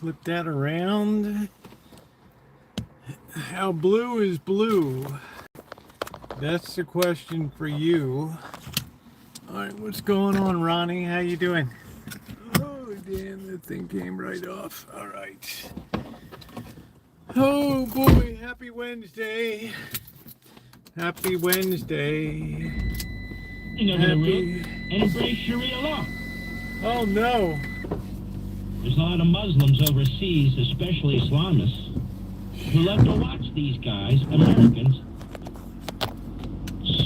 flip that around. How blue is blue? That's the question for you. All right, what's going on, Ronnie? How you doing? Oh, damn, that thing came right off. All right. Oh, boy, happy Wednesday. Happy Wednesday. Happy... And embrace Sharia law. Oh, no. There's a lot of Muslims overseas, especially Islamists, who love to watch these guys, Americans,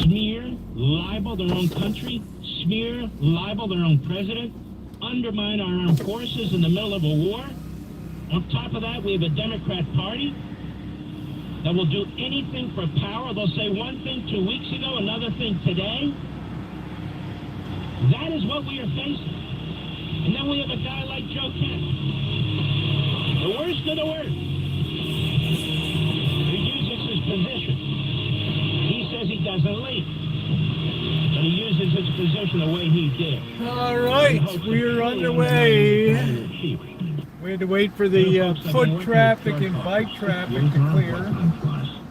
smear, libel their own country, smear, libel their own president, undermine our armed forces in the middle of a war. On top of that, we have a Democrat Party that will do anything for power. They'll say one thing 2 weeks ago, another thing today. That is what we are facing. And then we have a guy like Joe Kent, the worst of the worst, who uses his position. He says he doesn't leave, but he uses his position the way he did. All right, we're underway. We had to wait for the foot traffic and bike traffic to clear.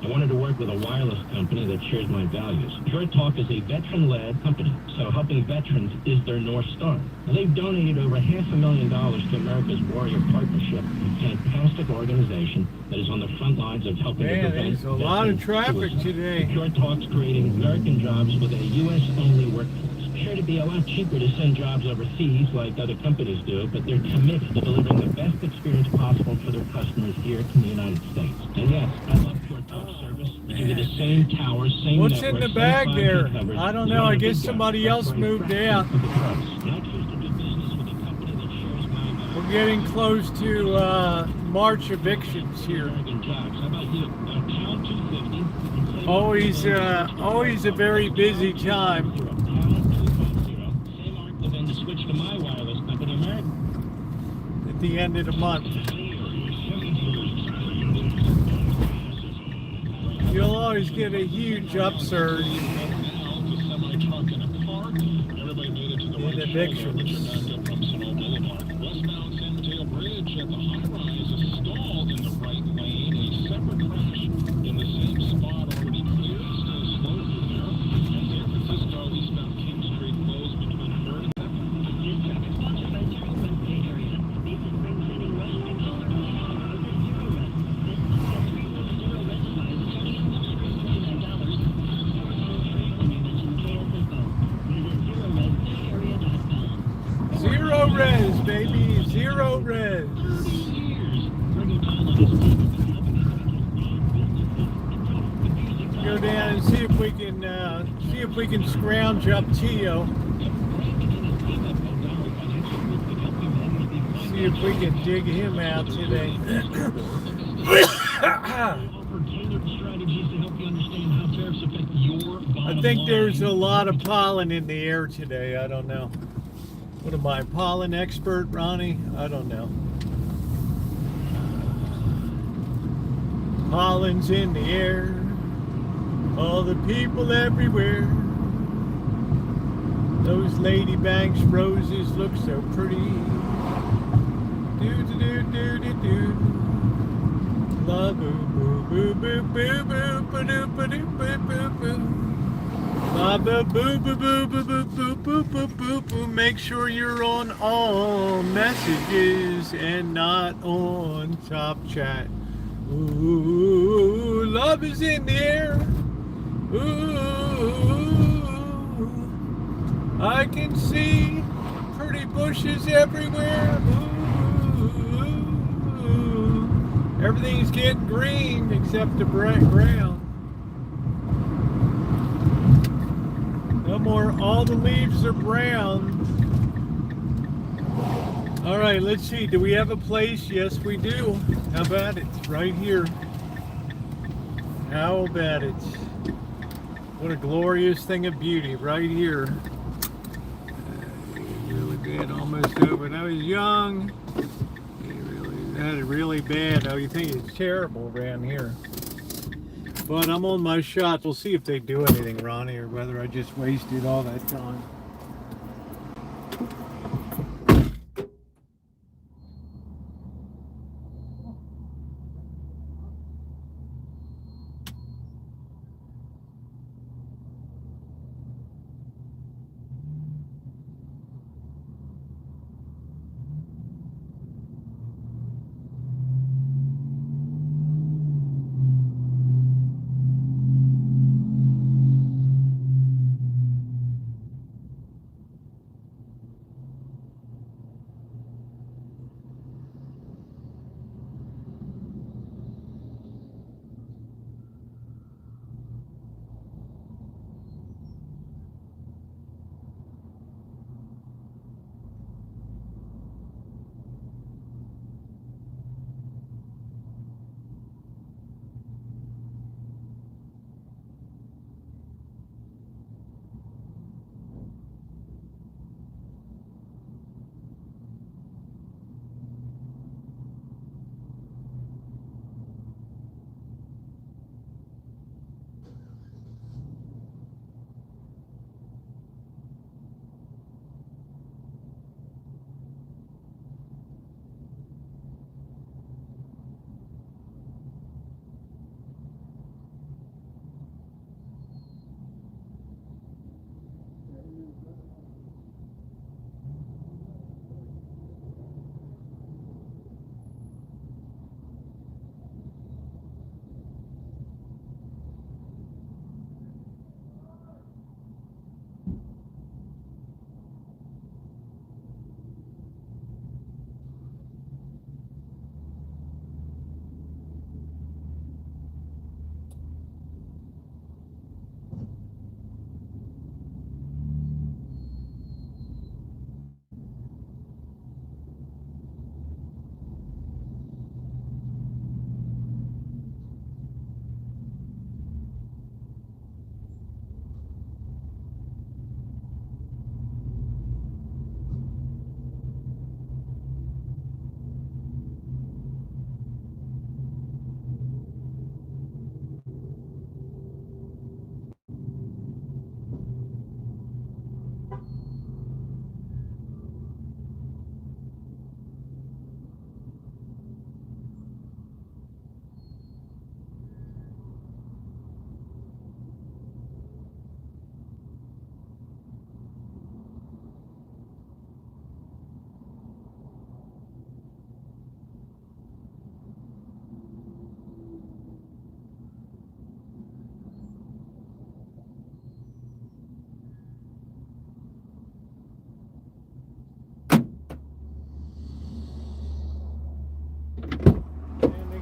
I wanted to work with a wireless company that shares my values. Pure Talk is a veteran-led company, so helping veterans is their North Star. Now, they've donated over $500,000 to America's Warrior Partnership, a fantastic organization that is on the front lines of helping to prevent there's a lot of traffic suicide. today. Pure Talk's creating American jobs with a U.S.-only workforce. Sure to be a lot cheaper to send jobs overseas like other companies do, but they're committed to delivering the best experience possible for their customers here in the United States. And yes, I love Pure Talk service. They give you the same towers, same What's network, in the same bag 5G there? coverage. I don't know. I guess somebody else moved out. We're getting close to March evictions here. Always a very busy time. At the end of the month. You'll always get a huge upsurge in evictions. Zero res, baby, zero res. Go down and see if we can scrounge up Tio. See if we can dig him out today. I think there's a lot of pollen in the air today. I don't know. What am I, pollen expert, Ronnie? I don't know. Pollen's in the air. All the people everywhere. Those Lady Banks roses look so pretty. Do-do-do-do-do-do. La boo boo boo boo boo boo boo boo boo boo boo boo. La boo boo boo boo boo boo boo boo boo boo boo. Make sure you're on all messages and not on Top Chat. Ooh, love is in the air. Ooh, I can see pretty bushes everywhere. Ooh, everything's getting green except the ground. No more, all the leaves are brown. All right, let's see. Do we have a place? Yes, we do. How about it? Right here. How about it? What a glorious thing of beauty right here. Really bad, almost over. When I was young, that is really bad. Oh, you think it's terrible around here. But I'm on my shot. We'll see if they do anything, Ronnie, or whether I just wasted all that time.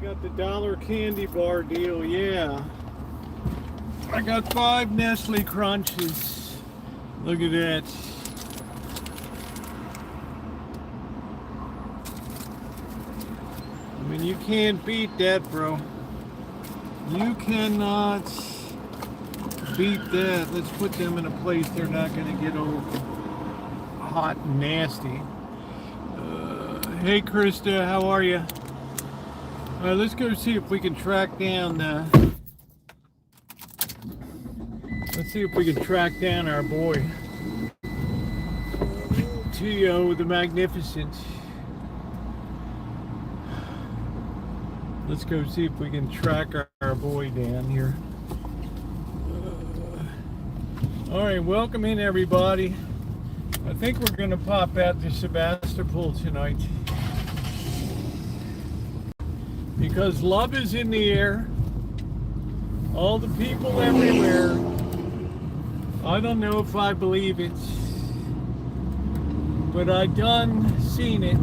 got the dollar candy bar deal, yeah. I got 5 Nestle Crunches. Look at that. I mean, you can't beat that, bro. You cannot beat that. Let's put them in a place they're not going to get all hot and nasty. Hey, Krista, how are you? All right, let's go see if we can track down. Let's see if we can track down our boy, Tio the Magnificent. Let's go see if we can track our boy down here. All right, welcome in everybody. I think we're gonna pop out to Sebastopol tonight because love is in the air. All the people everywhere. I don't know if I believe it, but I done seen it.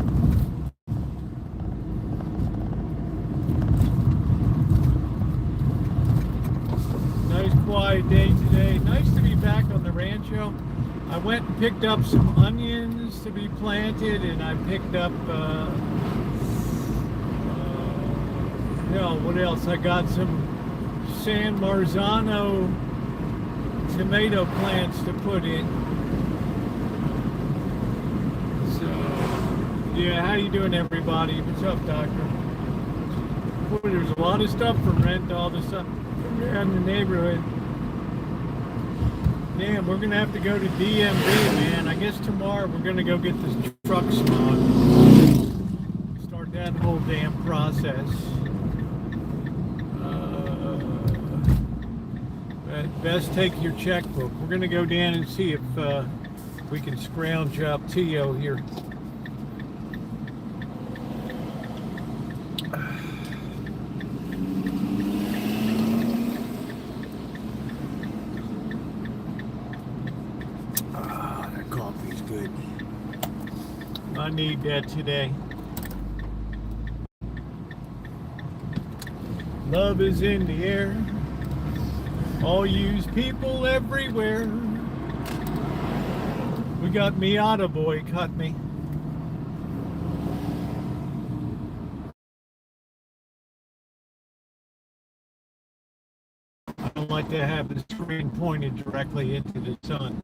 Nice quiet day today. Nice to be back on the Rancho. I went and picked up some onions to be planted, and I picked up, what else? I got some San Marzano tomato plants to put in. So, yeah, how you doing, everybody? What's up, doctor? Boy, there's a lot of stuff for rent, all the stuff around the neighborhood. Damn, we're gonna have to go to DMV, man. I guess tomorrow we're gonna go get this truck smog. Start that whole damn process. Best take your checkbook. We're gonna go down and see if we can scrounge up Tio here. That coffee's good. I need that today. Love is in the air. All yous people everywhere. We got Miata boy cut me. I don't like to have the screen pointed directly into the sun.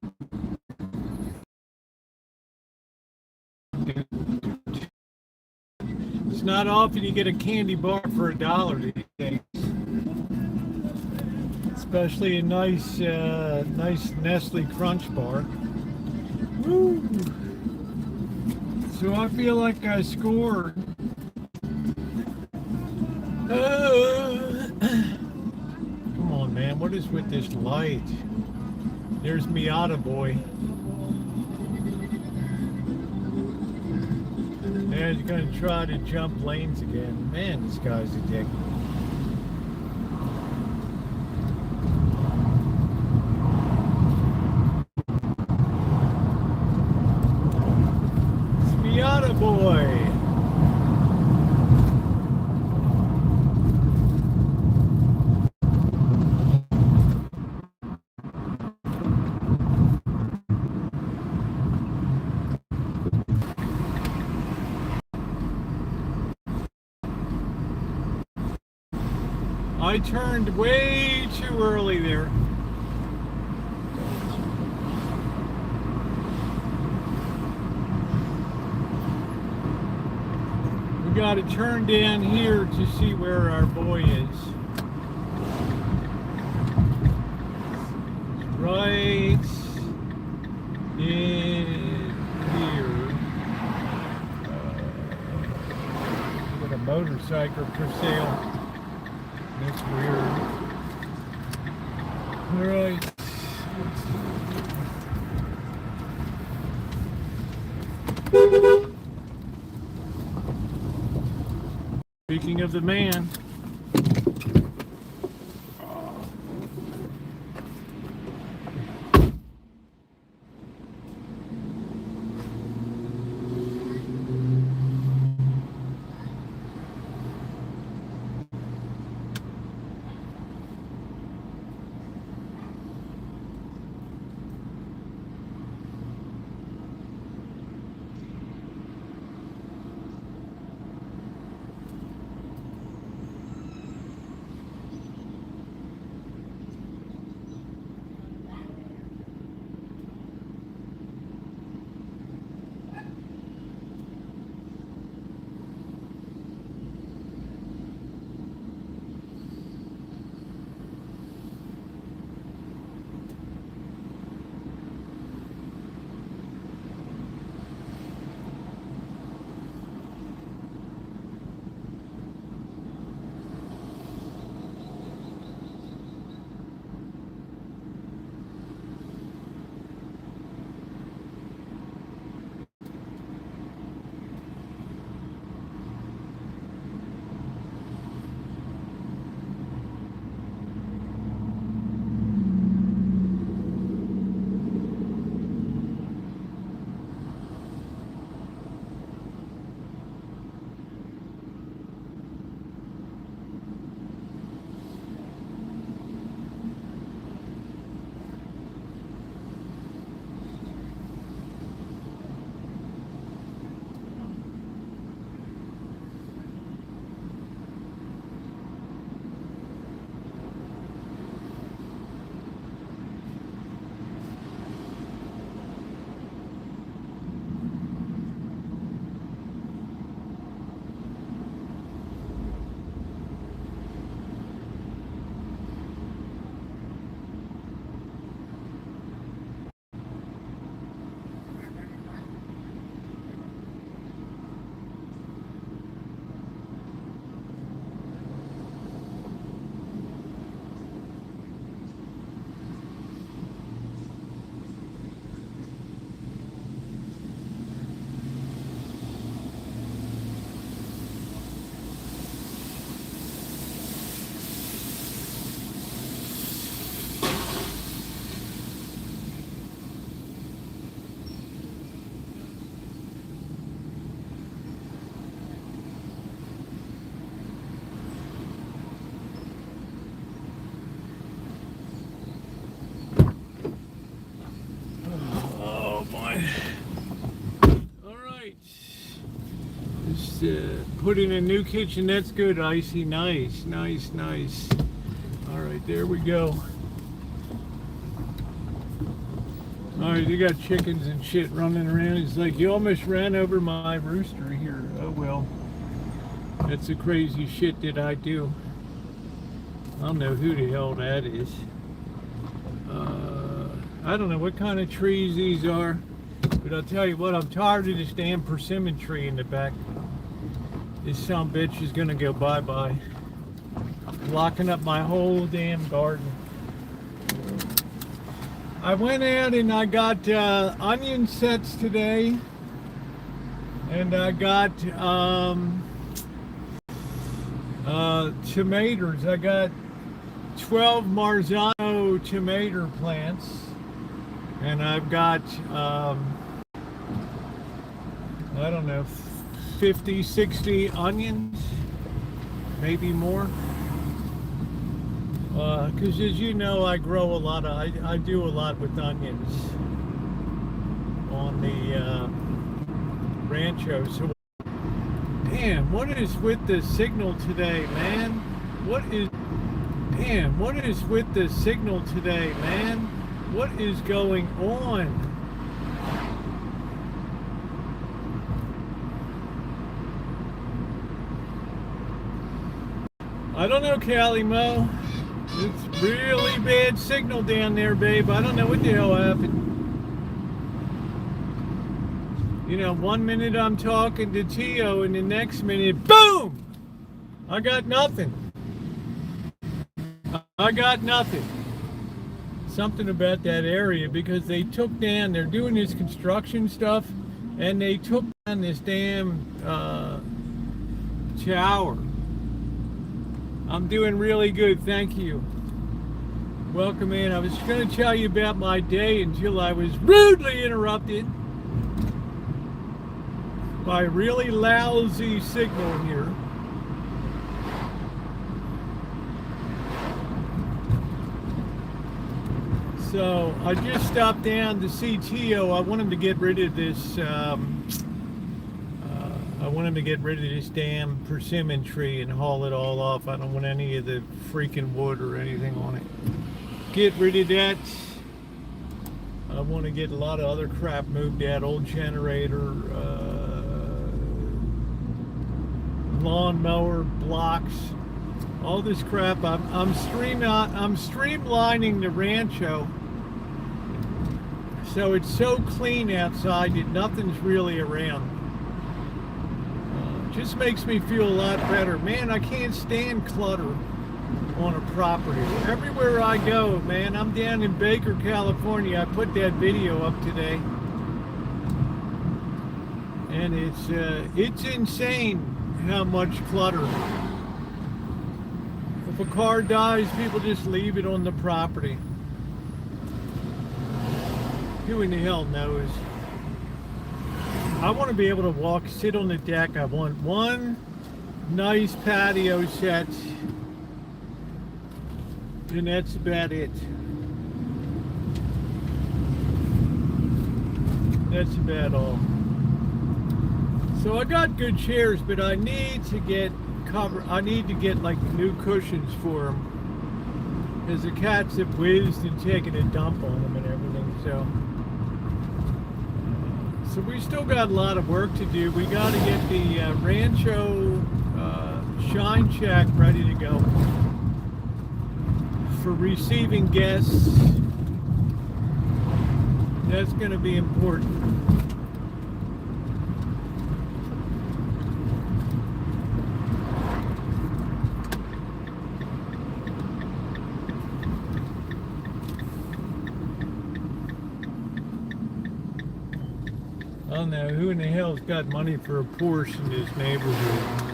It's not often you get a candy bar for $1 these days. Especially a nice Nestle Crunch bar. Woo. So I feel like I scored. Come on, man. What is with this light? There's Miata boy. And he's going to try to jump lanes again. Man, this guy's a dick. Miata boy. I turned way too early there. We got to turn down here to see where our boy is. Right in here. Got a motorcycle for sale. That's weird. All right. Speaking of the man. put in a new kitchen. That's good, Icy. Nice, nice, nice. All right, there we go. All right, you got chickens and shit running around. It's like, you almost ran over my rooster here. Oh, well. That's the crazy shit that I do. I don't know who the hell that is. I don't know what kind of trees these are. But I'll tell you what, I'm tired of this damn persimmon tree in the back. This son of a bitch is gonna go bye-bye. Blocking up my whole damn garden. I went out and I got onion sets today. And I got tomatoes. I got 12 Marzano tomato plants. And I've got, I don't know, 50, 60 onions, maybe more. Because as you know, I grow a lot of, I do a lot with onions on the Rancho. So, damn, what is with the signal today, man? What is with the signal today, man? What is going on? I don't know, Callie Mo. It's really bad signal down there, babe. I don't know what the hell happened. You know, 1 minute I'm talking to Tio, and the next minute, boom! I got nothing. I got nothing. Something about that area, because they took down, they're doing this construction stuff, and they took down this damn tower. I'm doing really good, thank you. Welcome in. I was going to tell you about my day until I was rudely interrupted by a really lousy signal here. So I just stopped down to see Tio. I want him to get rid of this. I want him to get rid of this damn persimmon tree and haul it all off. I don't want any of the freaking wood or anything on it. Get rid of that. I want to get a lot of other crap moved out. Old generator, lawnmower, blocks, all this crap. I'm streamlining the Rancho. So it's so clean outside that nothing's really around. Just makes me feel a lot better. Man, I can't stand clutter on a property. Everywhere I go, man, I'm down in Baker, California. I put that video up today. And it's insane how much clutter. If a car dies, people just leave it on the property. Who in the hell knows? I want to be able to walk, sit on the deck. I want one nice patio set, and that's about it. That's about all. So I got good chairs, but I need to get I need to get like new cushions for them, because the cats have whizzed and taken a dump on them and everything. So we still got a lot of work to do. We got to get the Rancho Shine Shack ready to go for receiving guests. That's going to be important. I don't know who in the hell's got money for a Porsche in this neighborhood.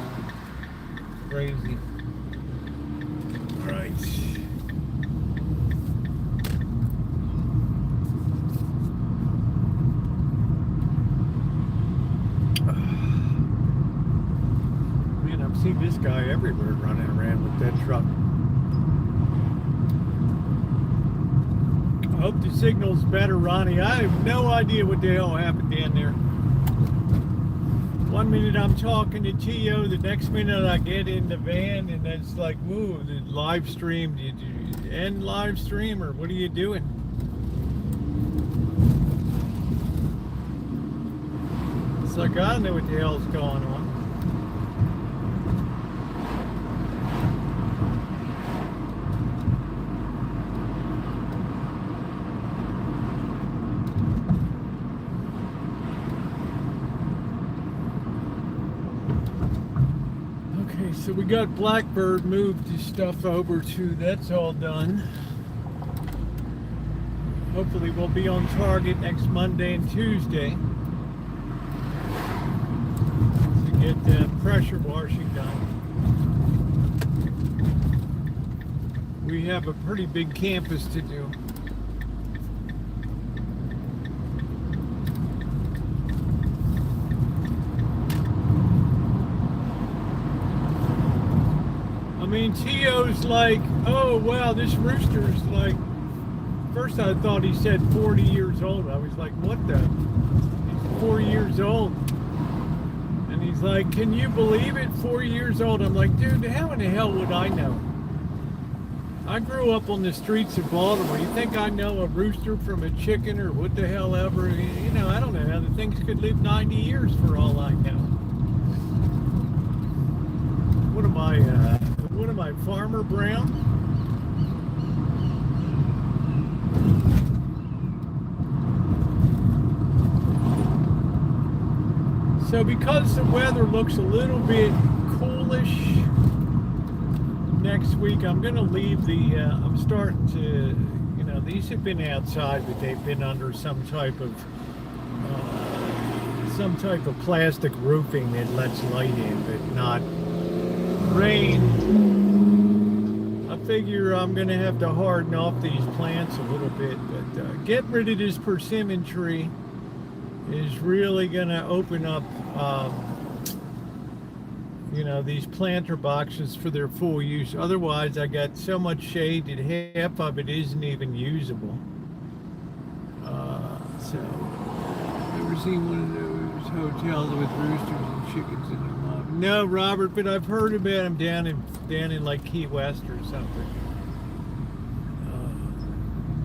Crazy. All right. Man, I'm seeing this guy everywhere running around with that truck. I hope the signal's better, Ronnie. I have no idea what the hell happened down there. One minute I'm talking to Tio, the next minute I get in the van and it's like, whoa, the live stream, did you end live stream or what are you doing? It's like, I don't know what the hell's going on. So we got Blackbird moved his stuff over to, that's all done. Hopefully we'll be on target next Monday and Tuesday to get the pressure washing done. We have a pretty big campus to do. I mean, Tio's like, oh, wow, this rooster's like, first I thought he said 40 years old. I was like, what the? He's 4 years old. And he's like, can you believe it? 4 years old. I'm like, dude, how in the hell would I know? I grew up on the streets of Baltimore. You think I know a rooster from a chicken or what the hell ever? You know, I don't know how the things could live 90 years for all I know. What am I, Farmer Brown? So because the weather looks a little bit coolish next week, I'm going to leave the, I'm starting to, you know, these have been outside, but they've been under some type of plastic roofing that lets light in, but not rain. I figure I'm going to have to harden off these plants a little bit, but getting rid of this persimmon tree is really going to open up, you know, these planter boxes for their full use. Otherwise, I got so much shade that half of it isn't even usable. So, ever seen one of those hotels with roosters and chickens in them? No, Robert, but I've heard about them down in like Key West or something,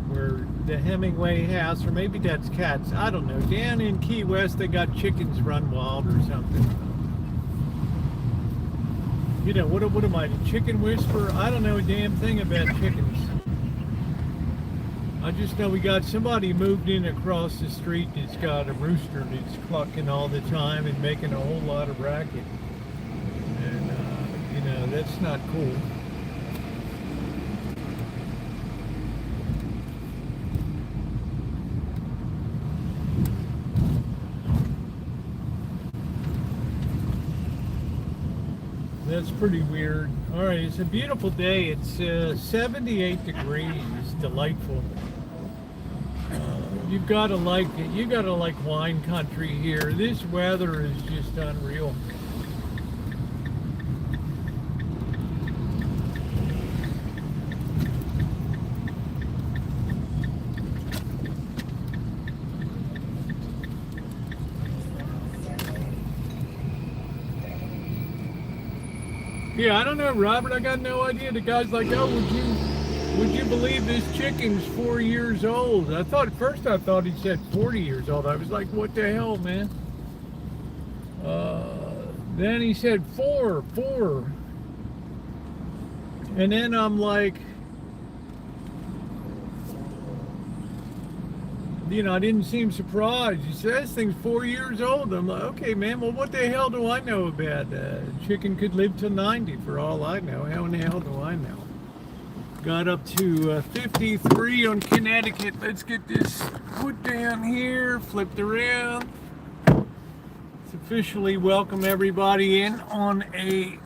where the Hemingway house, or maybe that's Cats. I don't know. Down in Key West, they got chickens run wild or something. You know, what am I, the chicken whisperer? I don't know a damn thing about chickens. I just know we got somebody moved in across the street that's got a rooster that's clucking all the time and making a whole lot of racket. And, you know, that's not cool. That's pretty weird. All right, it's a beautiful day. It's 78 degrees. It's delightful. You've got to like it. You got to like wine country here. This weather is just unreal. Yeah, I don't know, Robert. I got no idea. The guy's like, oh, would you believe this chicken's 4 years old? At first I thought he said 40 years old. I was like, what the hell, man? Then he said four. And then I'm like, you know, I didn't seem surprised. He said, this thing's 4 years old. I'm like, okay, man, well, what the hell do I know about chicken could live till 90 for all I know. How in the hell do I know? Got up to 53 on Connecticut. Let's get this put down here, flipped around. Let's officially welcome everybody in on a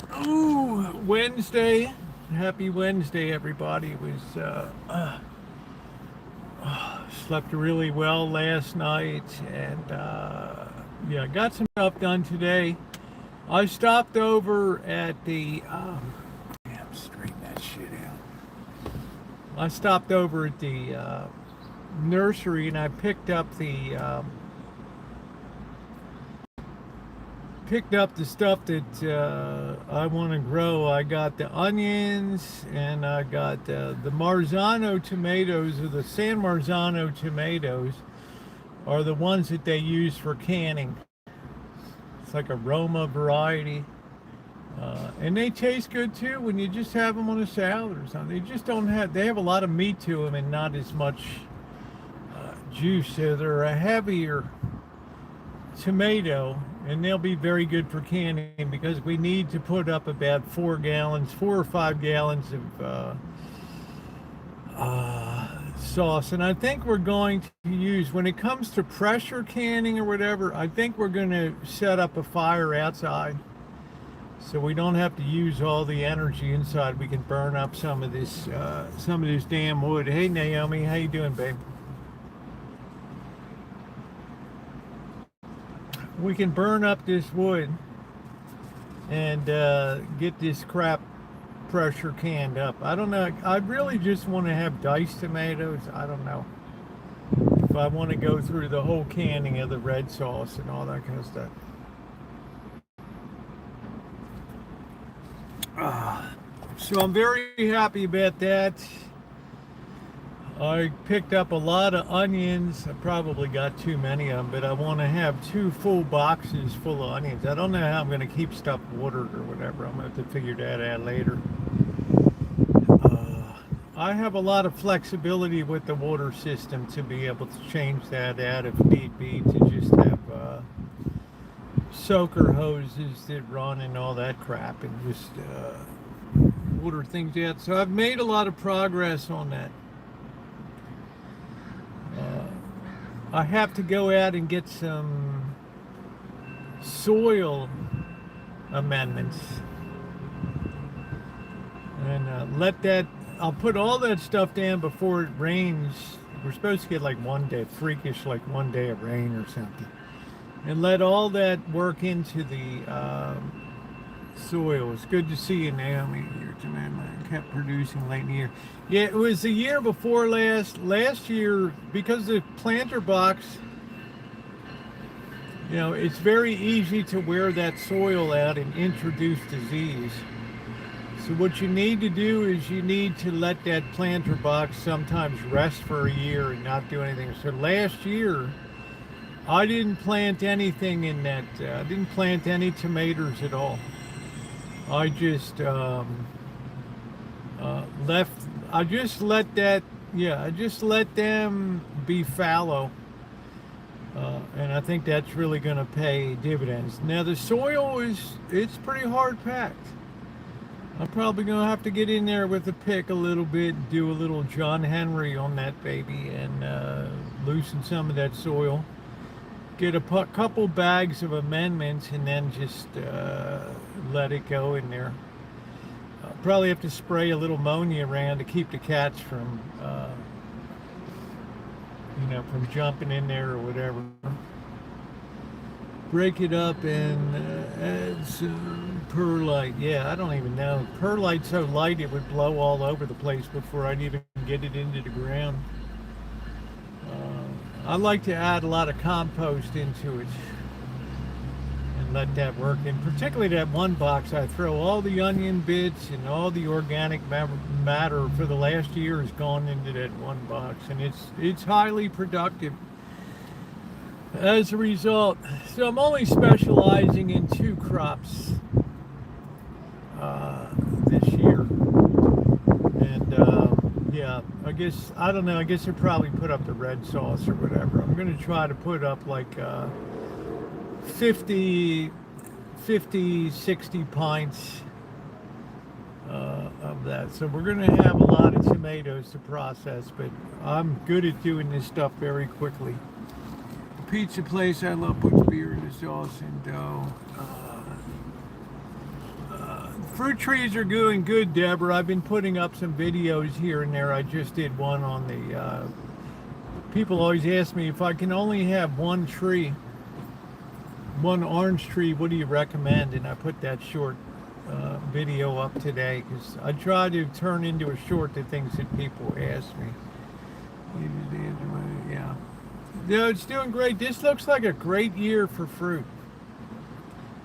Wednesday. Happy Wednesday, everybody. It was slept really well last night, and yeah, got some stuff done today. I stopped over at the straighten that shit out. I stopped over at the nursery and I picked up picked up the stuff that I want to grow. I got the onions, and I got the Marzano tomatoes, or the San Marzano tomatoes are the ones that they use for canning. It's like a Roma variety. And they taste good too when you just have them on a salad or something. They just don't have, they have a lot of meat to them and not as much juice. So they're a heavier tomato, and they'll be very good for canning because we need to put up about 4 or 5 gallons of sauce. And I think we're going to use, when it comes to pressure canning or whatever, I think we're going to set up a fire outside so we don't have to use all the energy inside. We can burn up some of this damn wood. Hey Naomi, how you doing, babe? We can burn up this wood and get this crap pressure canned up. I don't know. I really just want to have diced tomatoes. I don't know if I want to go through the whole canning of the red sauce and all that kind of stuff. So I'm very happy about that. I picked up a lot of onions. I probably got too many of them, but I want to have 2 full boxes full of onions. I don't know how I'm going to keep stuff watered or whatever. I'm going to have to figure that out later. I have a lot of flexibility with the water system to be able to change that out if need be, to just have soaker hoses that run and all that crap, and just water things out. So I've made a lot of progress on that. I have to go out and get some soil amendments and let that, I'll put all that stuff down before it rains. We're supposed to get like 1 day, freakish, like 1 day of rain or something, and let all that work into the soil. It's good to see you, Naomi. Your tomato kept producing late in the year. Yeah, it was the year before last. Last year, because the planter box, you know, it's very easy to wear that soil out and introduce disease. So what you need to do is you need to let that planter box sometimes rest for a year and not do anything. So last year, I didn't plant anything in that. I didn't plant any tomatoes at all. I just I just let them be fallow. And I think that's really going to pay dividends. Now the soil it's pretty hard packed. I'm probably going to have to get in there with a pick a little bit, do a little John Henry on that baby, and loosen some of that soil. Get a couple bags of amendments, and then just let it go in there. I'll probably have to spray a little ammonia around to keep the cats from, from jumping in there or whatever. Break it up and add some perlite. Yeah, I don't even know. Perlite's so light it would blow all over the place before I'd even get it into the ground. I like to add a lot of compost into it and let that work. And particularly that one box, I throw all the onion bits and all the organic matter for the last year has gone into that one box, and it's highly productive as a result. So I'm only specializing in 2 crops this year, and yeah, I guess, I don't know, I guess I probably put up the red sauce or whatever. I'm going to try to put up like 50, 60 pints of that. So we're going to have a lot of tomatoes to process, but I'm good at doing this stuff very quickly. Pizza place I love puts beer in the sauce and dough. Fruit trees are doing good, Deborah. I've been putting up some videos here and there. I just did one on the, people always ask me if I can only have one tree, one orange tree, what do you recommend? And I put that short video up today because I try to turn into a short the things that people ask me. Yeah. No, it's doing great. This looks like a great year for fruit.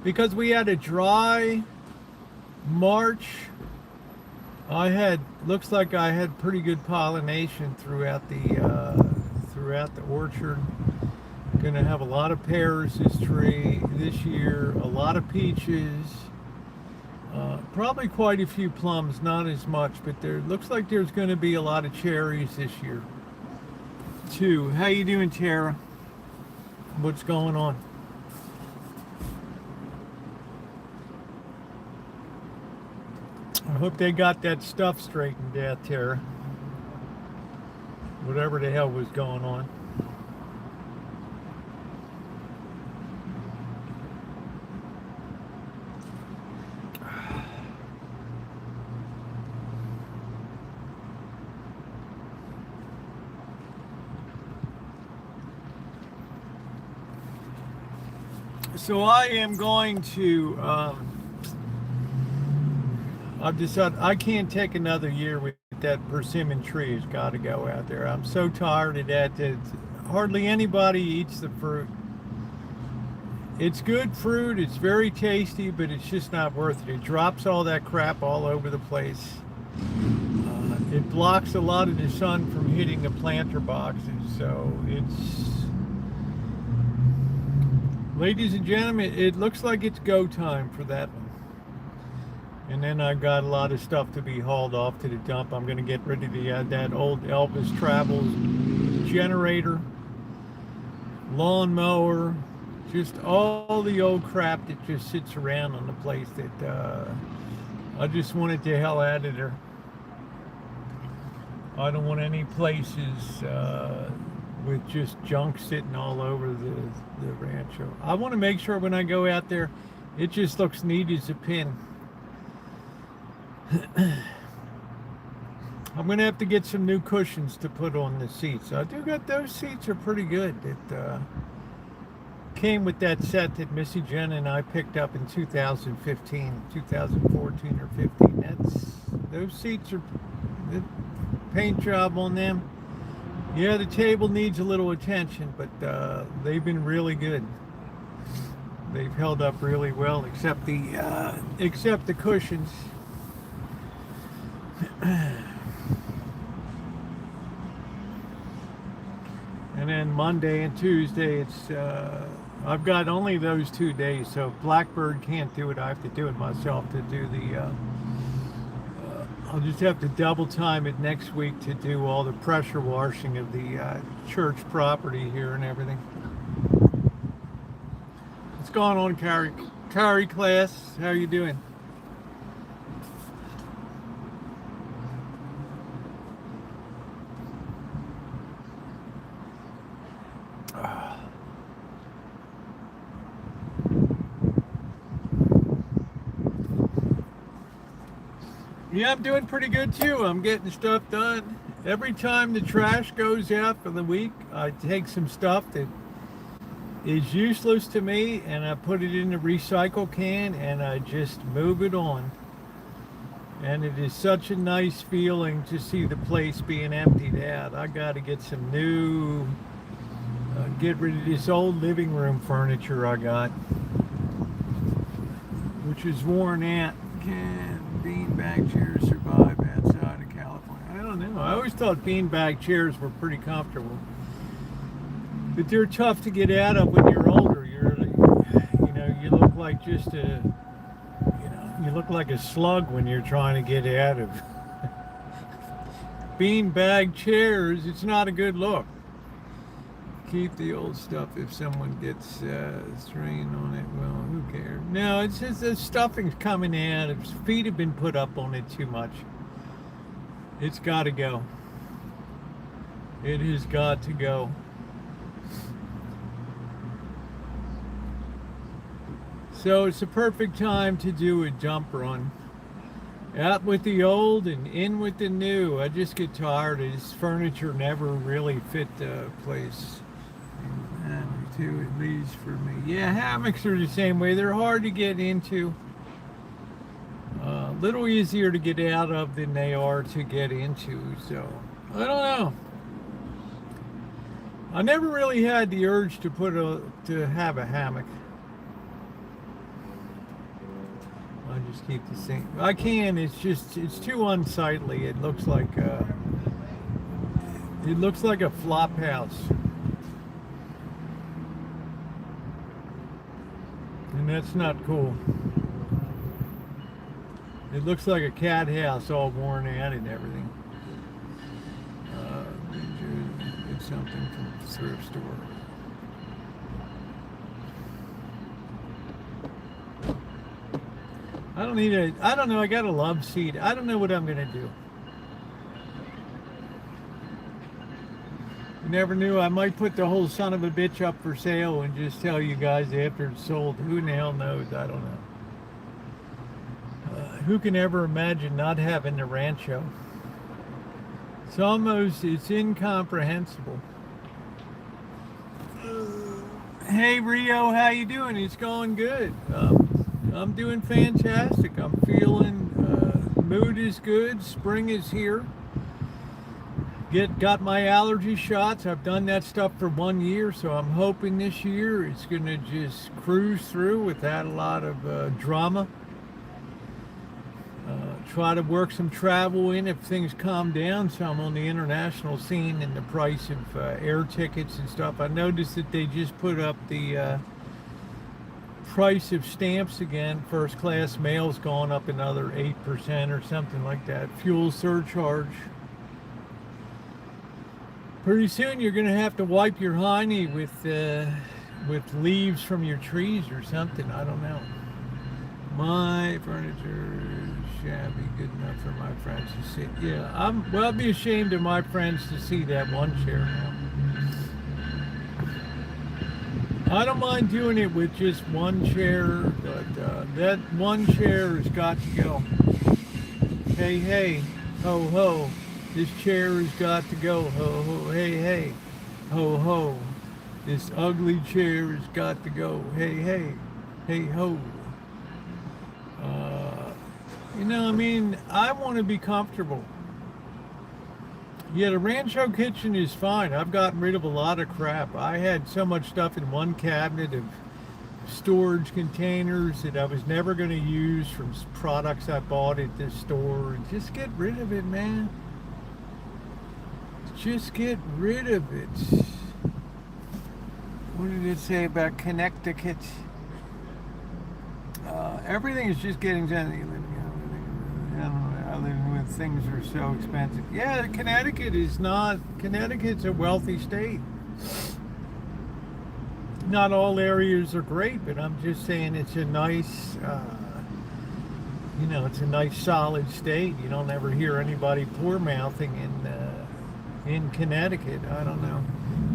because we had a dry March. Looks like I had pretty good pollination throughout the orchard. Gonna have a lot of pears this year, a lot of peaches, probably quite a few plums, not as much, but there looks like there's gonna be a lot of cherries this year too. How you doing, Tara? What's going on? I hope they got that stuff straightened out, Tara. Whatever the hell was going on. So I am going to, I've decided I can't take another year with that persimmon tree. It's got to go out there. I'm so tired of that. Hardly anybody eats the fruit. It's good fruit. It's very tasty, but it's just not worth it. It drops all that crap all over the place. It blocks a lot of the sun from hitting the planter boxes. So ladies and gentlemen, it looks like it's go time for that one. And then I've got a lot of stuff to be hauled off to the dump. I'm going to get rid of that old Elvis Travels generator, lawnmower, just all the old crap that just sits around on the place that I just want it the hell out of there. I don't want any places with just junk sitting all over the Rancho. I want to make sure when I go out there, it just looks neat as a pin. I'm going to have to get some new cushions to put on the seats. I do got those seats are pretty good. It came with that set that Missy Jen and I picked up in 2015, 2014 or 15. Those seats are, the paint job on them. Yeah, the table needs a little attention, but they've been really good. They've held up really well, except the cushions. And then Monday and Tuesday, I've got only those 2 days, so if Blackbird can't do it, I have to do it myself to do I'll just have to double time it next week to do all the pressure washing of the church property here and everything. What's going on, Carrie class? How are you doing? Yeah, I'm doing pretty good too. I'm getting stuff done. Every time the trash goes out for the week, I take some stuff that is useless to me and I put it in the recycle can and I just move it on. And it is such a nice feeling to see the place being emptied out. I got to get some new, get rid of this old living room furniture I got, which is worn out. Can beanbag chairs survive outside of California? I don't know. I always thought beanbag chairs were pretty comfortable, but they're tough to get out of when you're older. You look like you look like a slug when you're trying to get out of beanbag chairs. It's not a good look. Keep the old stuff if someone gets strained on it. Well, who cares? No, it's just the stuffing's coming out. Its feet have been put up on it too much. It's got to go. It has got to go. So it's the perfect time to do a dump run. Out with the old and in with the new. I just get tired. This furniture never really fit the place. Two at least for me. Yeah, hammocks are the same way. They're hard to get into. A little easier to get out of than they are to get into. So I don't know. I never really had the urge to have a hammock. I just keep the same. I can. It's just it's too unsightly. It looks like a flop house, and that's not cool. It looks like a cat house, all worn out and everything. It's something from the thrift store. I don't need a. I don't know. I got a love seat. I don't know what I'm gonna do. You never knew. I might put the whole son of a bitch up for sale and just tell you guys after it's sold. Who the hell knows? I don't know. Who can ever imagine not having the Rancho? It's incomprehensible. Hey Rio, how you doing? It's going good. I'm doing fantastic. I'm feeling, mood is good. Spring is here. Got my allergy shots. I've done that stuff for 1 year, so I'm hoping this year it's gonna just cruise through without a lot of drama. Try to work some travel in if things calm down some on the international scene and the price of air tickets and stuff. I noticed that they just put up the price of stamps again. First class mail's gone up another 8% or something like that. Fuel surcharge. Pretty soon you're going to have to wipe your hiney with leaves from your trees or something. I don't know. My furniture is shabby, good enough for my friends to see. Yeah, I'd be ashamed of my friends to see that one chair now. I don't mind doing it with just one chair, but that one chair has got to go. Hey, hey, ho, ho. This chair has got to go. Ho, ho, hey, hey, ho, ho. This ugly chair has got to go. Hey, hey, hey, ho. I want to be comfortable. Yeah, the Rancho kitchen is fine. I've gotten rid of a lot of crap. I had so much stuff in one cabinet of storage containers that I was never going to use from products I bought at this store. Just get rid of it, man. Just get rid of it. What did it say about Connecticut? Everything is just getting done. I live with things are so expensive. Yeah, Connecticut's a wealthy state. Not all areas are great, but I'm just saying it's a nice, it's a nice solid state. You don't ever hear anybody poor mouthing in Connecticut. I don't know.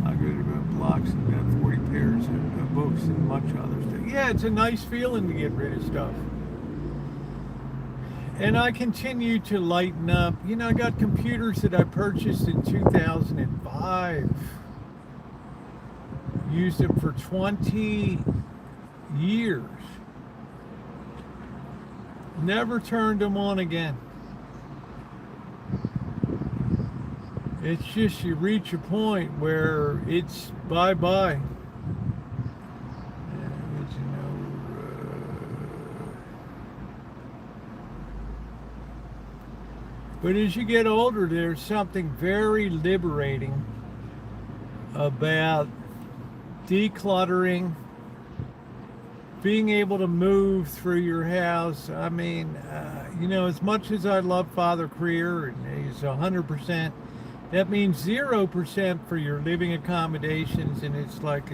I go to blocks and got 40 pairs of books and much other stuff. Yeah, it's a nice feeling to get rid of stuff. And I continue to lighten up. I got computers that I purchased in 2005. Used them for 20 years. Never turned them on again. It's just you reach a point where it's bye-bye. But as you get older, there's something very liberating about decluttering, being able to move through your house. I mean, as much as I love Father Creer, and he's 100%, that means 0% for your living accommodations, and it's like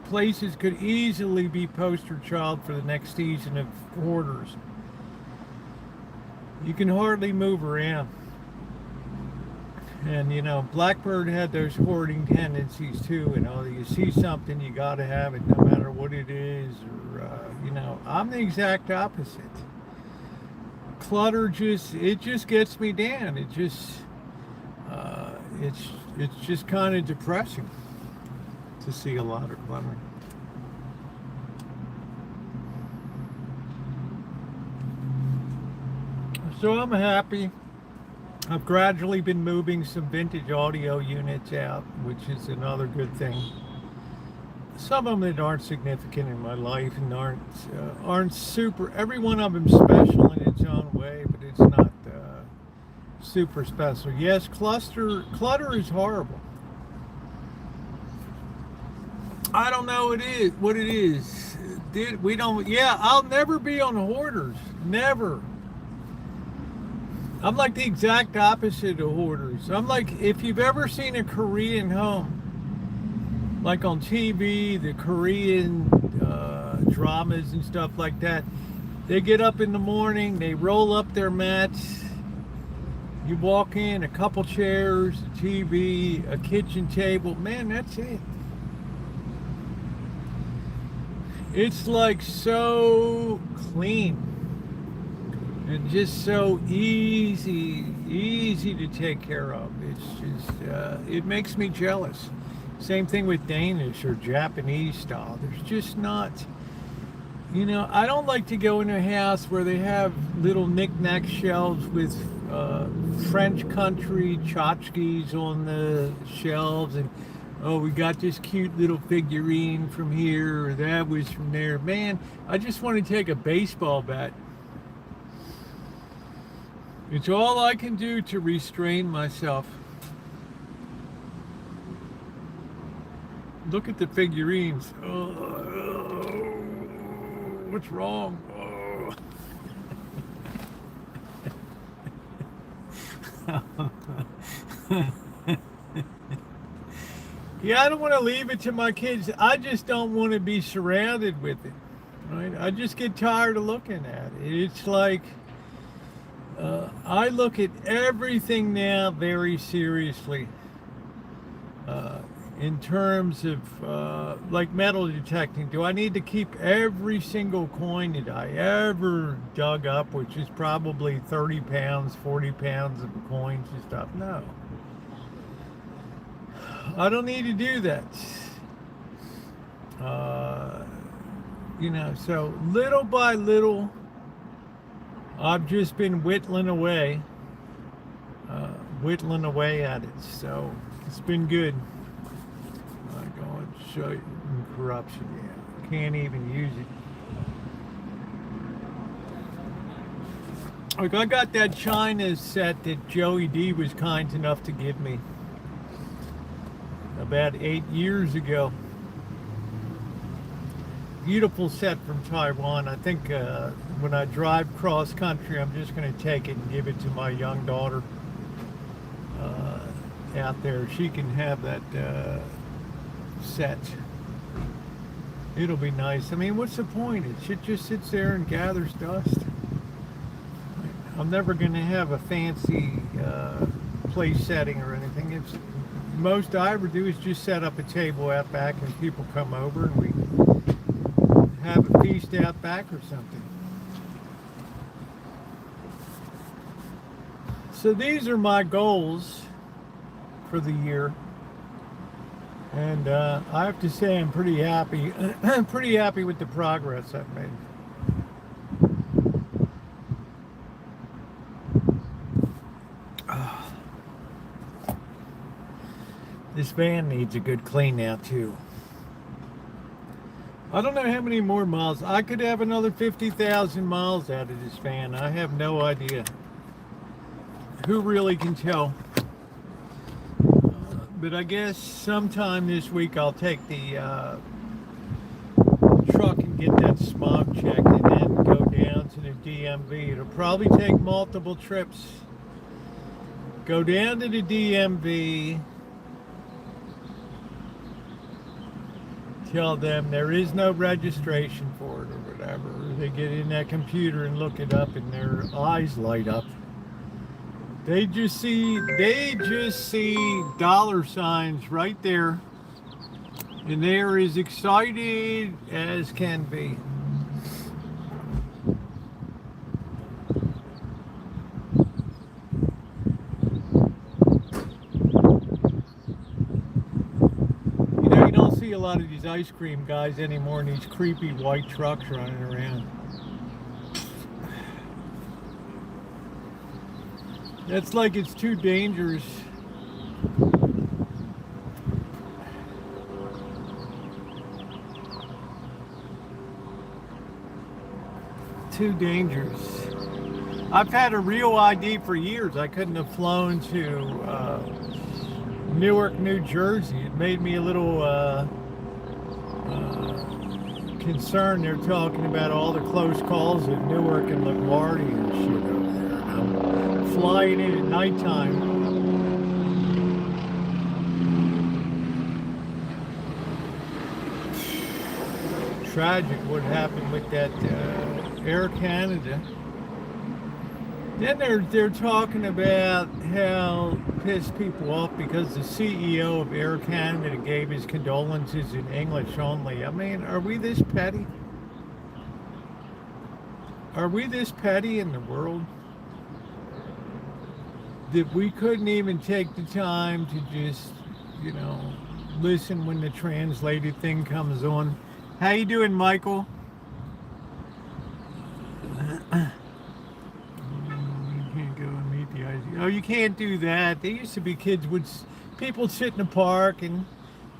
places could easily be poster child for the next season of hoarders. You can hardly move around. And Blackbird had those hoarding tendencies too. You see something, you got to have it no matter what it is. Or I'm the exact opposite. Clutter just gets me down. It's just kind of depressing to see a lot of clutter. So I'm happy. I've gradually been moving some vintage audio units out, which is another good thing some of them that aren't significant in my life and aren't super. Every one of them special in its own way, but it's not super special. Yes, clutter is horrible. I don't know what it is. We don't. Yeah, I'll never be on hoarders. Never. I'm like the exact opposite of hoarders. I'm like, if you've ever seen a Korean home, like on TV, the Korean dramas and stuff like that, they get up in the morning, they roll up their mats, you walk in, a couple chairs, a TV, a kitchen table, man, that's it. It's like so clean and just so easy to take care of. It's just, it makes me jealous. Same thing with Danish or Japanese style. There's just not, I don't like to go in a house where they have little knick-knack shelves with French country tchotchkes on the shelves, and oh, we got this cute little figurine from here, or that was from there. Man, I just want to take a baseball bat. It's all I can do to restrain myself. Look at the figurines. Oh, what's wrong? Oh. Yeah, I don't want to leave it to my kids. I just don't want to be surrounded with it. Right? I just get tired of looking at it. It's like I look at everything now very seriously. In terms of like metal detecting, do I need to keep every single coin that I ever dug up, which is probably 30 pounds, 40 pounds of coins and stuff? No. I don't need to do that. So little by little, I've just been whittling away at it. So it's been good. I'm going to show you corruption. Yeah, can't even use it. Like, I got that China set that Joey D was kind enough to give me about 8 years ago. Beautiful set from Taiwan. I think when I drive cross country, I'm just going to take it and give it to my young daughter out there. She can have that set. It'll be nice. I mean, what's the point? It shit just sits there and gathers dust. I'm never going to have a fancy place setting or anything. It's most I ever do is just set up a table out back and people come over and we have a feast out back or something. So these are my goals for the year, and I have to say I'm pretty happy. Pretty happy with the progress I've made. This van needs a good clean now too. I don't know how many more miles. I could have another 50,000 miles out of this van. I have no idea. Who really can tell? But I guess sometime this week I'll take the truck and get that smog checked and then go down to the DMV. It'll probably take multiple trips. Go down to the DMV. Tell them there is no registration for it or whatever. They get in that computer and look it up and their eyes light up. They just see dollar signs right there, and they're as excited as can be. You don't see a lot of these ice cream guys anymore in these creepy white trucks running around. That's like it's too dangerous. too dangerous. I've had a real ID for years. I couldn't have flown to Newark, New Jersey. It made me a little concerned. They're talking about all the close calls at Newark and LaGuardia and shit over there. And I'm flying in at nighttime. Tragic what happened with that Air Canada. Then they're talking about how pissed people off because the CEO of Air Canada gave his condolences in English only. I mean, are we this petty? Are we this petty in the world? That we couldn't even take the time to just, you know, listen when the translated thing comes on. How you doing, Michael? Oh, you can't do that. There used to be people sit in the park and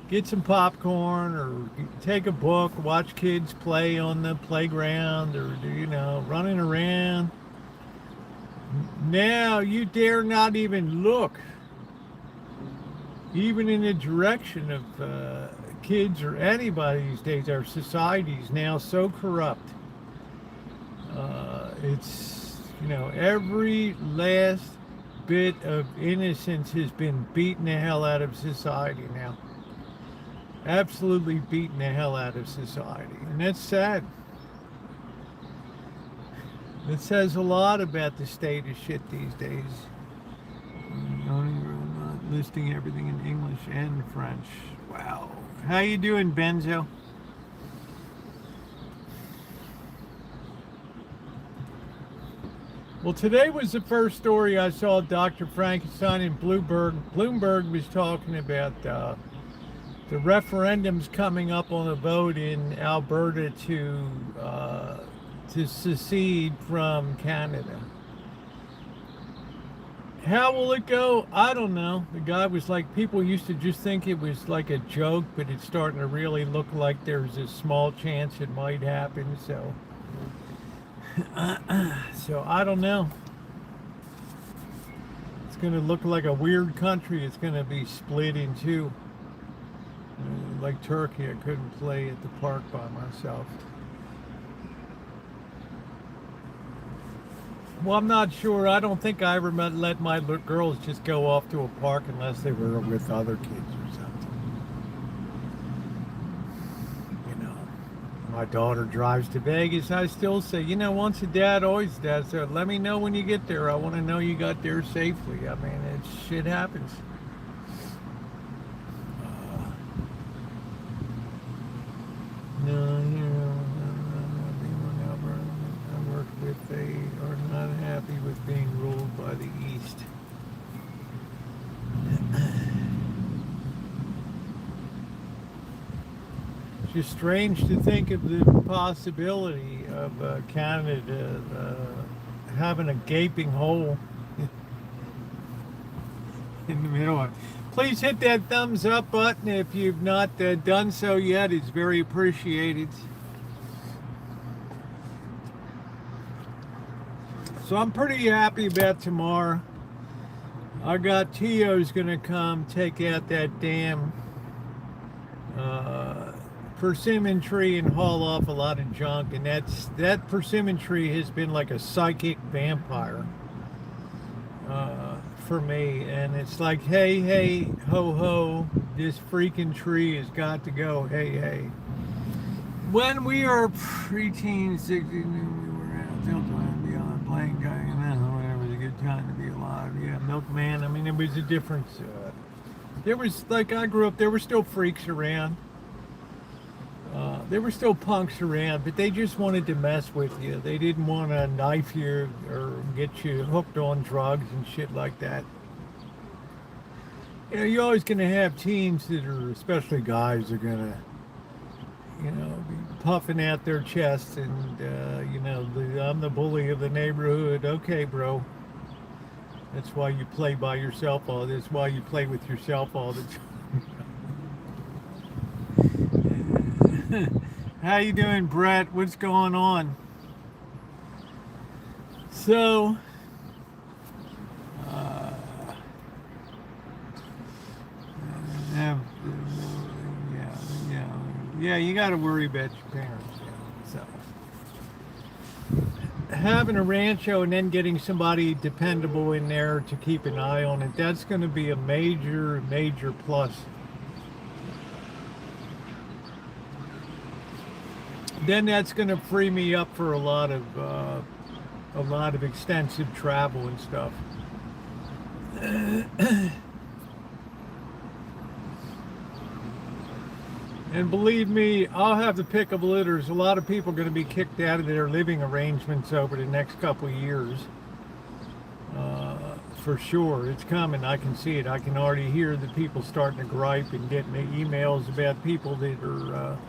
get some popcorn or take a book, watch kids play on the playground or, you know, running around. Now you dare not even look, even in the direction of kids or anybody these days. Our society is now so corrupt. It's, you know, every last bit of innocence has been beaten the hell out of society now. Absolutely beaten the hell out of society. And that's sad. It says a lot about the state of shit these days. Not listing everything in English and French. Wow. How you doing, Benzo? Well, today was the first story I saw Dr. Frankenstein in Bloomberg. Bloomberg was talking about the referendums coming up on a vote in Alberta to secede from Canada. How will it go? I don't know. The guy was like, people used to just think it was like a joke, but it's starting to really look like there's a small chance it might happen. So I don't know. It's going to look like a weird country. It's going to be split in two. Like Turkey, I couldn't play at the park by myself. Well, I'm not sure. I don't think I ever let my girls just go off to a park unless they were with other kids or something. You know, my daughter drives to Vegas. I still say, you know, once a dad, always a dad. So let me know when you get there. I want to know you got there safely. I mean, shit happens. No, you know, I work with, they are not happy with being ruled by the East. It's just strange to think of the possibility of Canada having a gaping hole in the middle of it. Please hit that thumbs up button if you've not done so yet. It's very appreciated. So I'm pretty happy about tomorrow. I got Tio's gonna come take out that damn persimmon tree and haul off a lot of junk, and that persimmon tree has been like a psychic vampire for me, and it's like, hey, hey, ho, ho, this freaking tree has got to go, hey, hey. When we are preteens, 16, we were out till time beyond playing guy, and whatever, it was a good time to be alive. Yeah, Milkman, I mean, it was a difference. There was, like, I grew up, there were still freaks around. There were still punks around, but they just wanted to mess with you. They didn't want to knife you or get you hooked on drugs and shit like that. You know, you're always going to have teens that are, especially guys, are going to, you know, be puffing out their chests and, you know, I'm the bully of the neighborhood. Okay, bro. That's why you play by yourself all this. That's why you play with yourself all the time. How you doing, Brett? What's going on? So, yeah, yeah, you got to worry about your parents. Yeah. So, having a Rancho and then getting somebody dependable in there to keep an eye on it, that's going to be a major, major plus. Then that's going to free me up for a lot of extensive travel and stuff. And believe me, I'll have the pick of litters. A lot of people are going to be kicked out of their living arrangements over the next couple of years. For sure, it's coming. I can see it. I can already hear the people starting to gripe and get me emails about people that are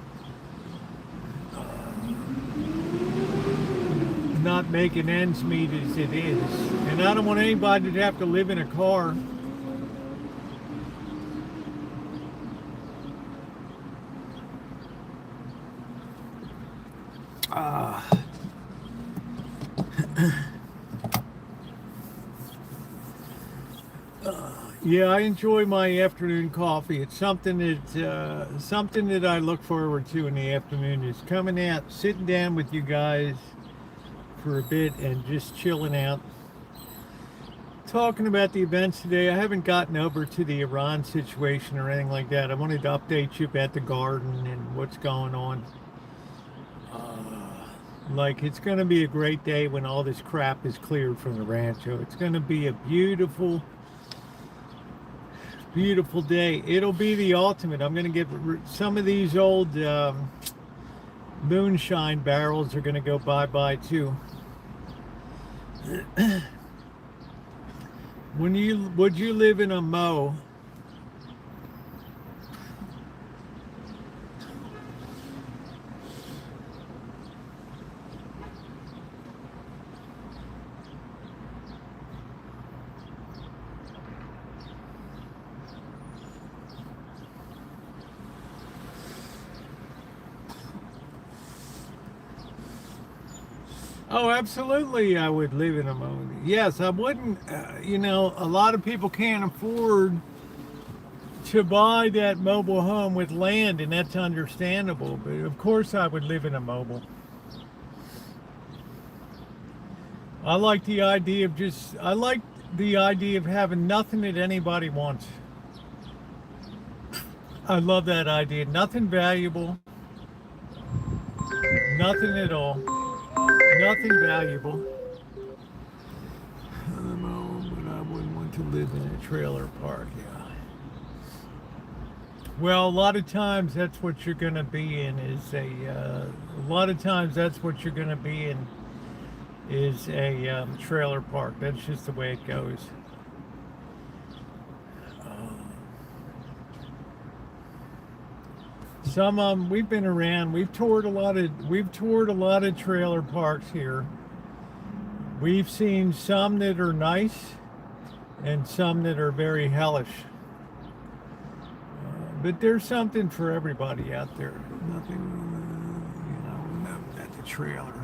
not making ends meet as it is. And I don't want anybody to have to live in a car. Yeah, I enjoy my afternoon coffee. It's something that I look forward to in the afternoon, is coming out, sitting down with you guys for a bit and just chilling out, talking about the events today. I haven't gotten over to the Iran situation or anything like that. I wanted to update you about the garden and what's going on. Like, it's going to be a great day when all this crap is cleared from the Rancho. It's going to be a beautiful, beautiful day. It'll be the ultimate. I'm going to get some of these old moonshine barrels are going to go bye-bye too. Would you live in a mow? Oh, absolutely, I would live in a mow. Yes, I wouldn't. A lot of people can't afford to buy that mobile home with land, and that's understandable. But of course, I would live in a mobile. I like the idea of having nothing that anybody wants. I love that idea. Nothing valuable. Nothing at all. Nothing valuable. But I wouldn't want to live in a trailer park, yeah. Well, a lot of times that's what you're going to be in a trailer park. That's just the way it goes. We've been around. We've toured a lot of trailer parks here. We've seen some that are nice and some that are very hellish. But there's something for everybody out there. Nothing, at the trailer.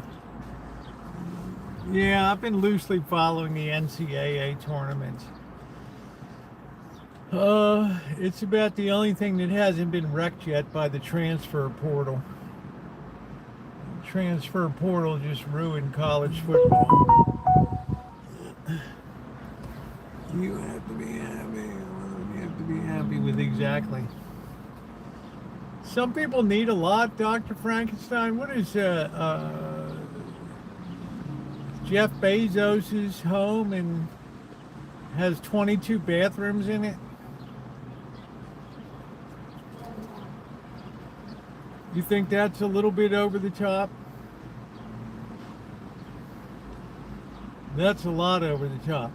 Yeah, I've been loosely following the NCAA tournaments. It's about the only thing that hasn't been wrecked yet by the transfer portal. The transfer portal just ruined college football. You have to be happy. You have to be happy with exactly. Some people need a lot, Dr. Frankenstein. What is Jeff Bezos's home and has 22 bathrooms in it? You think that's a little bit over the top? That's a lot over the top.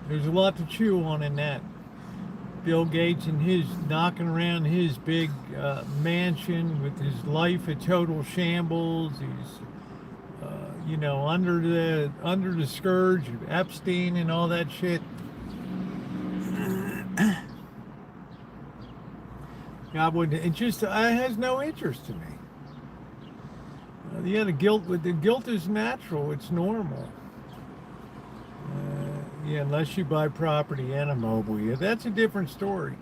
There's a lot to chew on in that. Bill Gates and his knocking around his big mansion with his life a total shambles. He's, under the scourge of Epstein and all that shit. God wouldn't. It has no interest to me. Yeah, the guilt is natural. It's normal. Yeah, unless you buy property and a mobile. Yeah, that's a different story.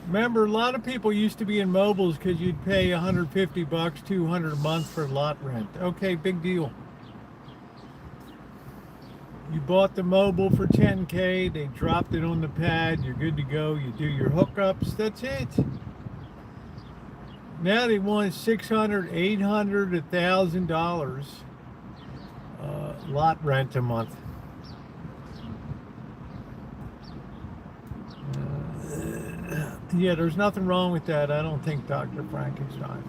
Remember, a lot of people used to be in mobiles because you'd pay 150 bucks, 200 a month for lot rent. Okay, big deal. You bought the mobile for 10K, they dropped it on the pad, you're good to go, you do your hookups, that's it. Now they want 600, 800, $1,000 lot rent a month. Yeah, there's nothing wrong with that. I don't think, Dr. Frankenstein.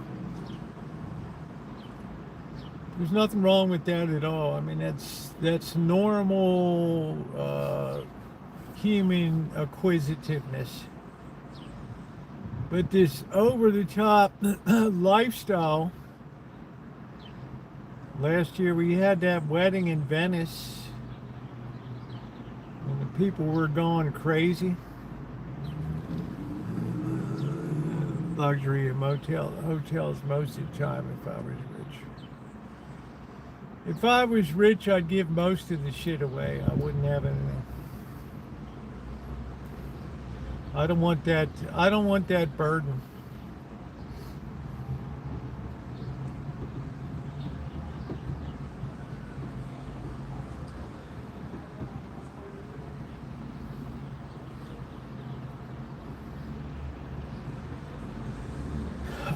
There's nothing wrong with that at all. I mean, that's normal human acquisitiveness. But this over-the-top lifestyle. Last year we had that wedding in Venice, and the people were going crazy. Luxury hotels most of the time if I was rich. If I was rich, I'd give most of the shit away. I wouldn't have anything. I don't want that burden.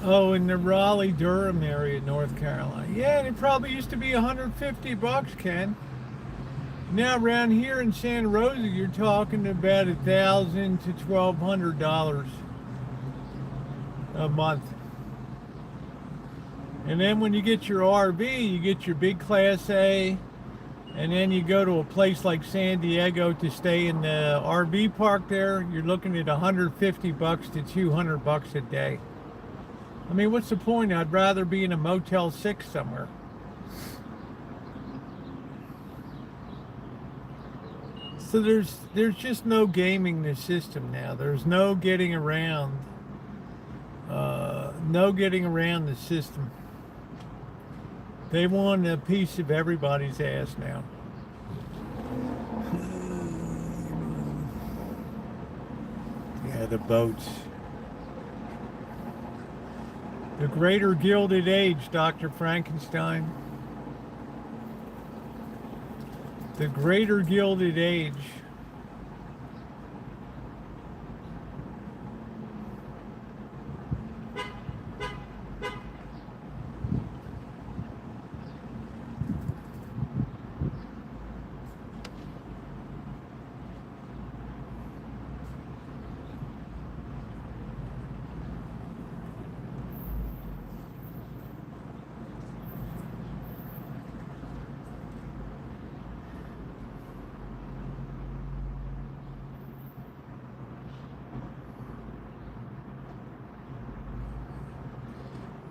Oh, in the Raleigh-Durham area, North Carolina. Yeah, it probably used to be 150 bucks, Ken. Now around here in Santa Rosa, you're talking about $1,000 to $1,200 a month. And then when you get your RV, you get your big Class A, and then you go to a place like San Diego to stay in the RV park there. You're looking at 150 bucks to 200 bucks a day. I mean, what's the point? I'd rather be in a Motel 6 somewhere. So there's just no gaming the system now. There's no getting around. No getting around the system. They want a piece of everybody's ass now. Yeah, the boats. The greater gilded age, Dr. Frankenstein. The greater gilded age.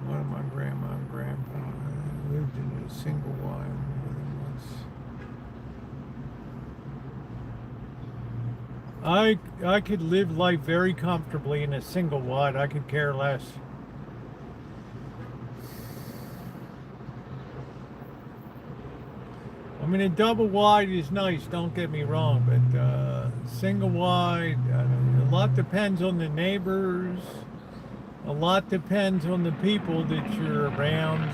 One of my grandma and grandpa lived in a single wide once. I could live life very comfortably in a single wide. I could care less. I mean, a double wide is nice, don't get me wrong, but single wide, a lot depends on the neighbors. A lot depends on the people that you're around.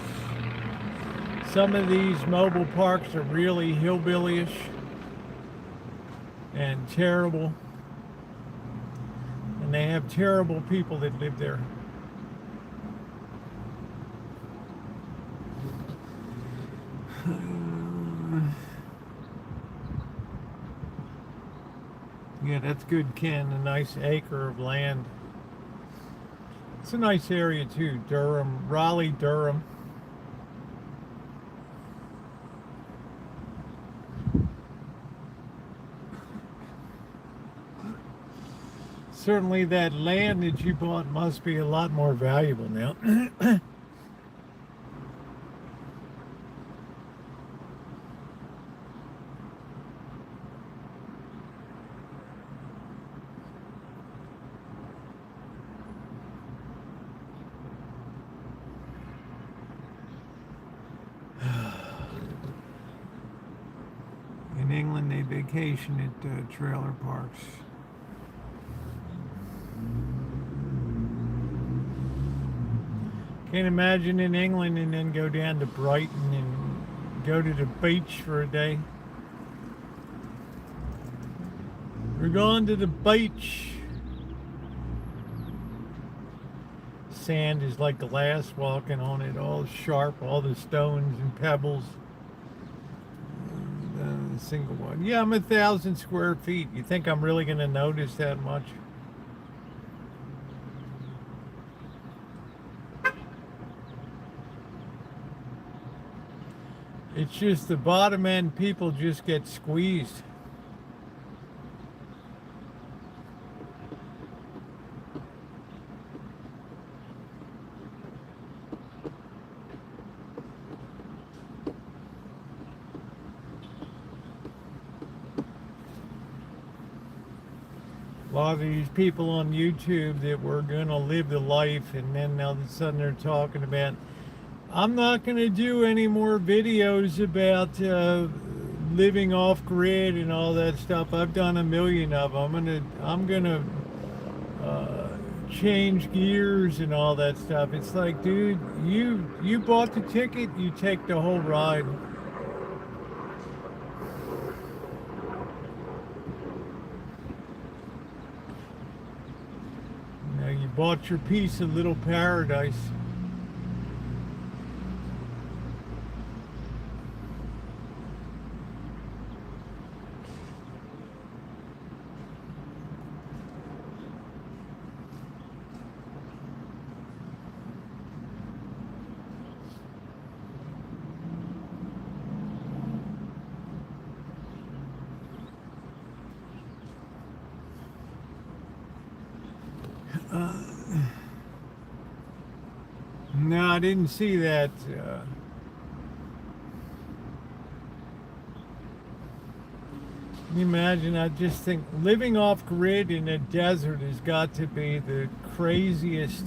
Some of these mobile parks are really hillbillyish and terrible. And they have terrible people that live there. Yeah, that's good, Ken. A nice acre of land. It's a nice area too, Durham, Raleigh, Durham. Certainly that land that you bought must be a lot more valuable now. England, they vacation at trailer parks. Can't imagine in England and then go down to Brighton and go to the beach for a day. We're going to the beach. Sand is like glass walking on it, all sharp, all the stones and pebbles. A single one. Yeah, I'm 1,000 square feet. You think I'm really going to notice that much? It's just the bottom end people just get squeezed. A lot of these people on YouTube that were going to live the life, and then all of a sudden they're talking about, I'm not going to do any more videos about living off grid and all that stuff. I've done a million of them. I'm gonna change gears and all that stuff. It's like, dude, you bought the ticket, you take the whole ride. You bought your piece of little paradise. No, I didn't see that. Can you imagine? I just think living off grid in a desert has got to be the craziest.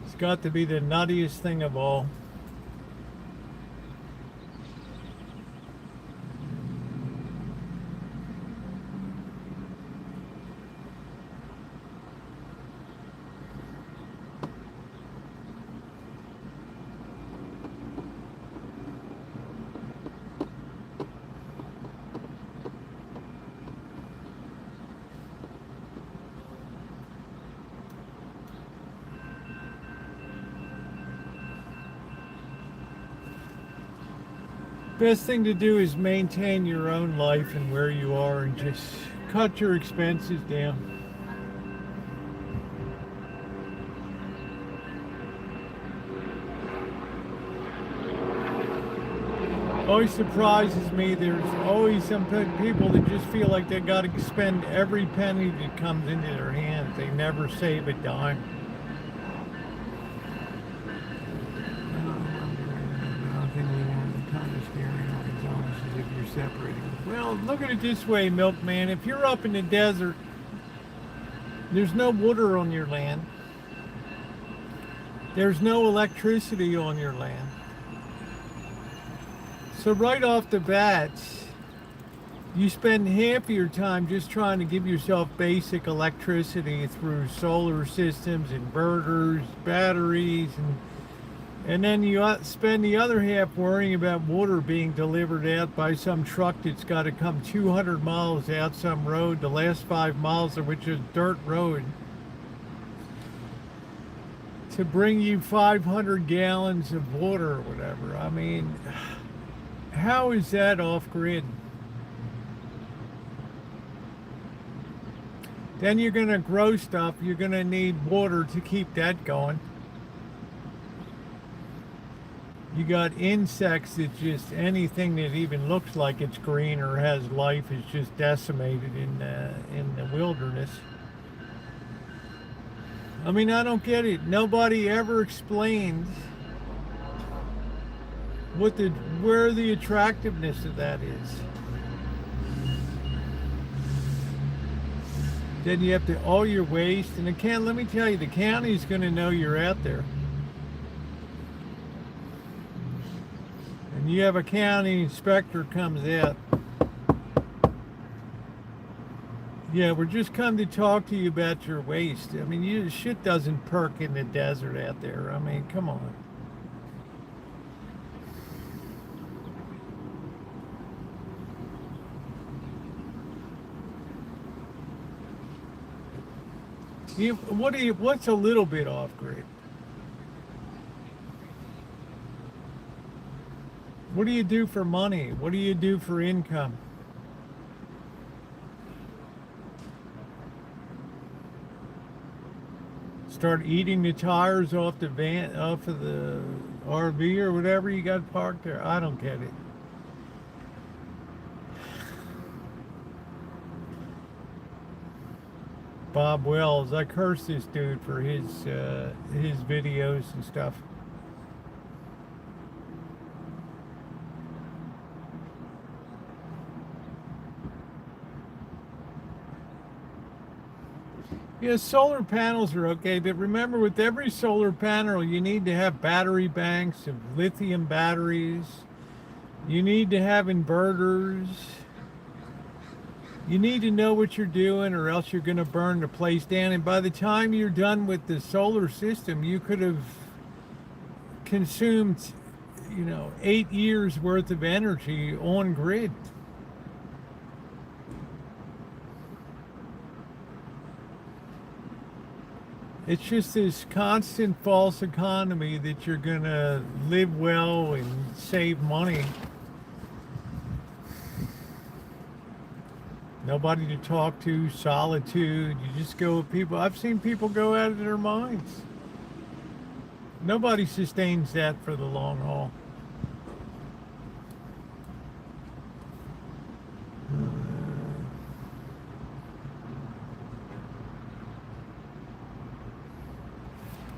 It's got to be the nuttiest thing of all. Best thing to do is maintain your own life and where you are and just cut your expenses down. Always surprises me, there's always some people that just feel like they got to spend every penny that comes into their hands. They never save a dime. If you're separating. Well, look at it this way, milkman. If you're up in the desert, there's no water on your land. There's no electricity on your land. So right off the bat, you spend half of your time just trying to give yourself basic electricity through solar systems, inverters, batteries, and then you spend the other half worrying about water being delivered out by some truck that's got to come 200 miles out some road, the last 5 miles of which is dirt road, to bring you 500 gallons of water or whatever. I mean, how is that off grid? Then you're going to grow stuff. You're going to need water to keep that going. You got insects that just anything that even looks like it's green or has life is just decimated in the wilderness. I mean, I don't get it. Nobody ever explained where the attractiveness of that is. Then you have to all your waste, and let me tell you, the county's going to know you're out there. and you have a county inspector comes out. Yeah, we're just come to talk to you about your waste. I mean, shit doesn't perk in the desert out there. I mean, come on. What's a little bit off grid? What do you do for money? What do you do for income? Start eating the tires off the van, off of the RV or whatever you got parked there. I don't get it. Bob Wells, I curse this dude for his videos and stuff. Yeah, solar panels are okay, but remember, with every solar panel, you need to have battery banks of lithium batteries. You need to have inverters. You need to know what you're doing, or else you're going to burn the place down. And by the time you're done with the solar system, you could have consumed, 8 years worth of energy on grid. It's just this constant false economy that you're going to live well and save money. Nobody to talk to, solitude. You just go with people. I've seen people go out of their minds. Nobody sustains that for the long haul.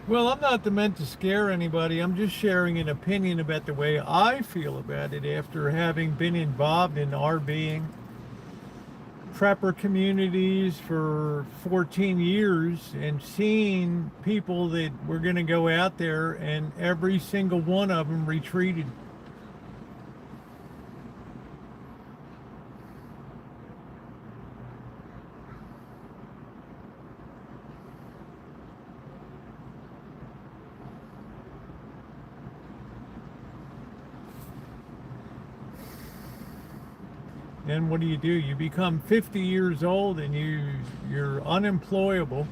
Well, I'm not meant to scare anybody. I'm just sharing an opinion about the way I feel about it after having been involved in RVing, prepper communities for 14 years and seeing people that were going to go out there and every single one of them retreated. And what do? You become 50 years old and you're unemployable.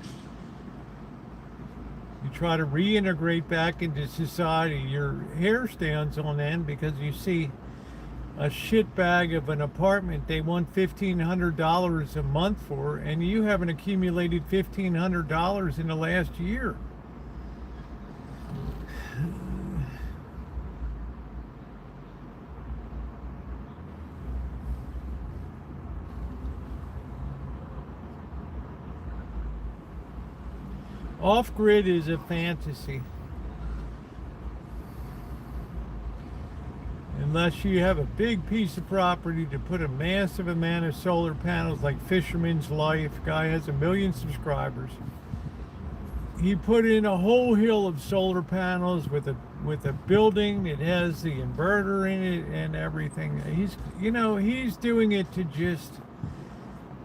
You try to reintegrate back into society. Your hair stands on end because you see a shit bag of an apartment they want $1,500 a month for, and you haven't accumulated $1,500 in the last year. Off-grid is a fantasy. Unless you have a big piece of property to put a massive amount of solar panels, like Fisherman's Life, guy has 1 million subscribers. He put in a whole hill of solar panels with a building that has the inverter in it and everything. He's doing it to just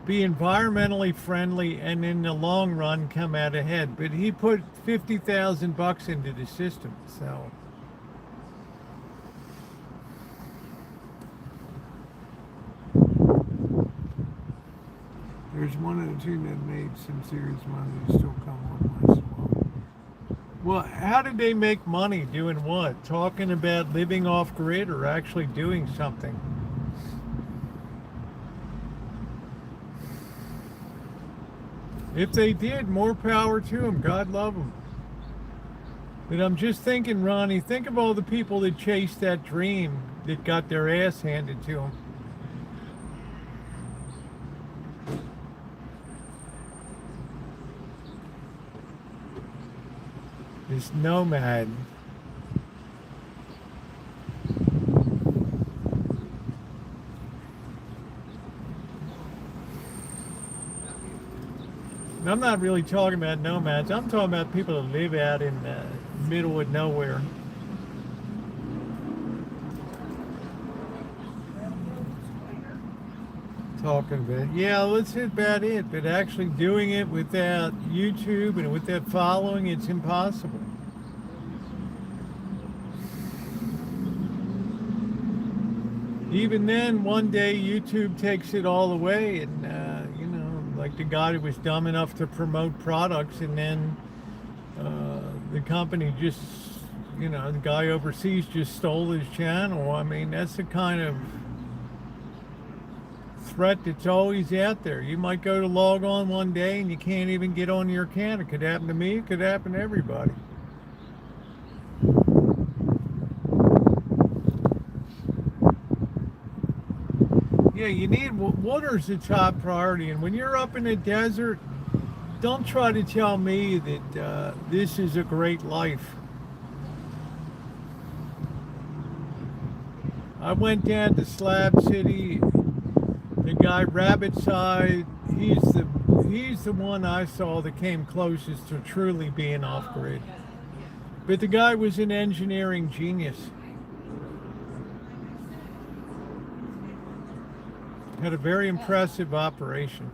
be environmentally friendly and in the long run come out ahead. But he put $50,000 into the system, so. There's one or two that made some serious money that still come on once in a while. Well, how did they make money? Doing what? Talking about living off grid or actually doing something? If they did, more power to them. God love them. But I'm just thinking, Ronnie, think of all the people that chased that dream that got their ass handed to them. This nomad. I'm not really talking about nomads. I'm talking about people that live out in the middle of nowhere. talking about it. Yeah, that's about it. But actually doing it without YouTube and with that following, it's impossible. Even then, one day YouTube takes it all away, and like the guy who was dumb enough to promote products, and then the company just, the guy overseas just stole his channel. I mean, that's the kind of threat that's always out there. You might go to log on one day and you can't even get on your account. It could happen to me. It could happen to everybody. Yeah, you need water's the top priority. And when you're up in the desert, don't try to tell me that this is a great life. I went down to Slab City. The guy Rabbit Side, he's the one I saw that came closest to truly being off grid. But the guy was an engineering genius. Had a very impressive operation.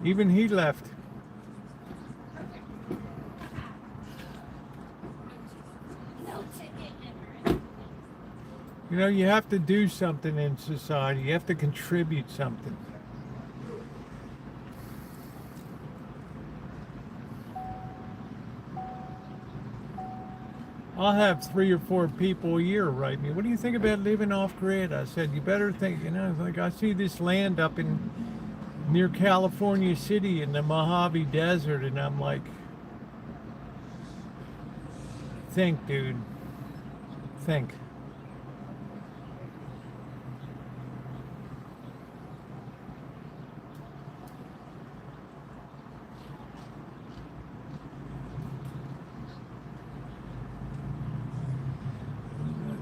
Even he left. You have to do something in society. You have to contribute something. I'll have 3 or 4 people a year write me, "What do you think about living off grid?" I said, "You better think, like I see this land up in near California City in the Mojave Desert," and I'm like, think, dude, think.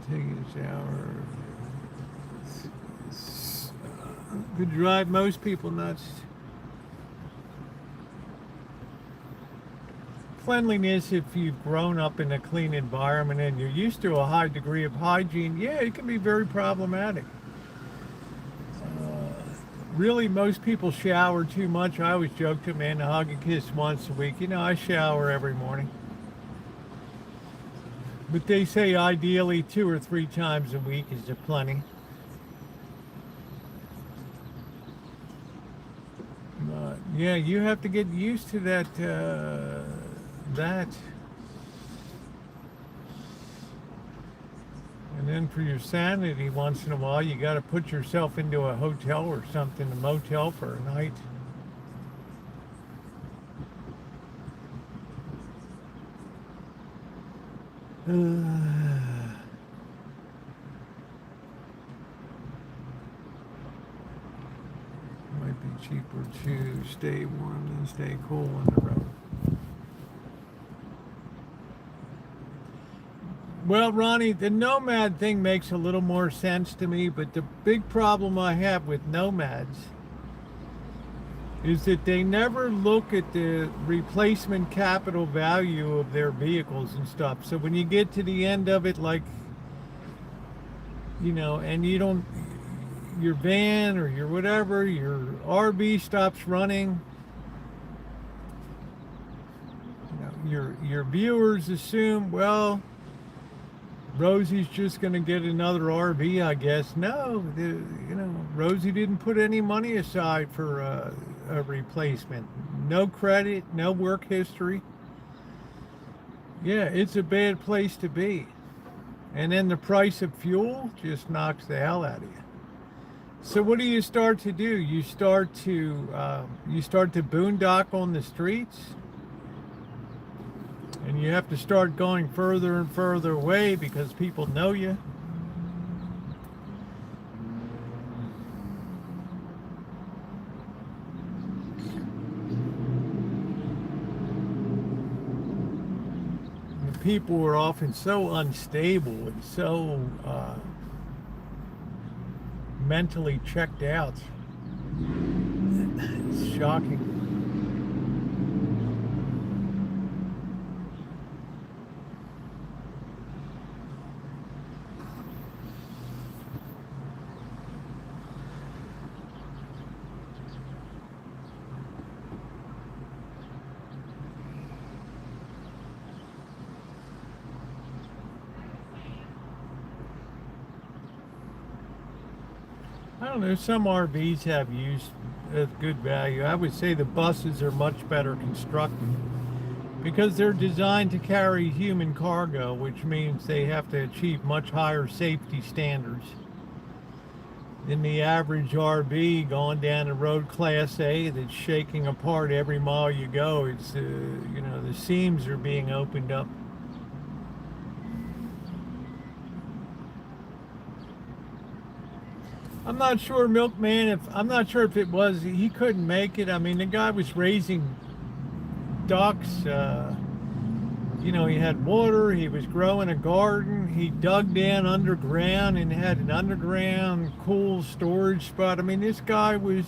Taking a shower could drive most people nuts. Cleanliness, if you've grown up in a clean environment and you're used to a high degree of hygiene, yeah, it can be very problematic. Really, most people shower too much. I always joke to man, a hug and kiss once a week. I shower every morning. But they say ideally 2 or 3 times a week is plenty. But yeah, you have to get used to that. And then for your sanity, once in a while, you got to put yourself into a hotel or something, a motel for a night. Might be cheaper to stay warm than stay cool on the road. Well, Ronnie, the nomad thing makes a little more sense to me, but the big problem I have with nomads is that they never look at the replacement capital value of their vehicles and stuff. So when you get to the end of it, like, and you don't, your van or your whatever, your RV stops running, your viewers assume, well, Rosie's just going to get another RV, I guess. No, Rosie didn't put any money aside for a replacement. No credit, no work history. Yeah, it's a bad place to be. And then the price of fuel just knocks the hell out of you. So what do you start to do? You start to boondock on the streets. And you have to start going further and further away because people know you. And people are often so unstable and so mentally checked out. It's shocking. I don't know, some RVs have used good value. I would say the buses are much better constructed because they're designed to carry human cargo, which means they have to achieve much higher safety standards than the average RV going down the road Class A that's shaking apart every mile you go. It's, the seams are being opened up. I'm not sure, Milkman, I'm not sure if it was, he couldn't make it. I mean, the guy was raising ducks. He had water, he was growing a garden, he dug down underground and had an underground cool storage spot. I mean, this guy was,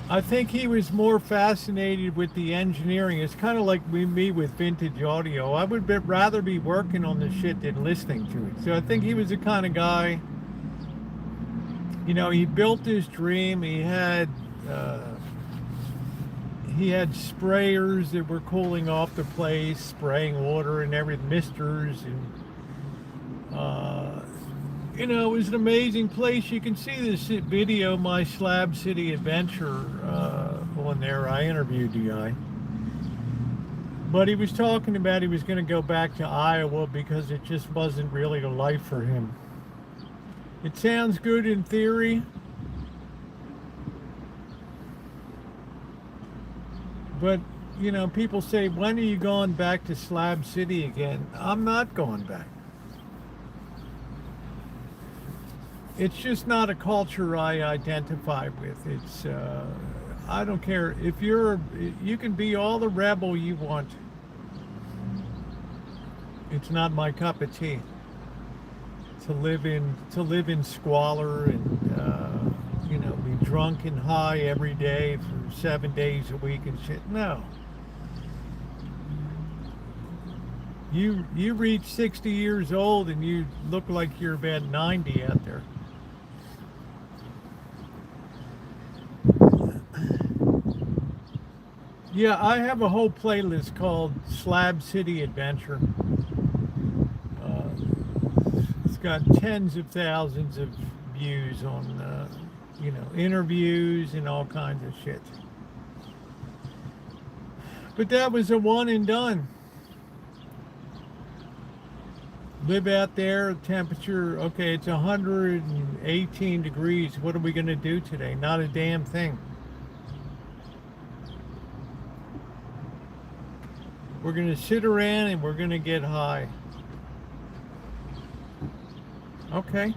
I think he was more fascinated with the engineering. It's kind of like me with vintage audio. I would rather be working on the shit than listening to it. So I think he was the kind of guy, he built his dream. He had sprayers that were cooling off the place, spraying water and everything, misters, and it was an amazing place. You can see this video, my Slab City Adventure, on there. I interviewed the guy, but he was talking about he was going to go back to Iowa because it just wasn't really the life for him. It sounds good in theory, but people say, when are you going back to Slab City again? I'm not going back. It's just not a culture I identify with. It's I don't care if you can be all the rebel you want. It's not my cup of tea to live in squalor and be drunk and high every day for 7 days a week and shit. No. You reach 60 years old and you look like you're about 90 out there. Yeah, I have a whole playlist called Slab City Adventure. It's got tens of thousands of views on, interviews and all kinds of shit. But that was a one and done. Live out there, temperature, okay, it's 118 degrees. What are we going to do today? Not a damn thing. We're going to sit around and we're going to get high. Okay.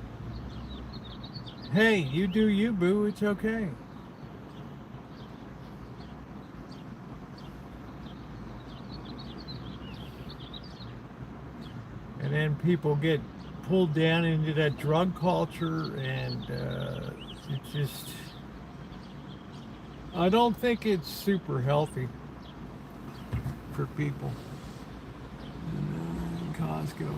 Hey, you do you, boo. It's okay. And then people get pulled down into that drug culture, and it's just, I don't think it's super healthy for people. And Costco.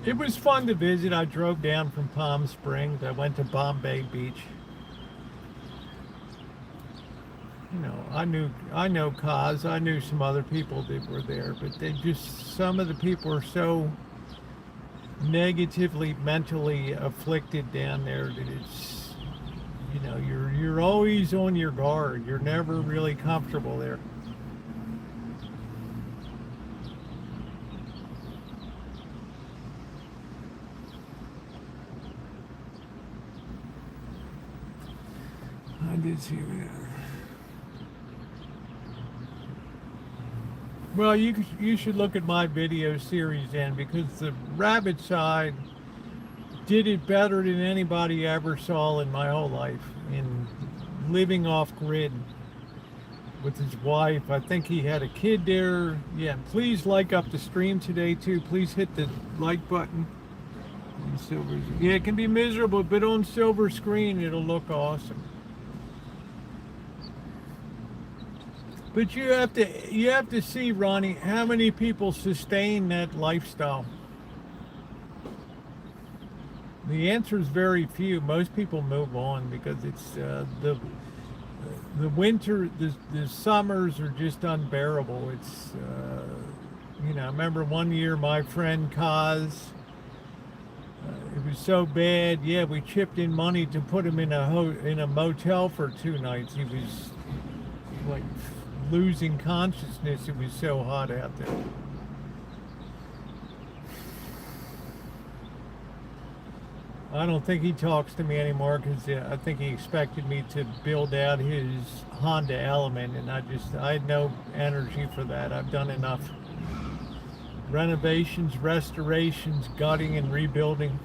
It was fun to visit. I drove down from Palm Springs. I went to Bombay Beach. I know Kaz. I knew some other people that were there, but some of the people are so negatively, mentally afflicted down there that it's, you're always on your guard. You're never really comfortable there. I did see that. Well, you should look at my video series then, because the rabbit side did it better than anybody ever saw in my whole life, in living off grid with his wife. I think he had a kid there. Yeah, please like up the stream today too. Please hit the like button. Yeah, it can be miserable, but on silver screen it'll look awesome. But you have to see, Ronnie, how many people sustain that lifestyle. The answer is very few. Most people move on because it's the winter, the summers are just unbearable. It's I remember one year my friend Kaz, was so bad. Yeah, we chipped in money to put him in a motel for 2 nights. He was like losing consciousness. It was so hot out there. I don't think he talks to me anymore because I think he expected me to build out his Honda Element, and I had no energy for that. I've done enough renovations, restorations, gutting, and rebuilding.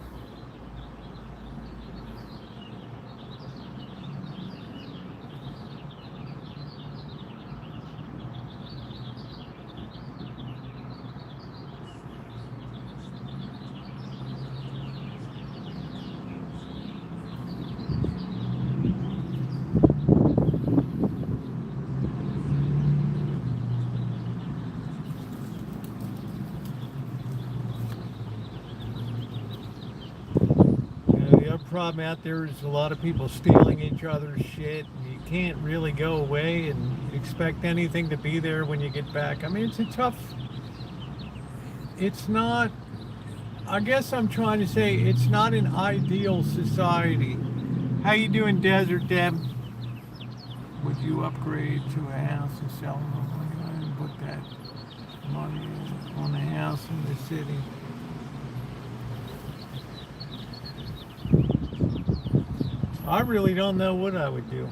Problem out there is a lot of people stealing each other's shit, and you can't really go away and expect anything to be there when you get back. I mean, it's not, I guess I'm trying to say it's not an ideal society. How you doing, Desert Deb? Would you upgrade to a house and sell them and put that money on a house in the city? I really don't know what I would do.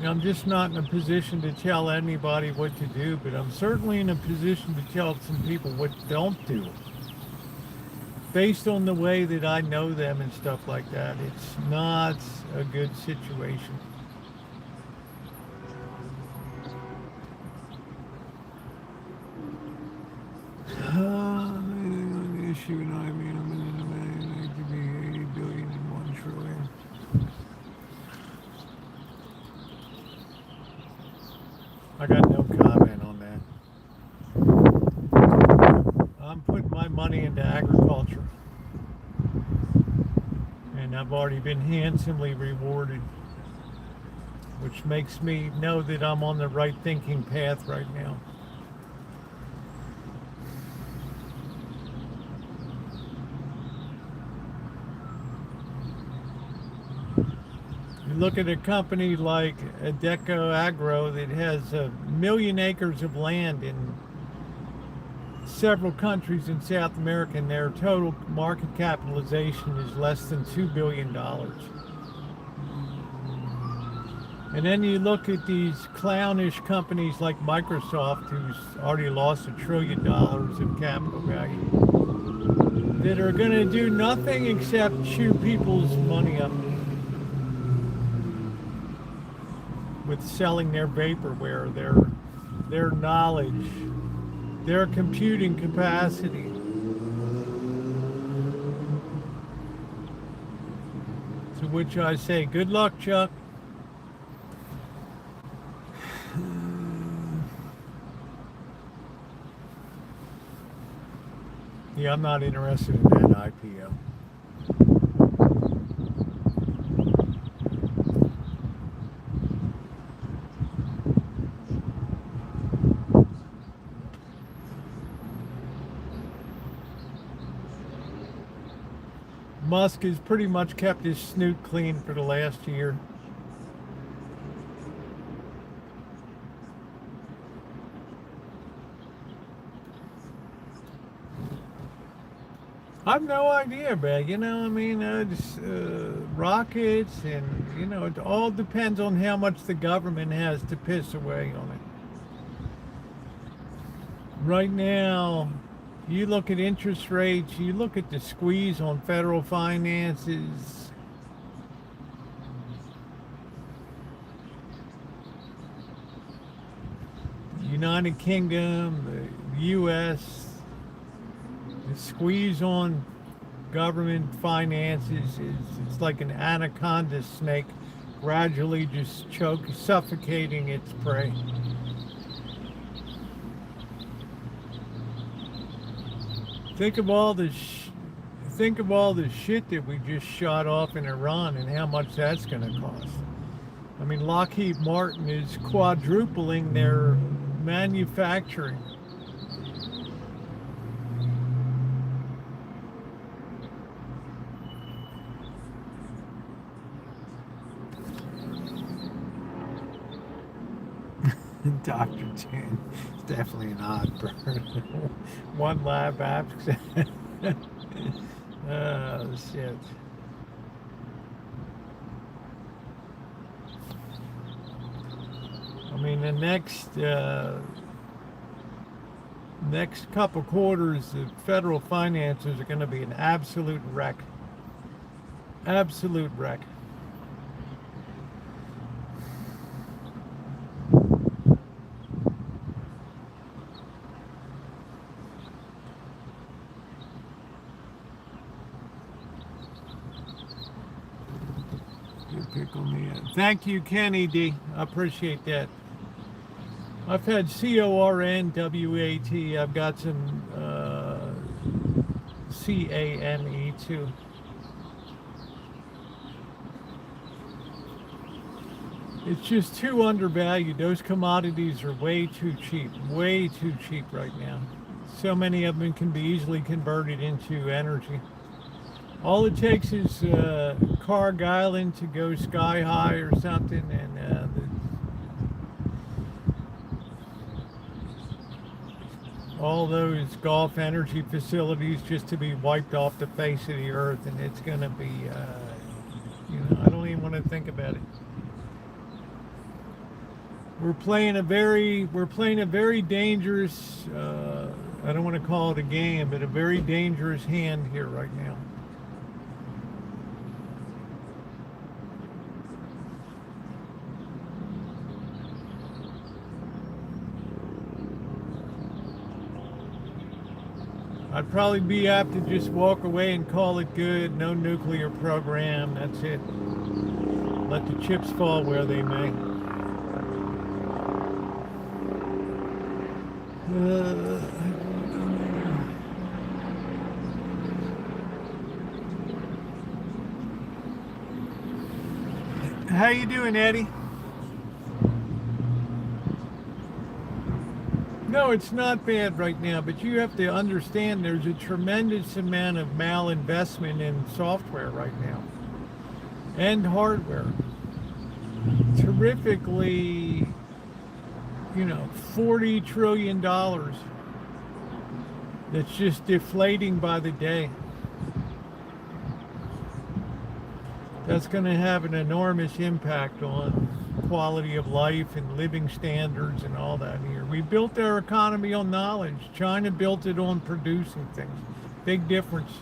I'm just not in a position to tell anybody what to do, but I'm certainly in a position to tell some people what don't do. Based on the way that I know them and stuff like that, it's not a good situation. Issue and I mean, I'm in a it could be 80 billion and 1 trillion. I got no comment on that. I'm putting my money into agriculture, and I've already been handsomely rewarded, which makes me know that I'm on the right thinking path right now. Look at a company like Deco Agro that has 1 million acres of land in several countries in South America, and their total market capitalization is less than $2 billion. And then you look at these clownish companies like Microsoft, who's already lost $1 trillion of capital value, that are going to do nothing except chew people's money up with selling their vaporware, their knowledge, their computing capacity. To which I say, good luck, Chuck. Yeah, I'm not interested in that IPO. Musk has pretty much kept his snoot clean for the last year. I've no idea, but rockets, and it all depends on how much the government has to piss away on it. Right now, you look at interest rates, you look at the squeeze on federal finances. United Kingdom, the U.S., the squeeze on government finances it's like an anaconda snake gradually just suffocating its prey. Think of all the shit that we just shot off in Iran and how much that's going to cost. I mean, Lockheed Martin is quadrupling their manufacturing. Dr. Chan is definitely an odd bird. One lab absent. Oh, shit. I mean, the next couple quarters, the federal finances are going to be an absolute wreck. Absolute wreck. You pickle me up. Thank you, Kenny D. I appreciate that. I've had CORNWAT. I've got some CANE too. It's just too undervalued. Those commodities are way too cheap right now. So many of them can be easily converted into energy. All it takes is Carg Island to go sky high or something, and all those Gulf energy facilities just to be wiped off the face of the earth, and it's going to be, I don't even want to think about it. We're playing a very dangerous, I don't want to call it a game, but a very dangerous hand here right now. I'd probably be apt to just walk away and call it good. No nuclear program. That's it. Let the chips fall where they may. How you doing, Eddie? No, it's not bad right now, but you have to understand there's a tremendous amount of malinvestment in software right now and hardware. Terrifically, $40 trillion that's just deflating by the day. That's going to have an enormous impact on quality of life and living standards and all that here. We built our economy on knowledge. China built it on producing things. Big difference.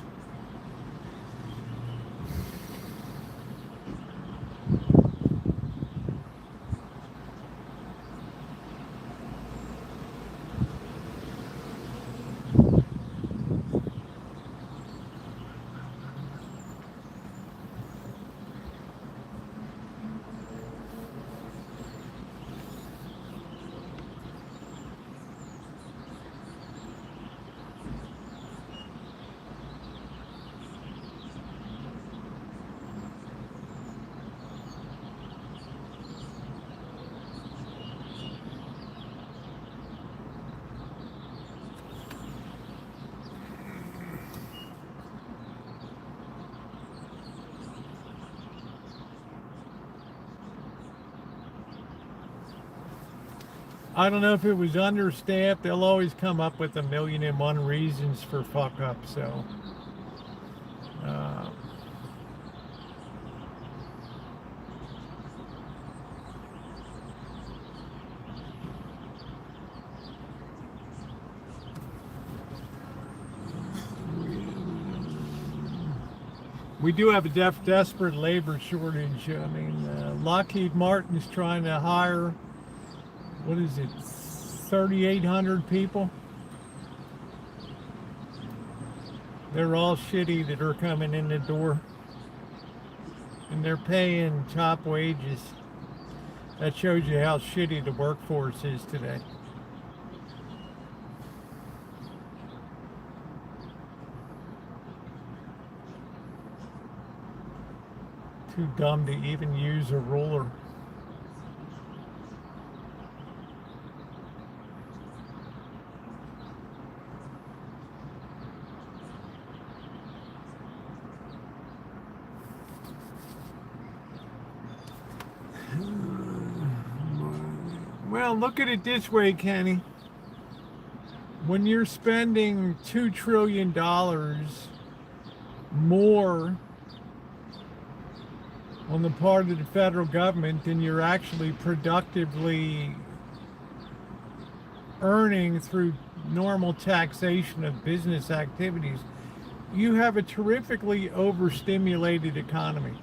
I don't know if it was understaffed. They'll always come up with 1,000,001 reasons for fuck up. So, we do have a desperate labor shortage. I mean, Lockheed Martin's trying to hire, what is it, 3,800 people? They're all shitty that are coming in the door. And they're paying top wages. That shows you how shitty the workforce is today. Too dumb to even use a ruler. Well, look at it this way, Kenny. When you're spending $2 trillion more on the part of the federal government than you're actually productively earning through normal taxation of business activities, you have a terrifically overstimulated economy.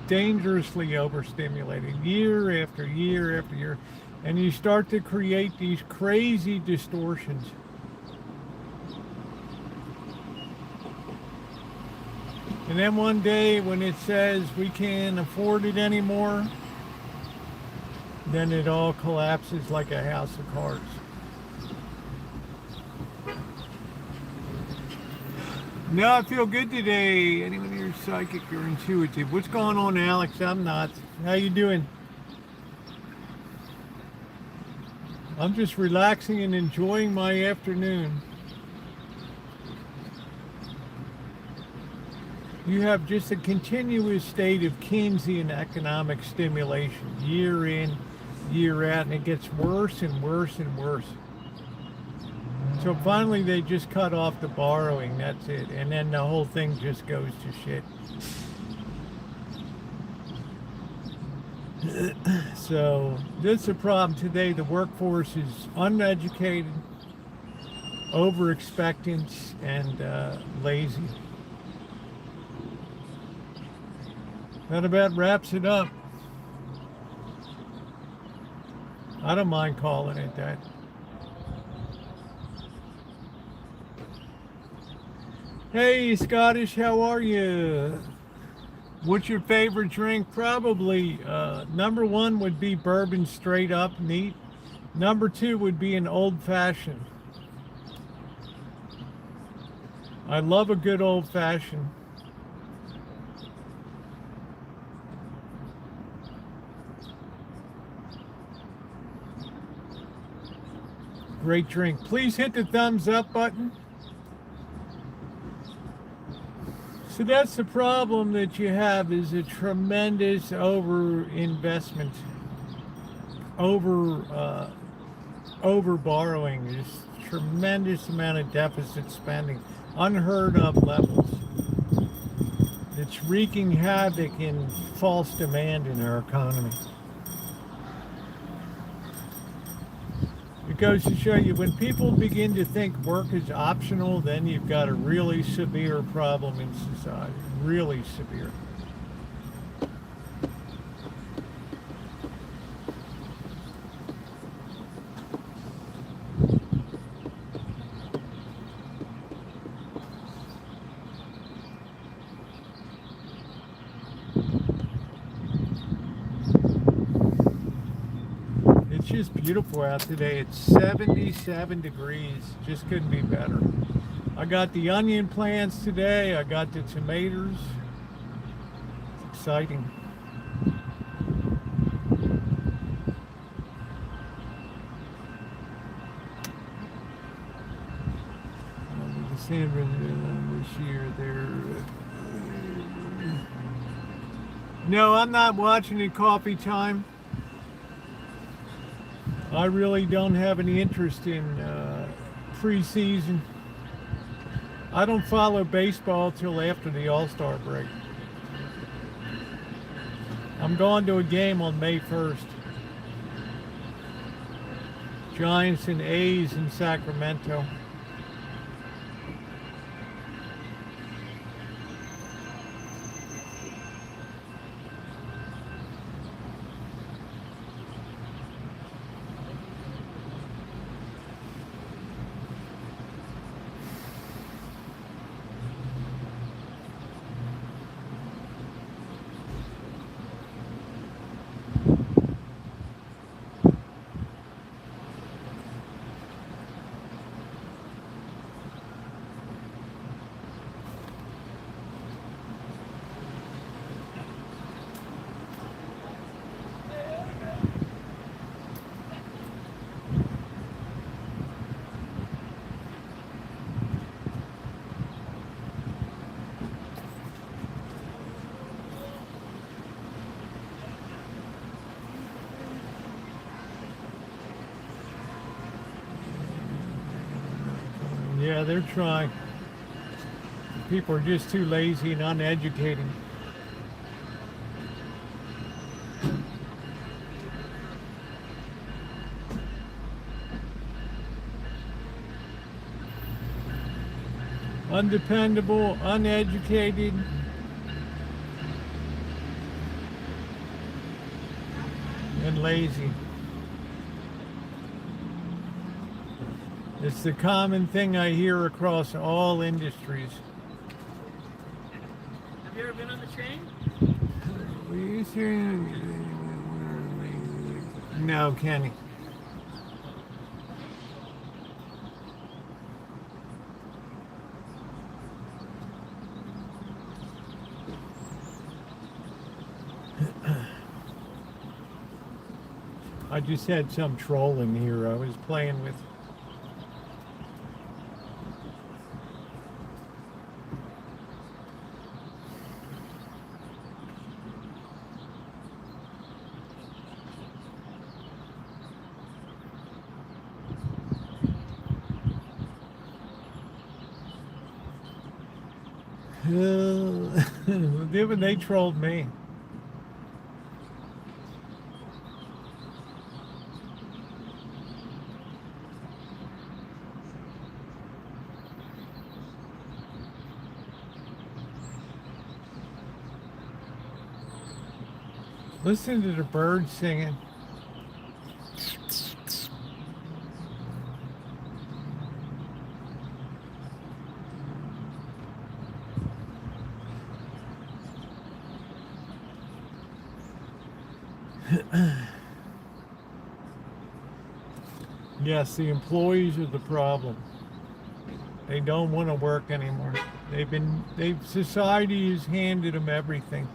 Dangerously overstimulated year after year after year. And you start to create these crazy distortions. And then one day when it says we can't afford it anymore, then it all collapses like a house of cards. No, I feel good today. Anyone here psychic or intuitive? What's going on, Alex? I'm not. How you doing? I'm just relaxing and enjoying my afternoon. You have just a continuous state of Keynesian economic stimulation, year in, year out, and it gets worse and worse and worse. So finally they just cut off the borrowing, that's it. And then the whole thing just goes to shit. So that's the problem today. The workforce is uneducated, over-expectant, and lazy. That about wraps it up. I don't mind calling it that. Hey, Scottish, how are you? What's your favorite drink? Probably number one would be bourbon straight up, neat. Number two would be an old fashioned. I love a good old fashioned. Great drink. Please hit the thumbs up button. So that's the problem that you have, is a tremendous over investment, over borrowing. There's tremendous amount of deficit spending, unheard of levels. It's wreaking havoc in false demand in our economy. It goes to show you, when people begin to think work is optional, then you've got a really severe problem in society. Really severe. It's just beautiful out today. It's 77 degrees. Just couldn't be better. I got the onion plants today. I got the tomatoes. It's exciting. The salmon this year, no, I'm not watching it coffee time. I really don't have any interest in preseason. I don't follow baseball till after the All-Star break. I'm going to a game on May 1st. Giants and A's in Sacramento. Yeah, they're trying. People are just too lazy and uneducated. Undependable, uneducated. And lazy. It's the common thing I hear across all industries. Have you ever been on the train? No, Kenny. I just had some troll in here I was playing with. They trolled me. Listen to the birds singing. Yes, the employees are the problem. They don't want to work anymore. Society has handed them everything.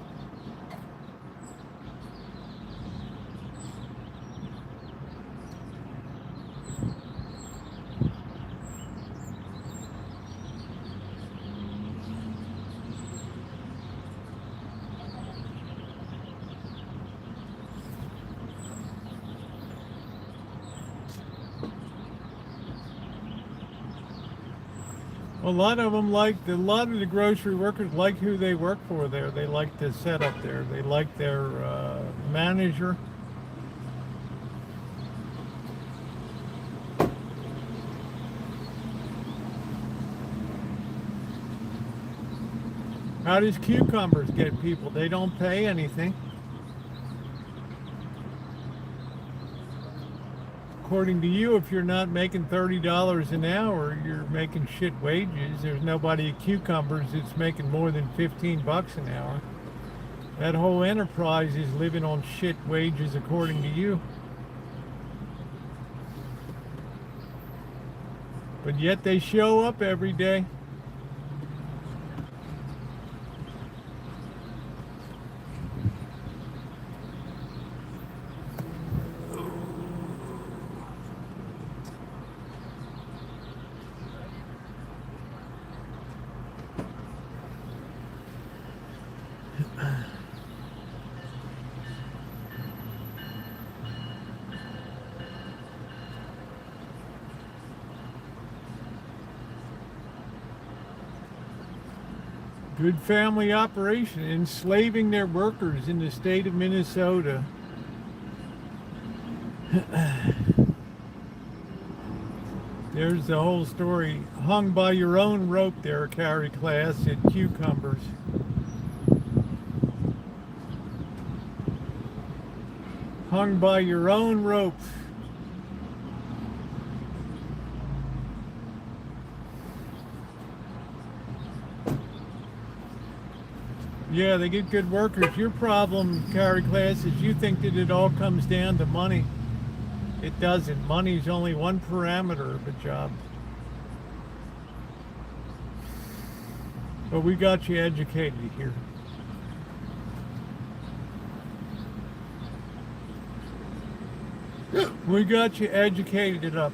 A lot of the grocery workers like who they work for there. They like the setup there. They like their manager. How does Cucumbers get people? They don't pay anything. According to you, if you're not making $30 an hour, you're making shit wages. There's nobody at Cucumbers that's making more than 15 bucks an hour. That whole enterprise is living on shit wages according to you. But yet they show up every day. Good family operation, enslaving their workers in the state of Minnesota. There's the whole story. Hung by your own rope there, carry class at Cucumbers. Hung by your own rope. Yeah, they get good workers. Your problem, carry class, is you think that it all comes down to money. It doesn't. Money's only one parameter of a job. But we got you educated here. We got you educated up.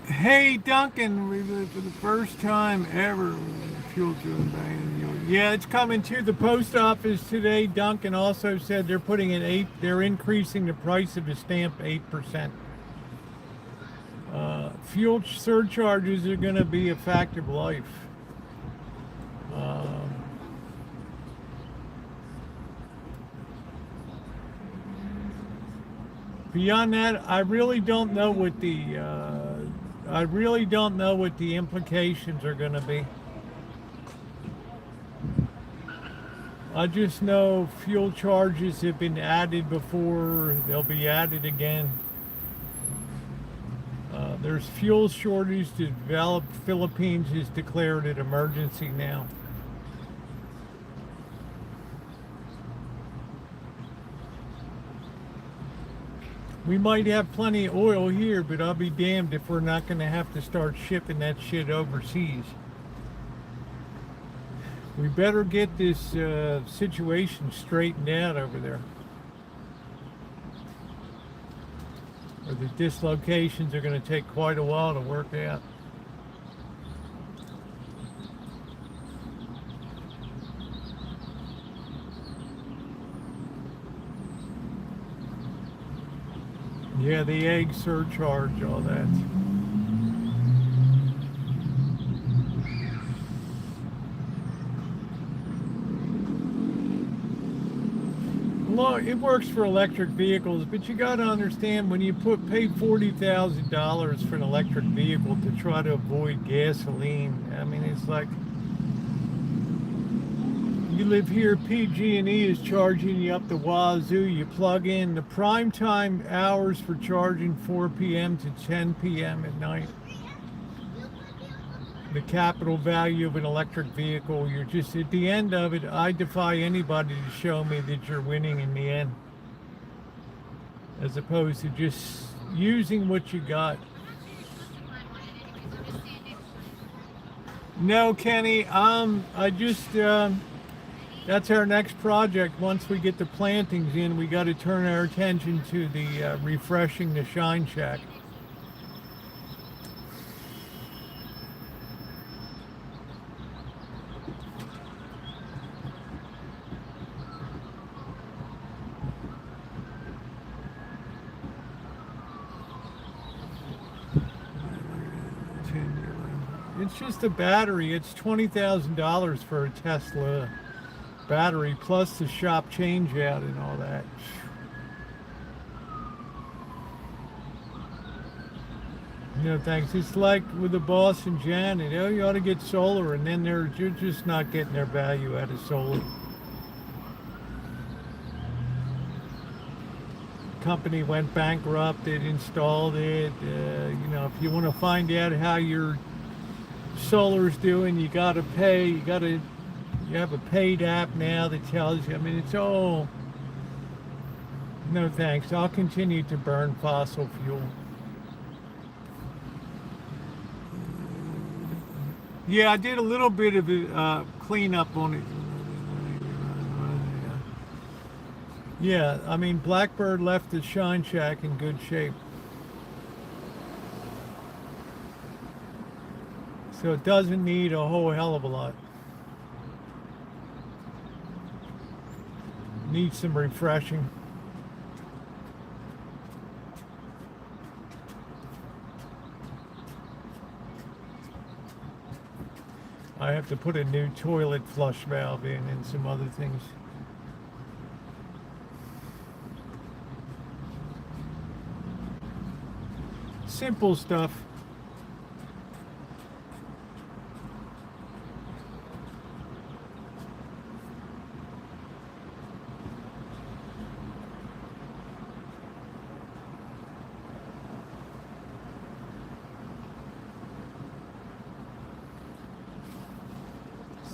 Hey Duncan, for the first time ever, fuel driven bang. Yeah, it's coming to the post office today. Duncan also said they're putting an 8. They're increasing the price of the stamp 8%. Fuel surcharges are going to be a fact of life. Um, Beyond that, I really don't know what the implications are going to be. I just know fuel charges have been added before; they'll be added again. There's fuel shortage developed. Philippines has declared an emergency now. We might have plenty of oil here, but I'll be damned if we're not going to have to start shipping that shit overseas. We better get this situation straightened out over there, or the dislocations are going to take quite a while to work out. Yeah, the egg surcharge, all that. Well, it works for electric vehicles, but you got to understand when you pay $40,000 for an electric vehicle to try to avoid gasoline. I mean, it's like you live here, PG&E is charging you up the wazoo. You plug in the prime time hours for charging 4 p.m. to 10 p.m. at night. The capital value of an electric vehicle, you're just at the end of it. I defy anybody to show me that you're winning in the end, as opposed to just using what you got. No, Kenny, I just that's our next project. Once we get the plantings in, we got to turn our attention to the refreshing the shine shack. It's just a battery. It's $20,000 for a Tesla battery, plus the shop change out and all that. No thanks. It's like with the boss and Janet. Oh, you ought to get solar, and then you're just not getting their value out of solar. Company went bankrupt. They installed it. If you want to find out how your solar's doing, you got to pay. You have a paid app now that tells you. I mean, it's all. No thanks. I'll continue to burn fossil fuel. Yeah, I did a little bit of a cleanup on it. Yeah, I mean, Blackbird left the Shine Shack in good shape. So it doesn't need a whole hell of a lot. Needs some refreshing. I have to put a new toilet flush valve in and some other things. Simple stuff.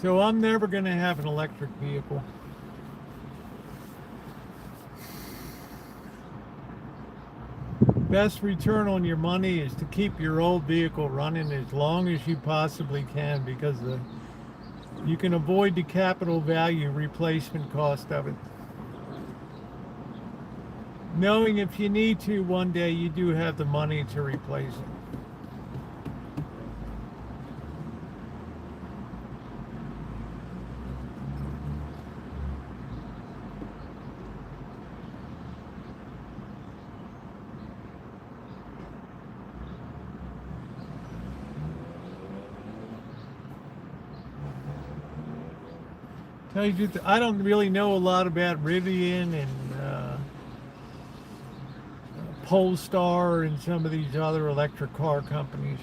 So I'm never going to have an electric vehicle. Best return on your money is to keep your old vehicle running as long as you possibly can, because you can avoid the capital value replacement cost of it. Knowing if you need to one day, you do have the money to replace it. Tell you the truth, I don't really know a lot about Rivian and Polestar and some of these other electric car companies.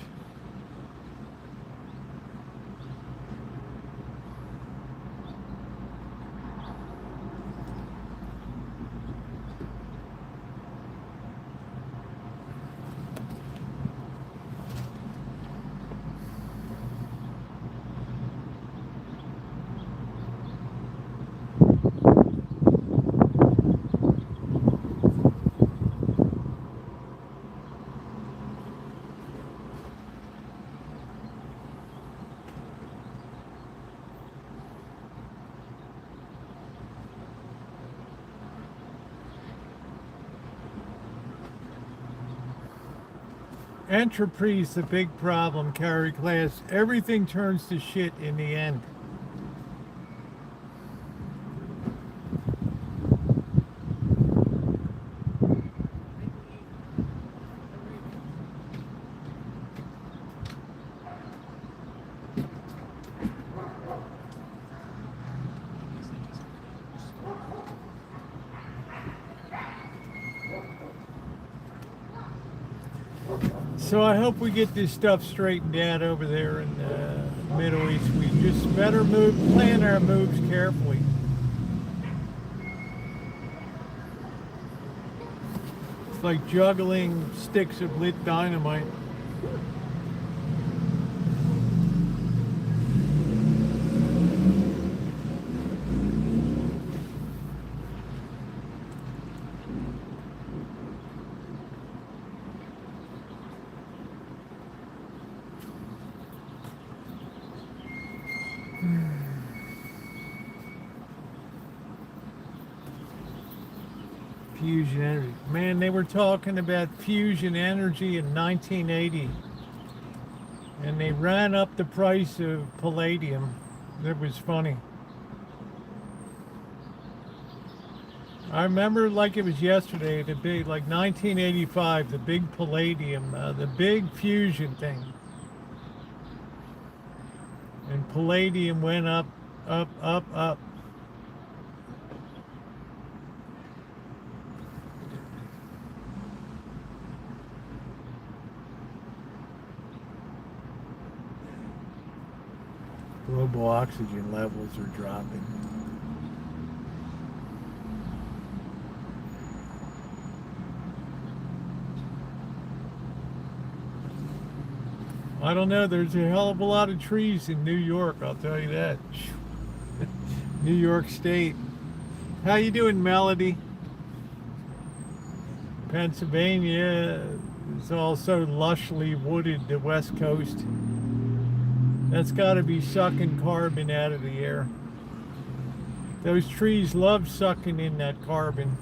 Entropy's the big problem, Carrie Class. Everything turns to shit in the end. So I hope we get this stuff straightened out over there in the Middle East. We just better plan our moves carefully. It's like juggling sticks of lit dynamite. Fusion energy. Man, they were talking about fusion energy in 1980. And they ran up the price of palladium. That was funny. I remember like it was yesterday, the big, like 1985, the big palladium, the big fusion thing. And palladium went up, up, up, up. Global oxygen levels are dropping. I don't know, there's a hell of a lot of trees in New York, I'll tell you that. New York State. How you doing, Melody? Pennsylvania is also lushly wooded, the West Coast. That's got to be sucking carbon out of the air. Those trees love sucking in that carbon.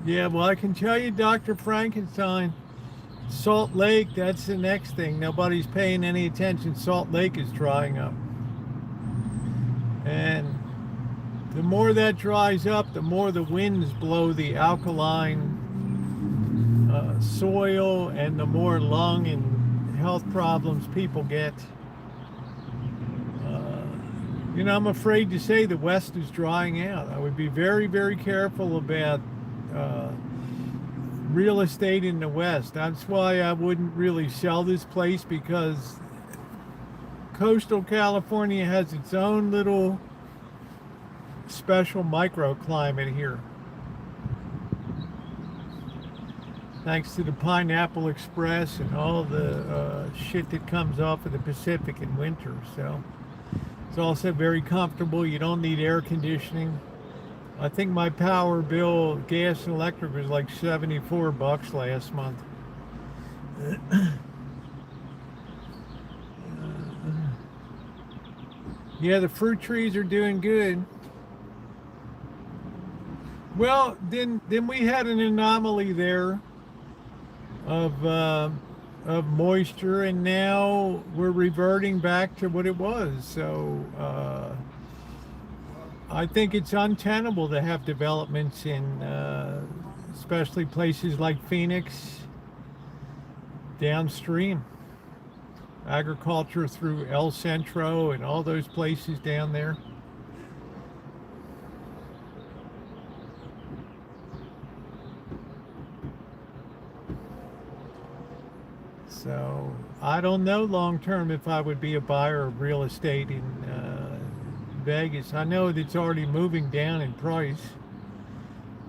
Yeah, well, I can tell you, Dr. Frankenstein, Salt Lake, that's the next thing. Nobody's paying any attention. Salt Lake is drying up. And the more that dries up, the more the winds blow the alkaline soil, and the more lung and health problems people get. You know, I'm afraid to say the West is drying out. I would be very, very careful about real estate in the West. That's why I wouldn't really sell this place, because coastal California has its own little special microclimate here. Thanks to the Pineapple Express and all the shit that comes off of the Pacific in winter. So it's also very comfortable. You don't need air conditioning. I think my power bill, gas and electric, was like $74 last month. Yeah, the fruit trees are doing good. Well, then we had an anomaly there of of moisture, and now we're reverting back to what it was. So I think it's untenable to have developments in especially places like Phoenix downstream. Agriculture through El Centro and all those places down there. So I don't know long term if I would be a buyer of real estate in Vegas. I know that it's already moving down in price.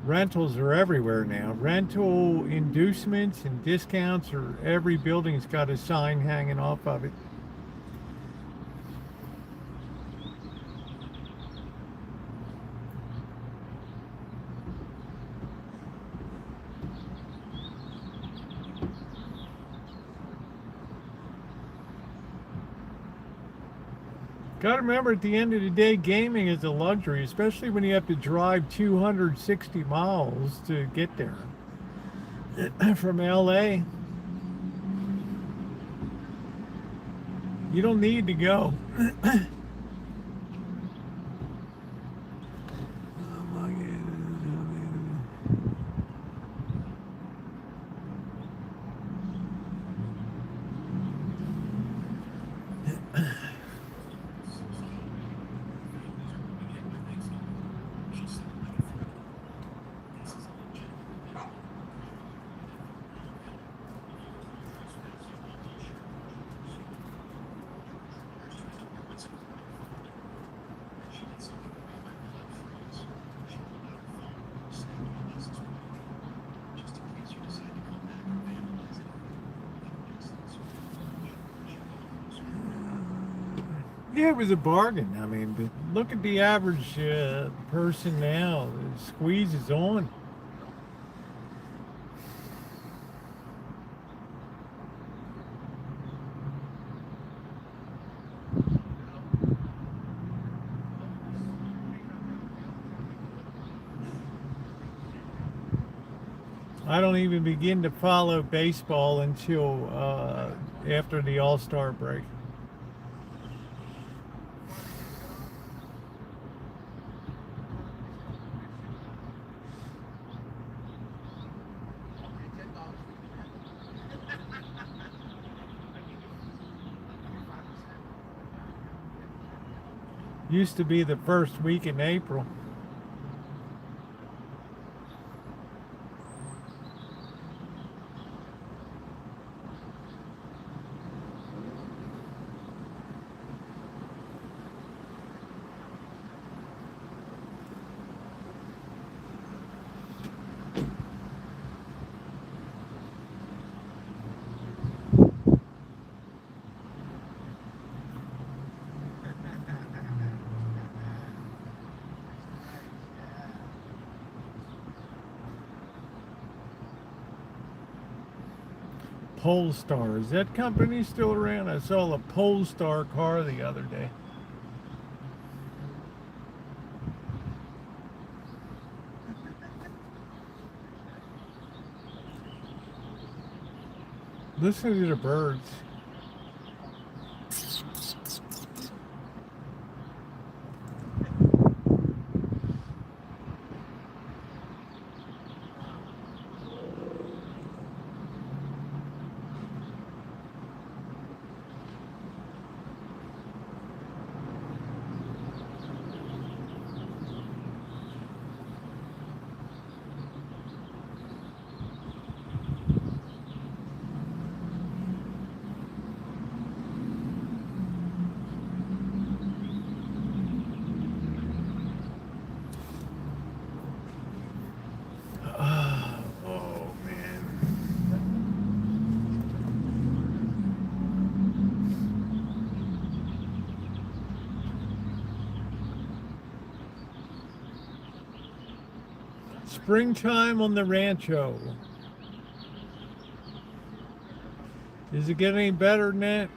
Rentals are everywhere now. Rental inducements and discounts, or every building's got a sign hanging off of it. Got to remember, at the end of the day, gaming is a luxury, especially when you have to drive 260 miles to get there from LA. You don't need to go. Yeah, it was a bargain. I mean, but look at the average person now. The squeeze is on. I don't even begin to follow baseball until after the All-Star break. Used to be the first week in April. Polestar. Is that company still around? I saw a Polestar car the other day. Listen to the birds. Springtime on the Rancho. Does it get any better than that?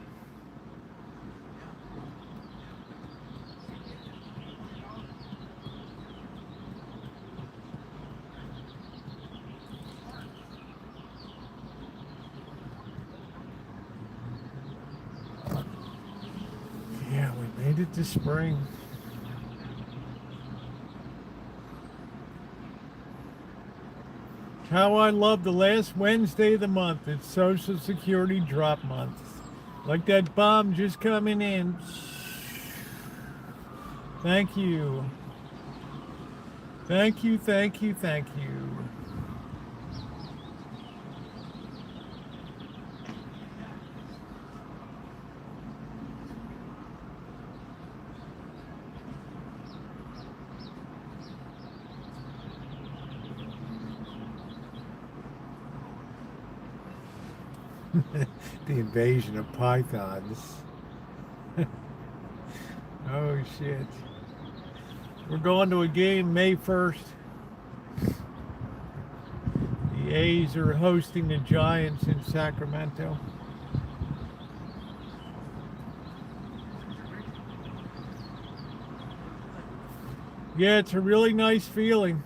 made it to spring. How I love the last Wednesday of the month. It's Social Security drop month. Like that bomb just coming in. Thank you. Thank you, thank you, thank you. The invasion of pythons. Oh shit. We're going to a game May 1st. The A's are hosting the Giants in Sacramento. Yeah, it's a really nice feeling.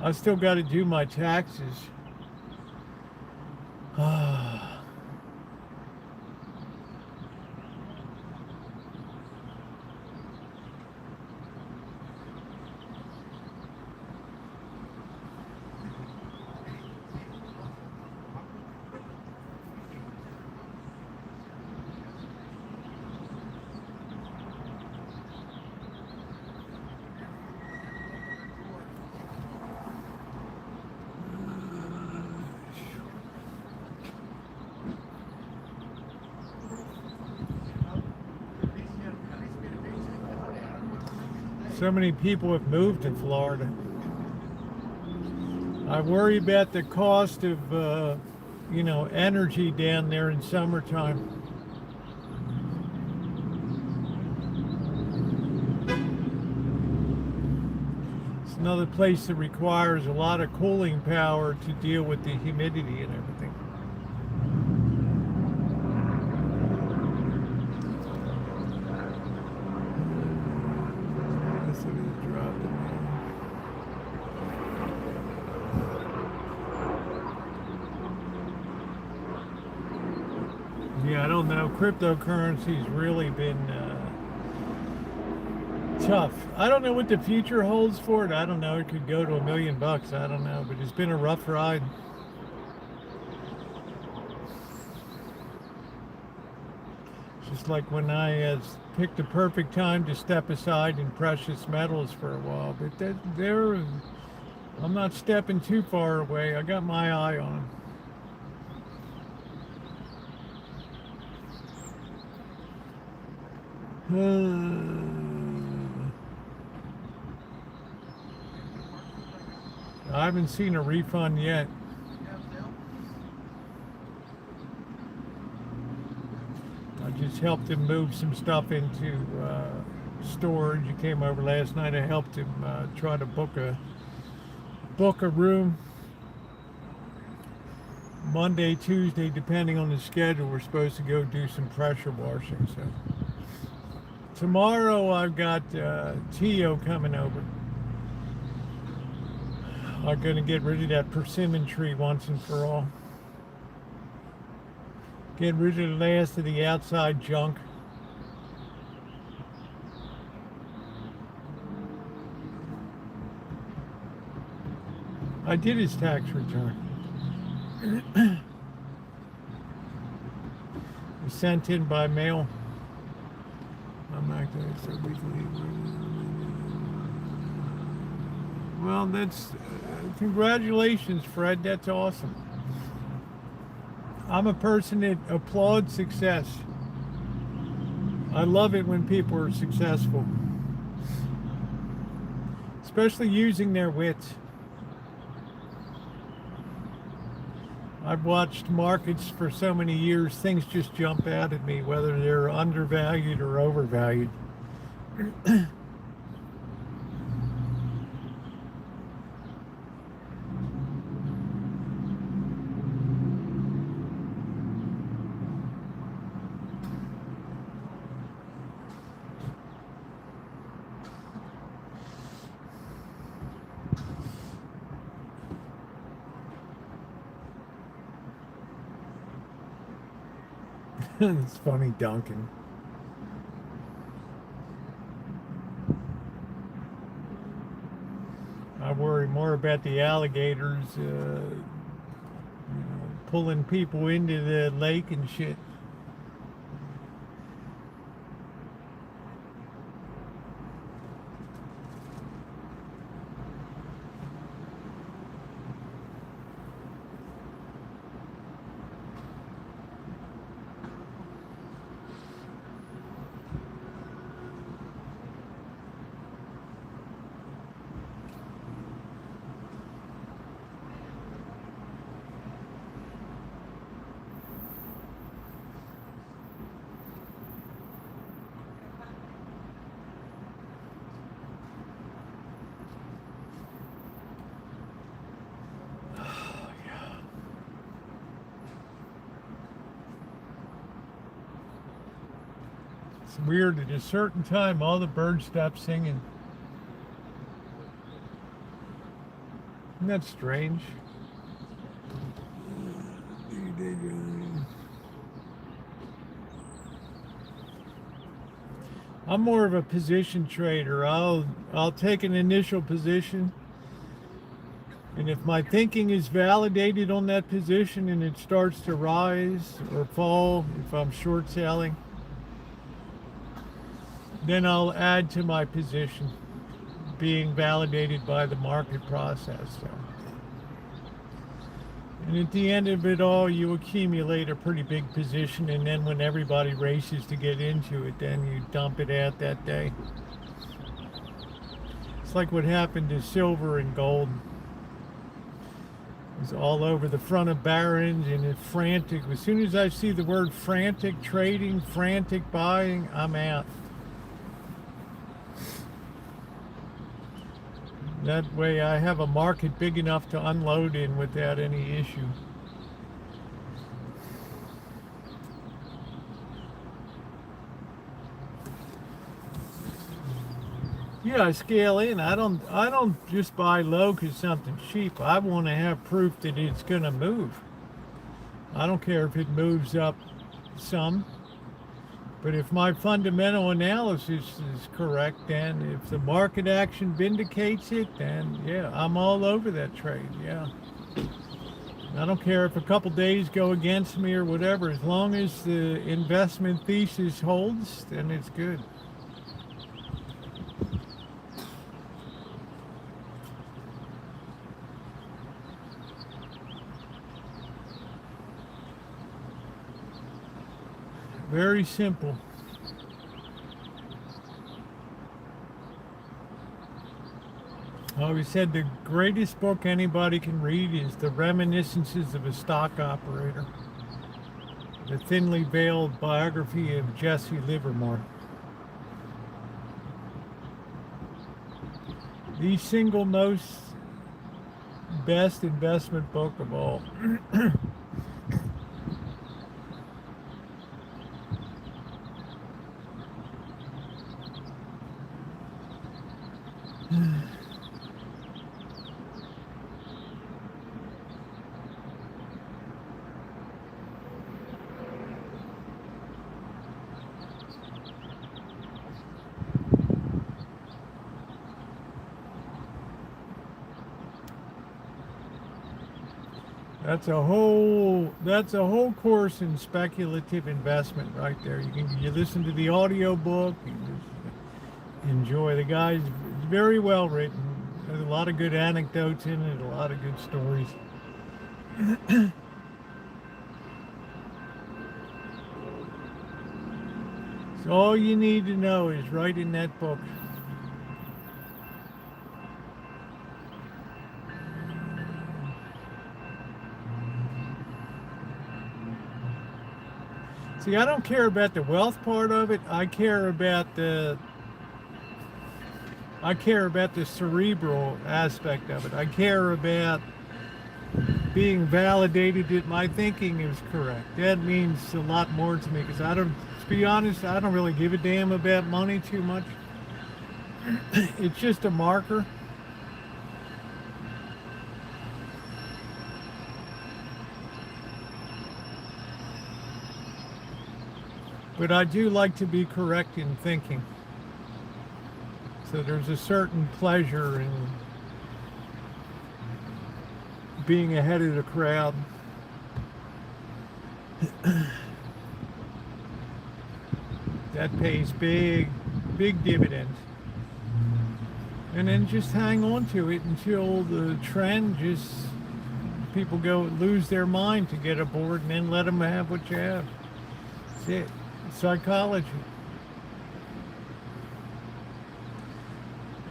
I still got to do my taxes. So many people have moved to Florida. I worry about the cost of, energy down there in summertime. It's another place that requires a lot of cooling power to deal with the humidity and everything. Yeah, I don't know. Cryptocurrency's really been tough. I don't know what the future holds for it. I don't know. It could go to $1 million. I don't know, but it's been a rough ride. Just like when I picked the perfect time to step aside in precious metals for a while, but I'm not stepping too far away. I got my eye on them. I haven't seen a refund yet. I just helped him move some stuff into storage. He came over last night. I helped him try to book a room. Monday, Tuesday, depending on the schedule, we're supposed to go do some pressure washing. So tomorrow I've got Tio coming over. I'm going to get rid of that persimmon tree once and for all. Get rid of the last of the outside junk. I did his tax return. It was sent in by mail. I'm actually so weekly. Well, that's congratulations, Fred. That's awesome. I'm a person that applauds success. I love it when people are successful, especially using their wits. I've watched markets for so many years, things just jump out at me, whether they're undervalued or overvalued. It's funny, Duncan. I worry more about the alligators pulling people into the lake and shit. It's weird, at a certain time all the birds stop singing. Isn't that strange? I'm more of a position trader. I'll take an initial position, and if my thinking is validated on that position and it starts to rise or fall, if I'm short selling, then I'll add to my position, being validated by the market process. So. And at the end of it all, you accumulate a pretty big position, and then when everybody races to get into it, then you dump it out that day. It's like what happened to silver and gold. It was all over the front of Barron's, and it's frantic. As soon as I see the word frantic trading, frantic buying, I'm out. That way I have a market big enough to unload in without any issue. Yeah, I scale in. I don't just buy low because something's cheap. I want to have proof that it's going to move. I don't care if it moves up some. But if my fundamental analysis is correct, then if the market action vindicates it, then yeah, I'm all over that trade, yeah. I don't care if a couple days go against me or whatever. As long as the investment thesis holds, then it's good. Very simple. I always said the greatest book anybody can read is The Reminiscences of a Stock Operator, the thinly veiled biography of Jesse Livermore. The single most best investment book of all. That's a whole course in speculative investment right there. You listen to the audio book, you just enjoy. The guy's very well written. There's a lot of good anecdotes in it, a lot of good stories. So all you need to know is right in that book. See, I don't care about the wealth part of it. I care about the cerebral aspect of it. I care about being validated that my thinking is correct. That means a lot more to me because to be honest, I don't really give a damn about money too much. It's just a marker. But I do like to be correct in thinking. So there's a certain pleasure in being ahead of the crowd. That pays big dividends. And then just hang on to it until the trend just people go lose their mind to get aboard, and then let them have what you have. That's it. Psychology.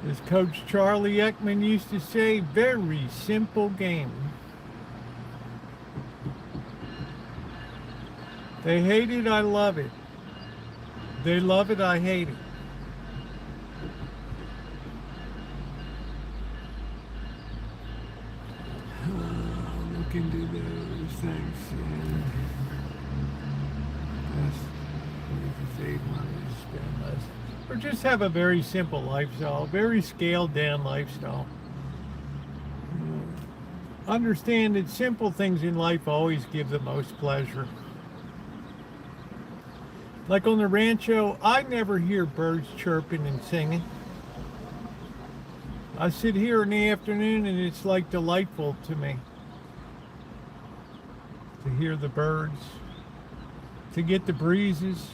As Coach Charlie Ekman used to say, very simple game. They hate it, I love it. They love it, I hate it. Look into those things. Save money, spend less. Or just have a very simple lifestyle, very scaled down lifestyle. Understand that simple things in life always give the most pleasure. Like on the Rancho, I never hear birds chirping and singing. I sit here in the afternoon and it's like delightful to me to hear the birds, to get the breezes.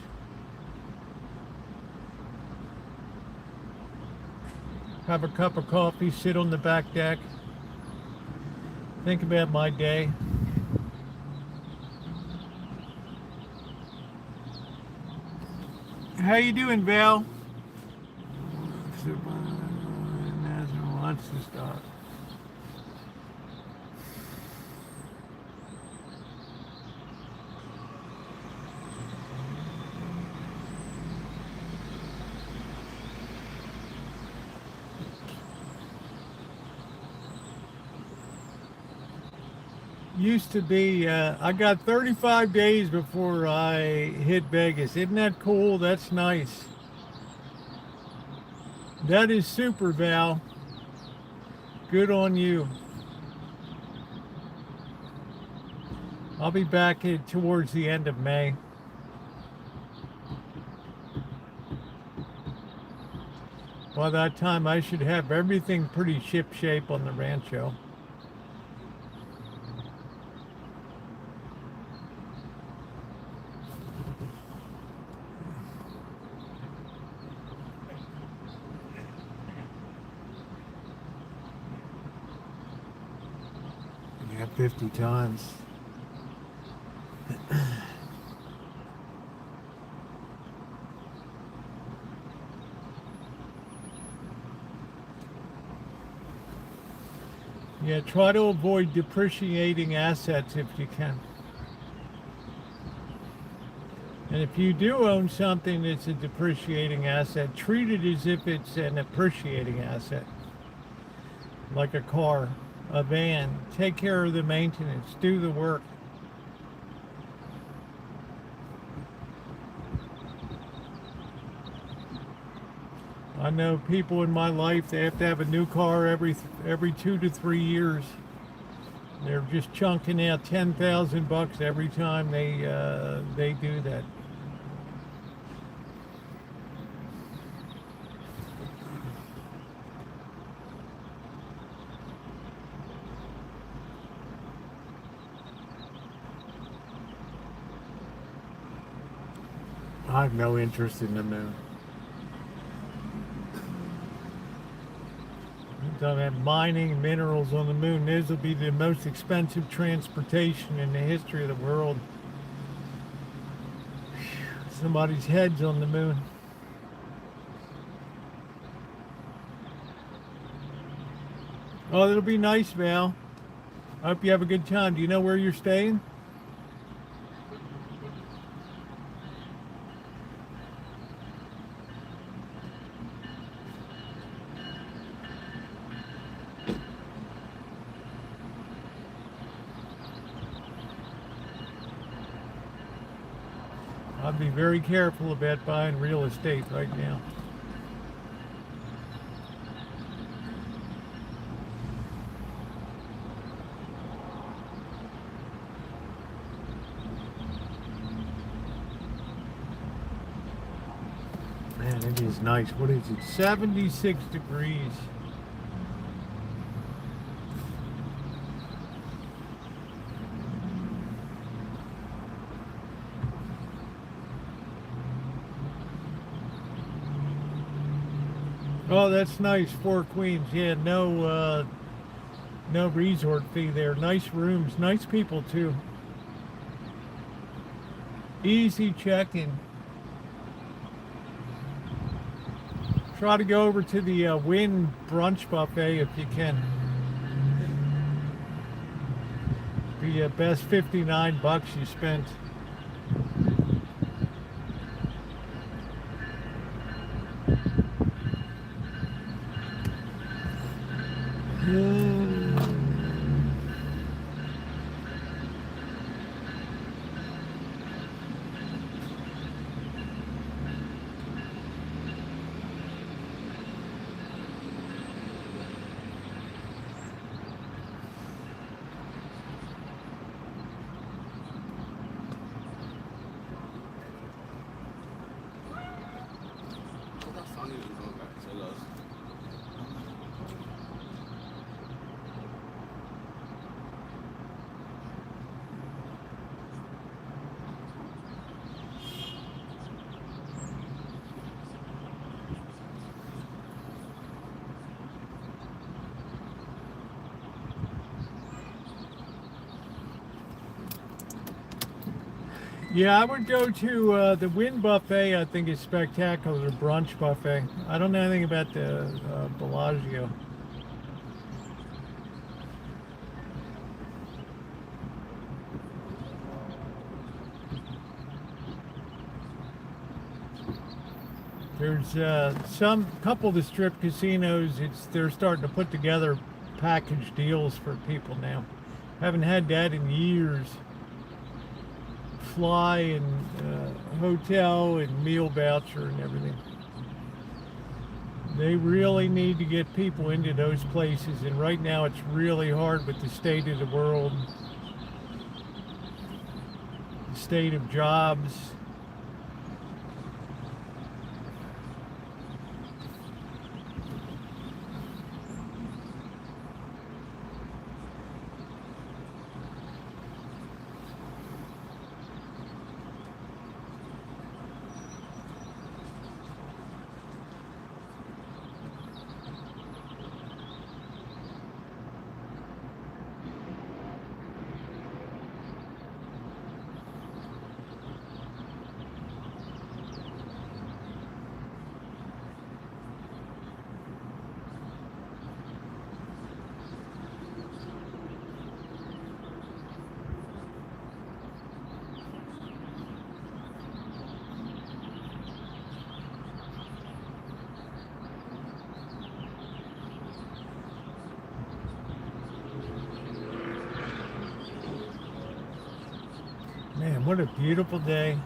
Have a cup of coffee, sit on the back deck, think about my day. How you doing, Val? Wants to stop. Used to be, I got 35 days before I hit Vegas. Isn't that cool? That's nice. That is super, Val. Good on you. I'll be back towards the end of May. By that time, I should have everything pretty ship-shape on the Rancho. Yeah, 50 tons. Yeah, try to avoid depreciating assets if you can. And if you do own something that's a depreciating asset, treat it as if it's an appreciating asset. Like a car, a van. Take care of the maintenance, do the work. I know people in my life, they have to have a new car every 2 to 3 years. They're just chunking out $10,000 every time they do that. I have no interest in the moon. Don't have mining minerals on the moon. Those will be the most expensive transportation in the history of the world. Somebody's head's on the moon. Oh, it'll be nice, Val. I hope you have a good time. Do you know where you're staying? I'd be very careful about buying real estate right now. It is nice. What is it? 76 degrees. Oh, that's nice. Four Queens. Yeah, no resort fee there. Nice rooms. Nice people too. Easy check-in. Try to go over to the Wynn brunch buffet if you can. The best $59 you spent. Yeah, I would go to the Wynn buffet. I think is spectacular. The brunch buffet. I don't know anything about the Bellagio. There's some couple of the strip casinos. They're starting to put together package deals for people now. Haven't had that in years. Fly and hotel and meal voucher and everything. They really need to get people into those places, and right now it's really hard with the state of the world, the state of jobs. Man, what a beautiful day.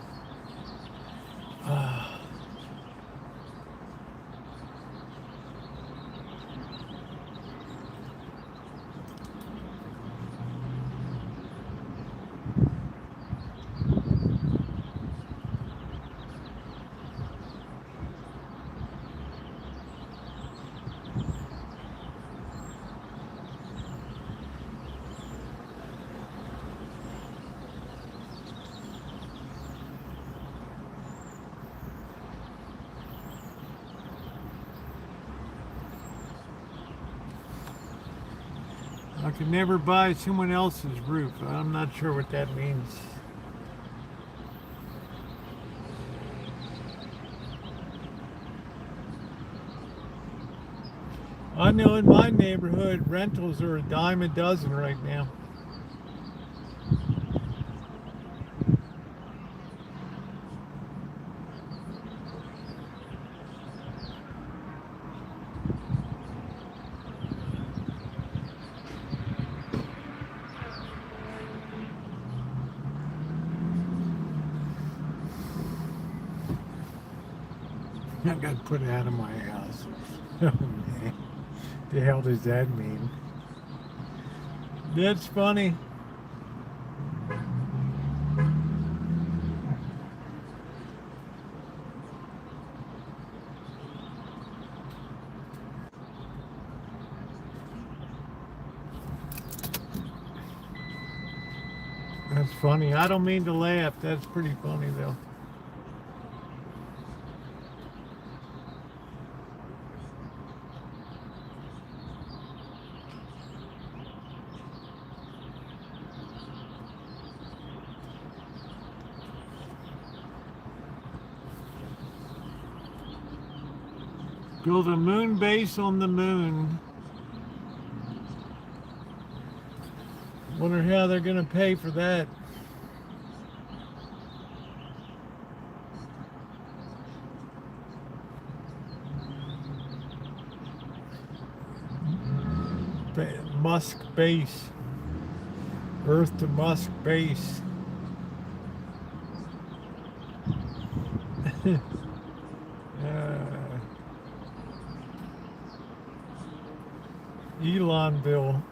I could never buy someone else's roof. I'm not sure what that means. I know in my neighborhood, rentals are a dime a dozen right now. I got put out of my house. Oh man, the hell does that mean? That's funny. That's funny. I don't mean to laugh. That's pretty funny, though. Build a moon base on the moon. Wonder how they're going to pay for that. Musk base. Earth to Musk base. Elonville.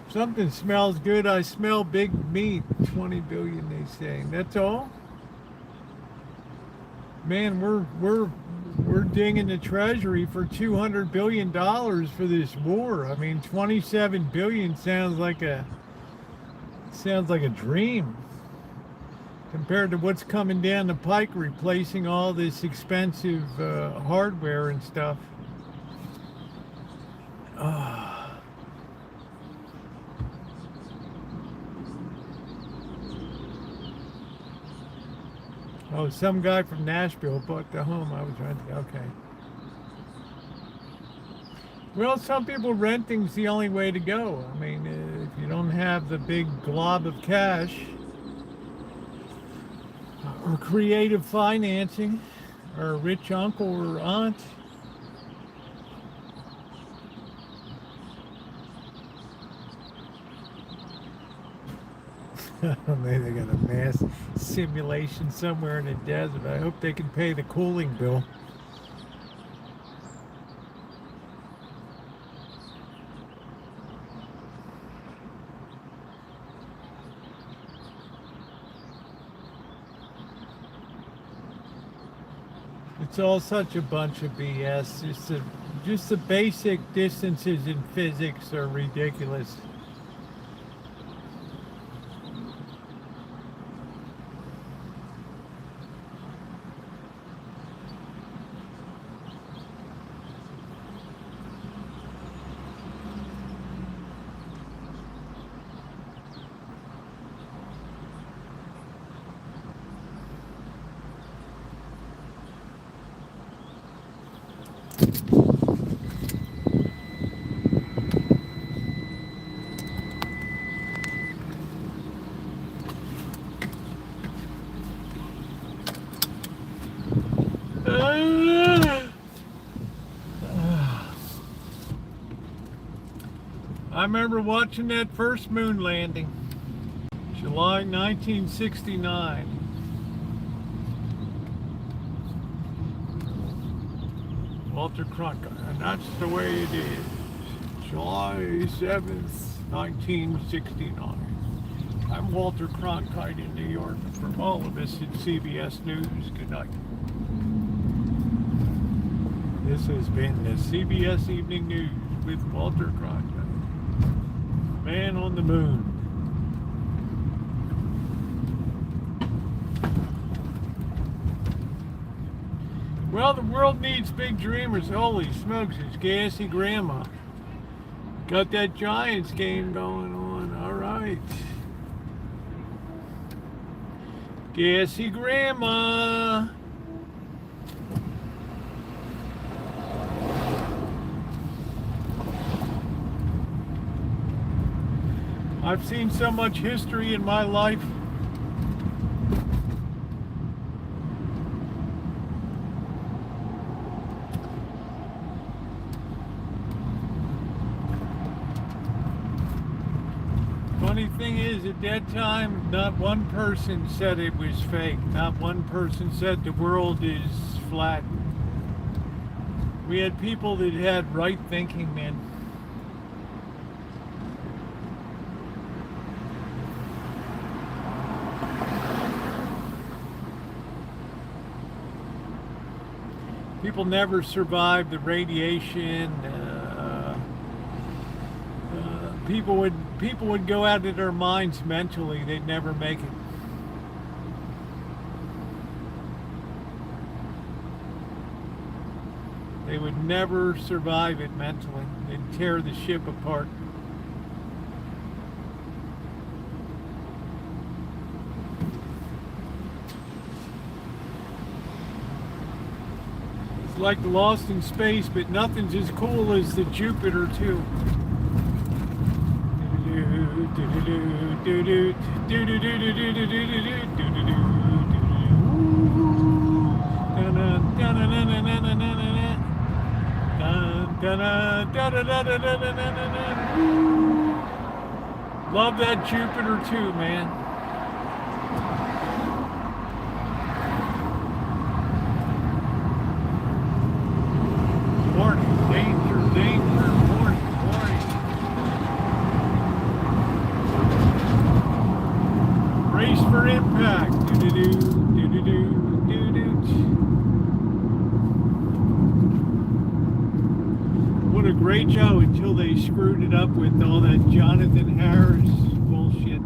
Something smells good. I smell big meat. 20 billion, they say. That's all. Man, we're dinging the treasury for $200 billion for this war. I mean, 27 billion sounds like a dream compared to what's coming down the pike, replacing all this expensive hardware and stuff. Oh, some guy from Nashville bought the home I was renting. Okay. Well, some people renting's the only way to go. I mean, if you don't have the big glob of cash or creative financing or a rich uncle or aunt, maybe they got a mass simulation somewhere in the desert. I hope they can pay the cooling bill. It's all such a bunch of BS. Just the basic distances in physics are ridiculous. I remember watching that first moon landing, July 1969. Walter Cronkite, and that's the way it is. July 7th, 1969. I'm Walter Cronkite in New York. From all of us at CBS News, good night. This has been the CBS Evening News with Walter Cronkite. Man on the moon. Well, the world needs big dreamers. Holy smokes, it's gassy grandma. Got that Giants game going on. All right. Gassy grandma. I've seen so much history in my life. Funny thing is, at that time, not one person said it was fake. Not one person said the world is flat. We had people that had right thinking, man. People never survive the radiation. People would go out of their minds mentally. They'd never make it. They would never survive it mentally. They'd tear the ship apart. It's like Lost in Space, but nothing's as cool as the Jupiter too. Love that Jupiter too, man. Warning, danger, danger, warning, warning. Brace for impact. Do-do-do, do-do-do, do-do. What a great show until they screwed it up with all that Jonathan Harris bullshit.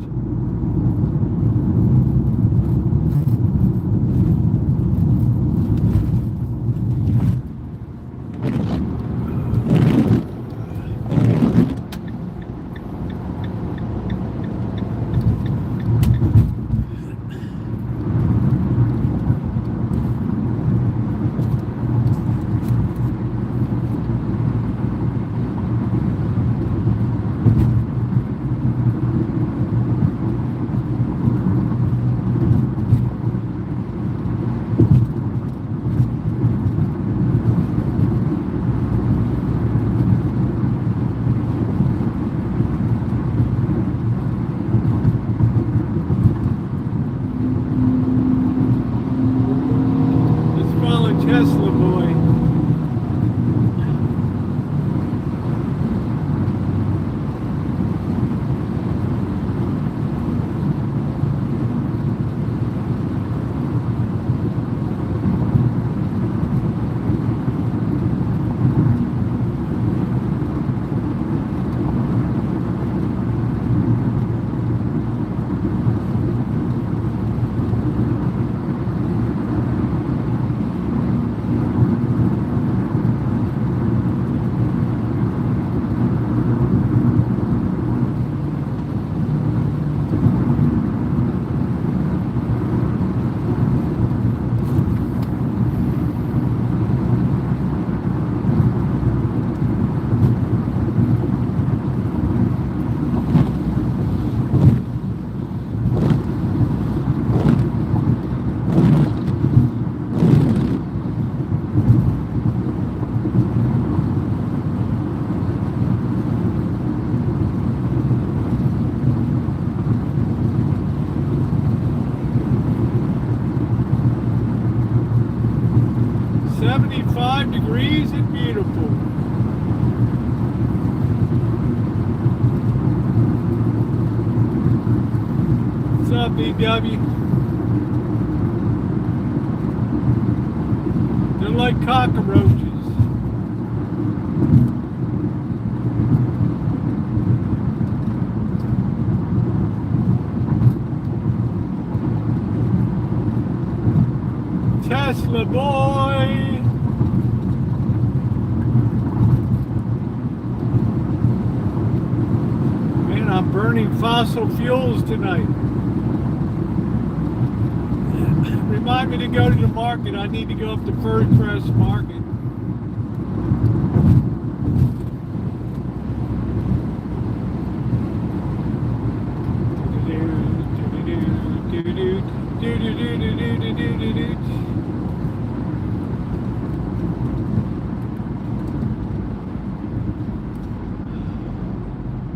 Tesla boy. Degrees and beautiful. What's up, BW? They're like cockroaches. Tesla boy. I'm burning fossil fuels tonight. Remind me to go to the market. I need to go up to Furcrest Market.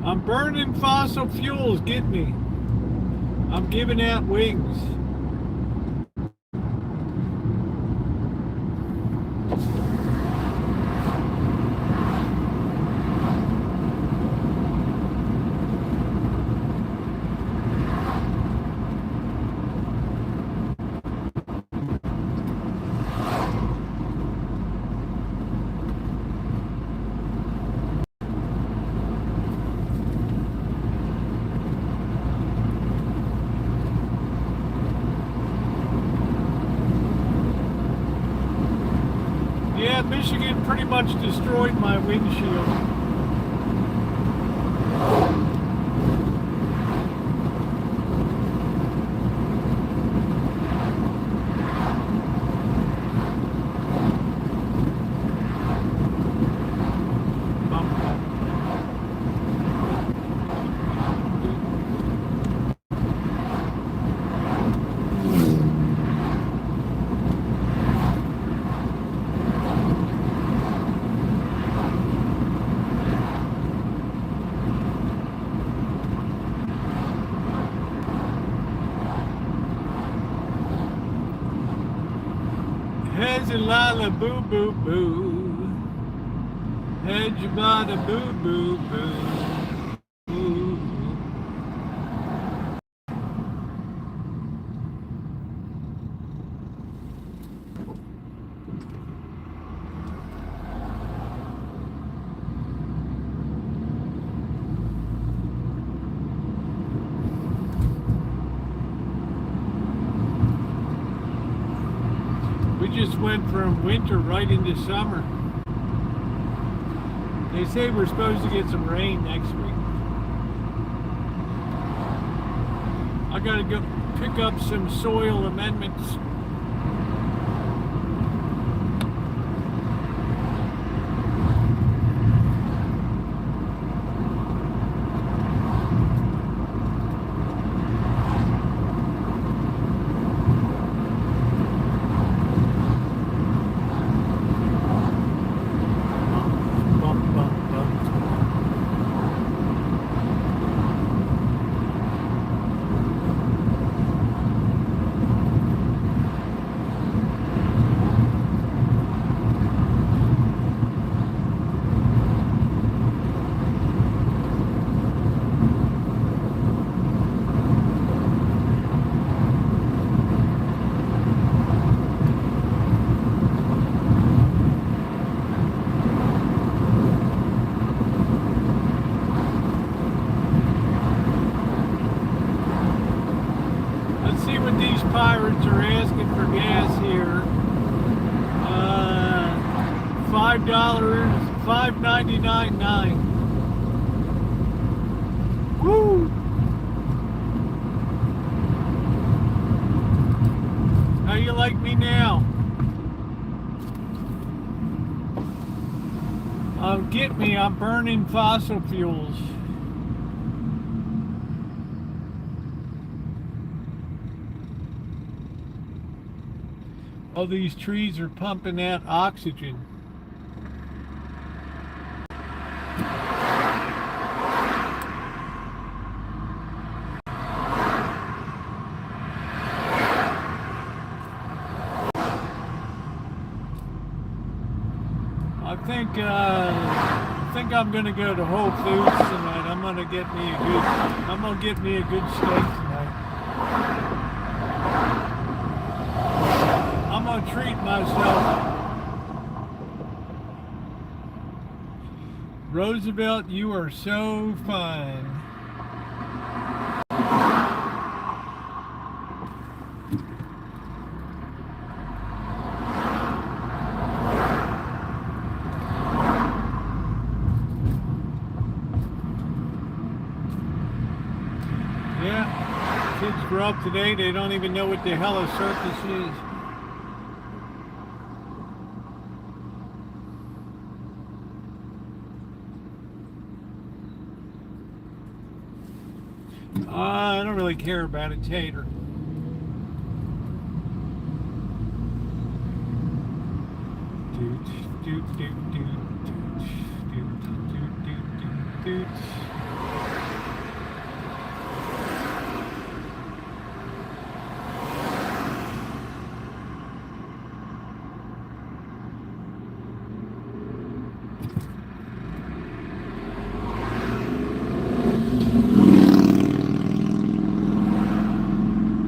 I'm burning fossil fuels, get me. I'm giving out wings. pretty much destroyed my windshield. Lala boo boo boo, head your body boo boo boo. We just went from winter right into summer. They say we're supposed to get some rain next week. I gotta go pick up some soil amendments. Pirates are asking for gas here. $5, $5.99.9. Woo! How you like me now? Get me, I'm burning fossil fuels. All these trees are pumping out oxygen. I think I'm gonna go to Whole Foods tonight. I'm gonna get me a good steak tonight. I'm gonna treat myself. Roosevelt, you are so fine. Yeah, kids grow up today, they don't even know what the hell a circus is. I don't really care about a tater.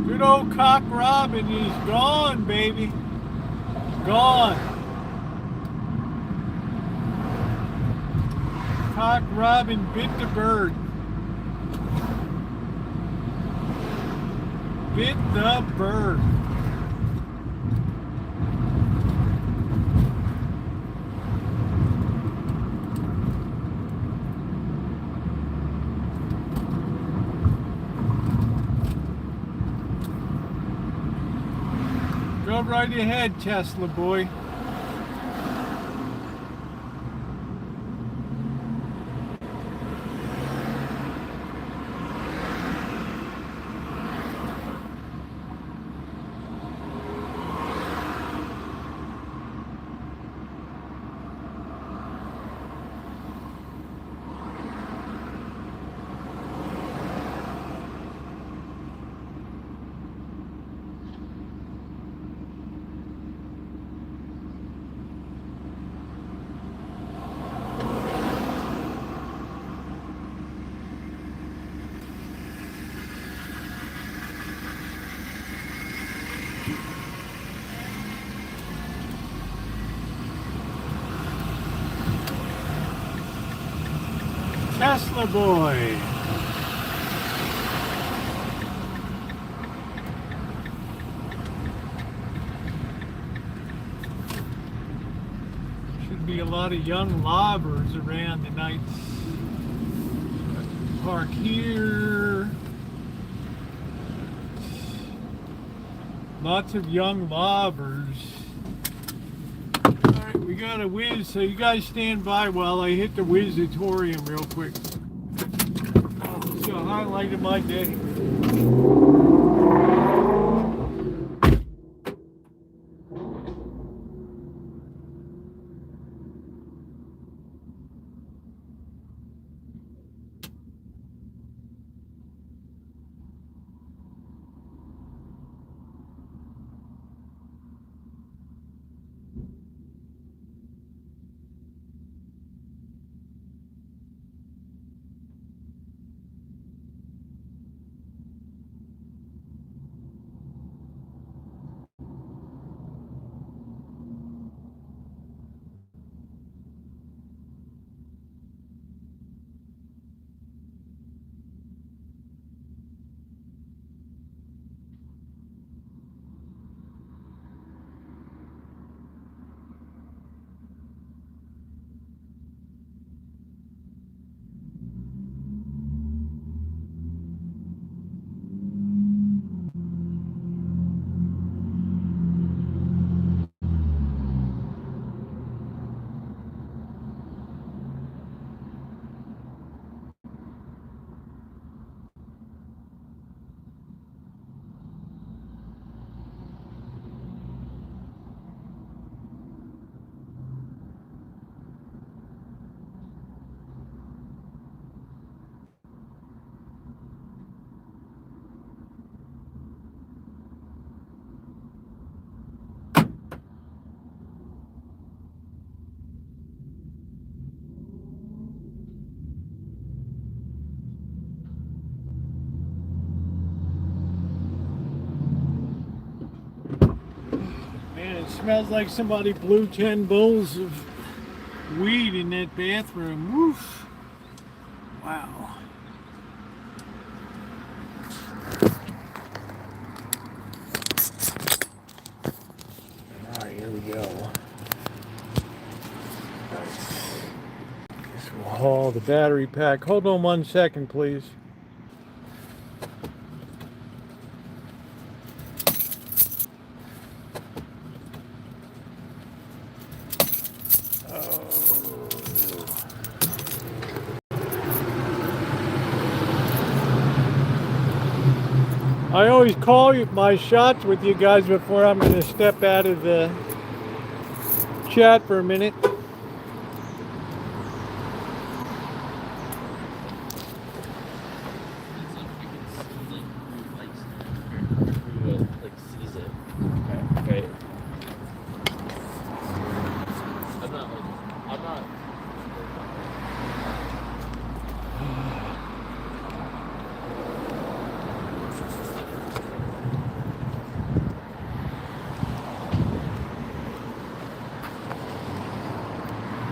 Good old Cock Robin, he's gone, baby. Gone. Cock Robin bit the bird. Bit the bird. Go right ahead, Tesla boy. Tesla boy. Should be a lot of young lobbers around tonight. Park here. Lots of young lobbers. Alright, we got a whiz, so you guys stand by while I hit the Wizzatorium real quick. It's a highlight of my day. Man, it smells like somebody blew 10 bowls of weed in that bathroom. Woof. Wow. Alright, here we go. Guess we'll haul the battery pack. Hold on 1 second, please. I always call my shots with you guys before I'm going to step out of the chat for a minute.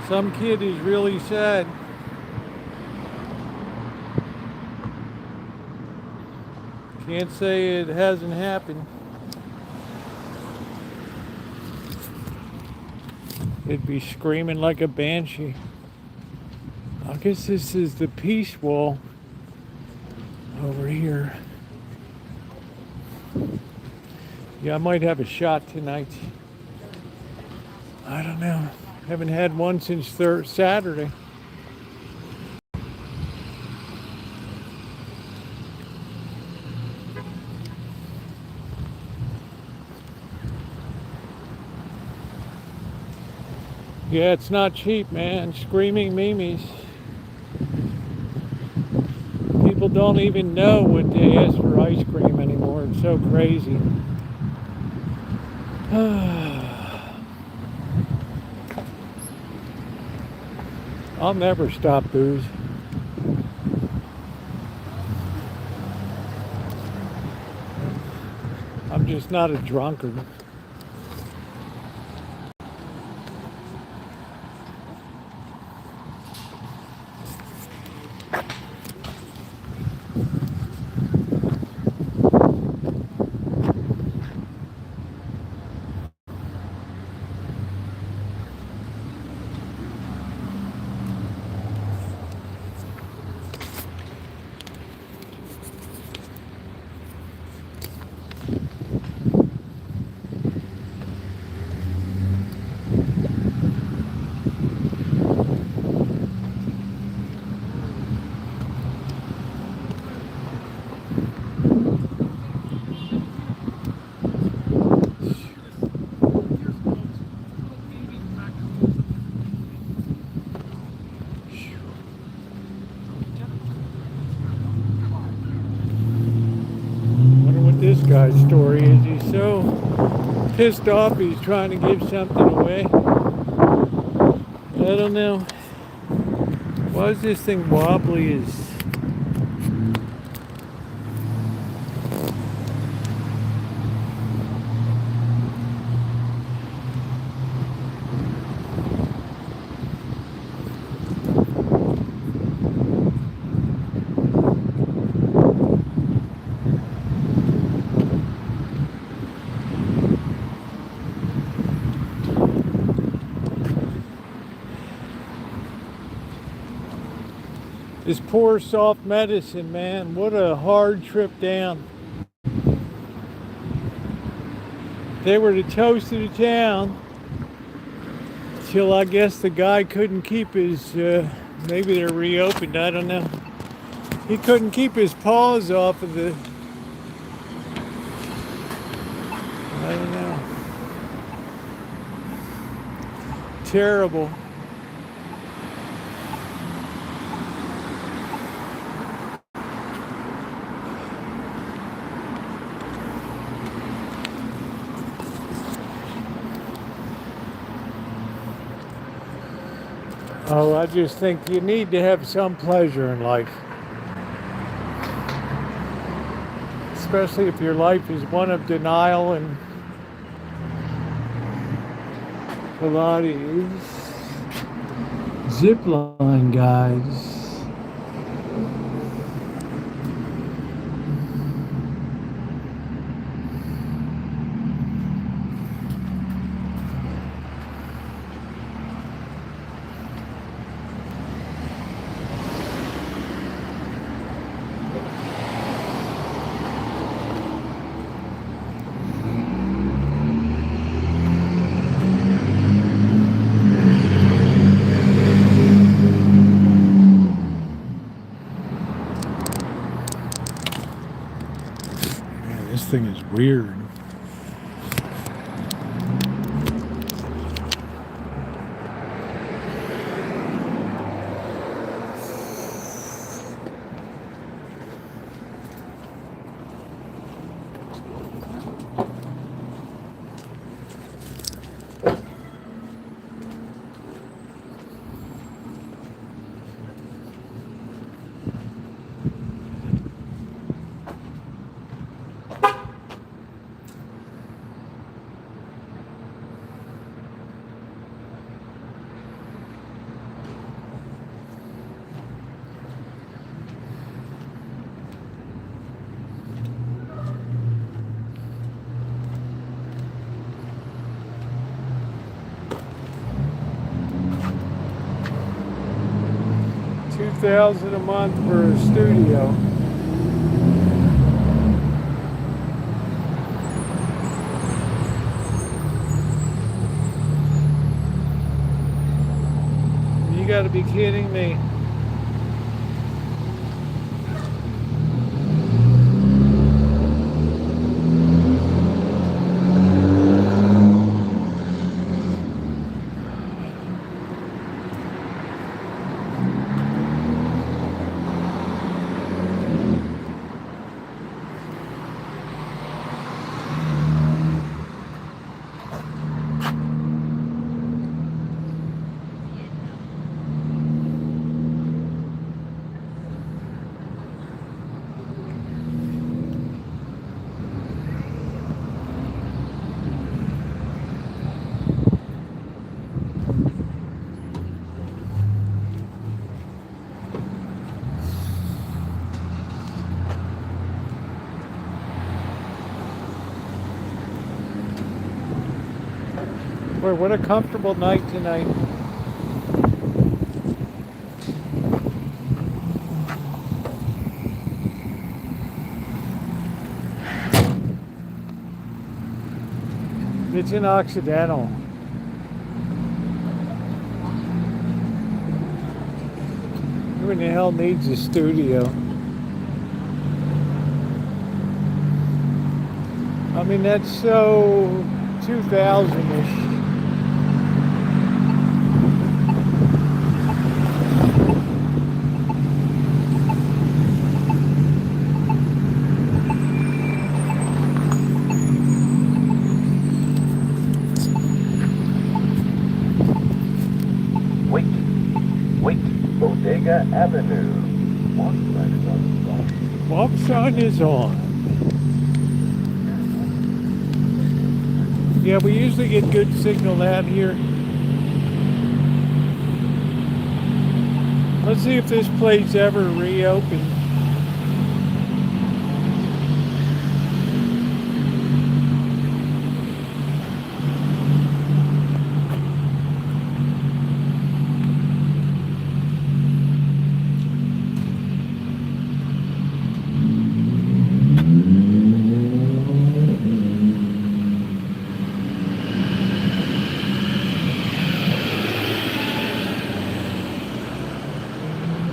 Some kid is really sad. Can't say it hasn't happened. It'd be screaming like a banshee. I guess this is the peace wall over here. Yeah, I might have a shot tonight. I don't know. Haven't had one since Saturday. Yeah, it's not cheap, man. Screaming memes. People don't even know what they ask for ice cream anymore. It's so crazy. I'll never stop booze. I'm just not a drunkard. This guy's story is he's so pissed off he's trying to give something away. I don't know. Why is this thing wobbly as... This poor soft medicine, man. What a hard trip down. They were the toast of the town. Till I guess the guy couldn't keep his, maybe they're reopened, I don't know. He couldn't keep his paws off of the, I don't know. Terrible. Oh, I just think you need to have some pleasure in life. Especially if your life is one of denial and Pilates. Zipline, guys. This thing is weird. $2,000 a month for a studio. kidding me? Boy, what a comfortable night tonight. It's an Occidental. Who in the hell needs a studio? I mean, that's so 2000-ish. Bodega Avenue. Walk sign is on. Yeah, we usually get good signal out here. Let's see if this place ever reopens.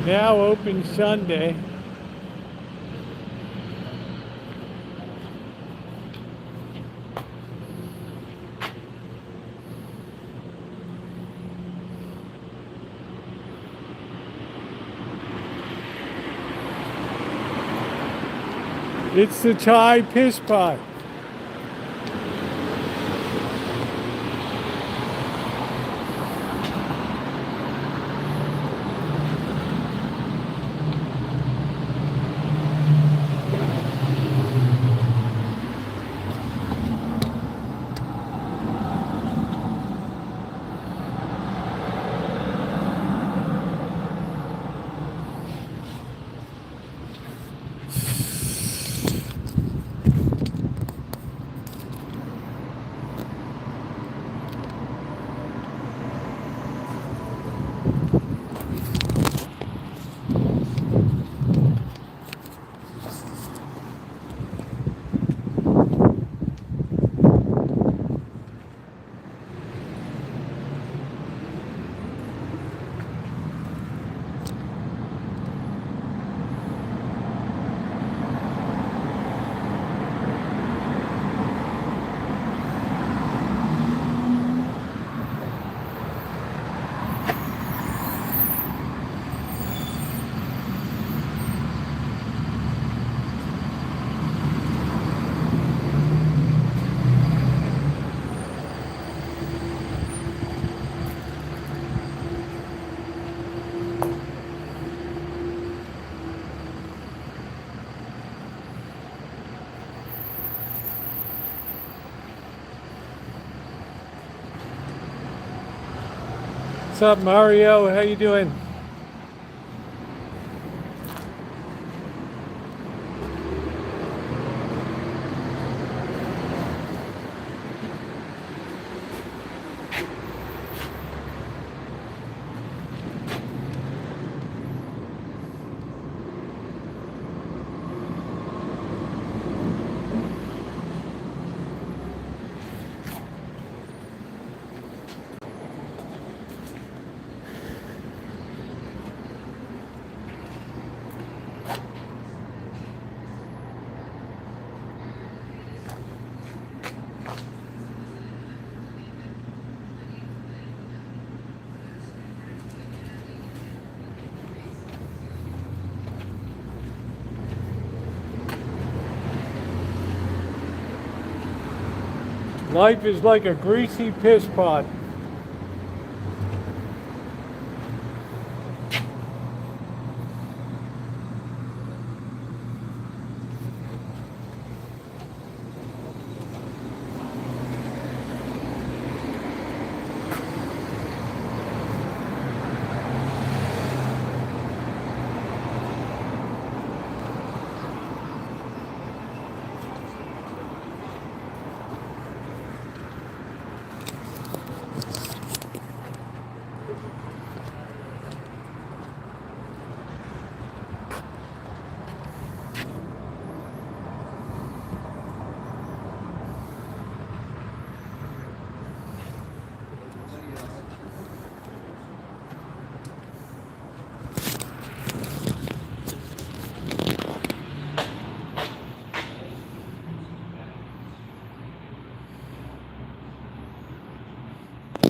Now open Sunday. It's the Thai piss pot. What's up, Mario? How you doing? Life is like a greasy piss pot.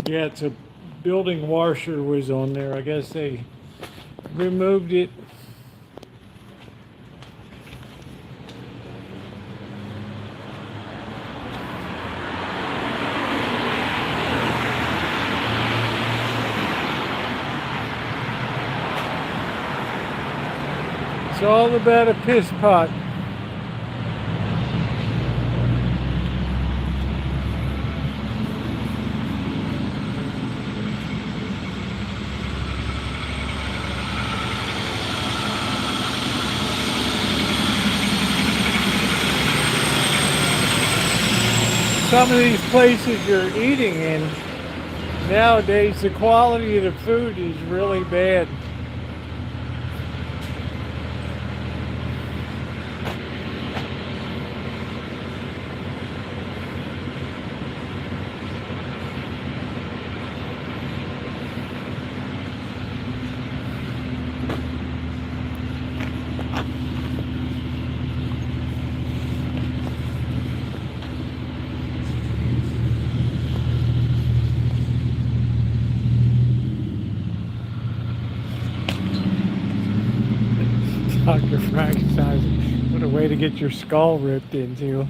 Yeah, it's a building washer was on there. I guess they removed it. It's all about a piss pot. Some of these places you're eating in, nowadays the quality of the food is really bad. Dr. Frankenstein, what a way to get your skull ripped into.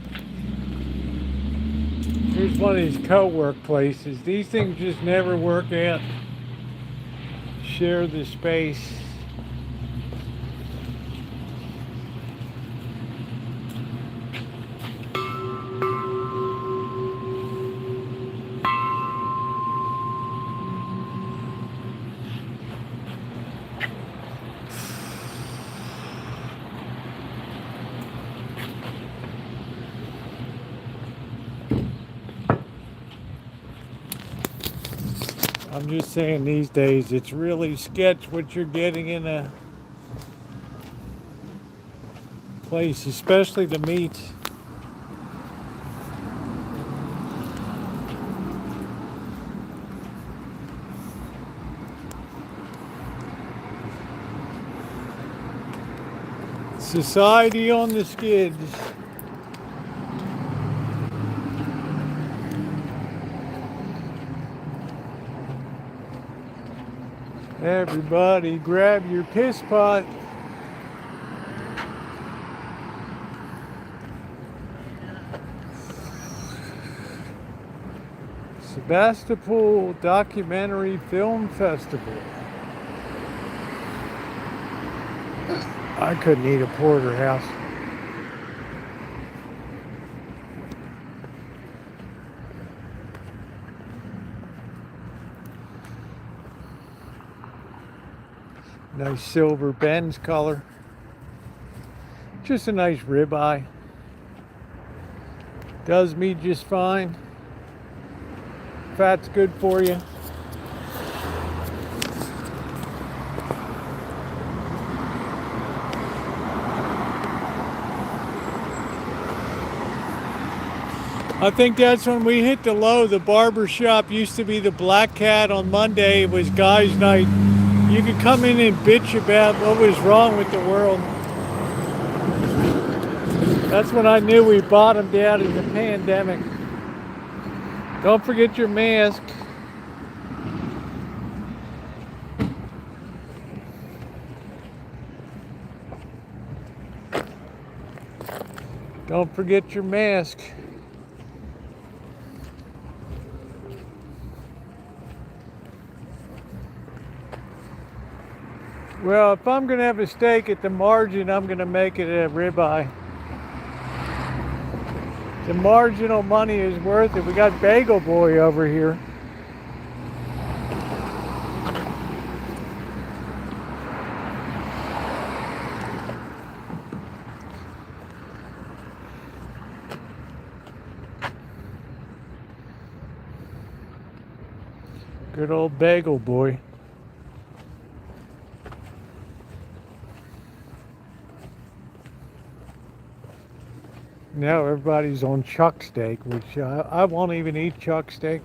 Here's one of these co-work places. These things just never work out. Share the space. I'm just saying these days it's really sketch what you're getting in a place, especially the meat. Society on the skids. Everybody grab your piss pot. Sebastopol Documentary Film Festival. I couldn't eat a porterhouse. Nice silver Benz color. Just a nice ribeye. Does me just fine. Fat's good for you. I think that's when we hit the low. The barber shop used to be the Black Cat on Monday. It was guys' night. You could come in and bitch about what was wrong with the world. That's when I knew we bottomed out in the pandemic. Don't forget your mask. Don't forget your mask. Well, if I'm gonna have a steak at the margin, I'm gonna make it a ribeye. The marginal money is worth it. We got Bagel Boy over here. Good old Bagel Boy. Now everybody's on chuck steak, which I won't even eat chuck steak.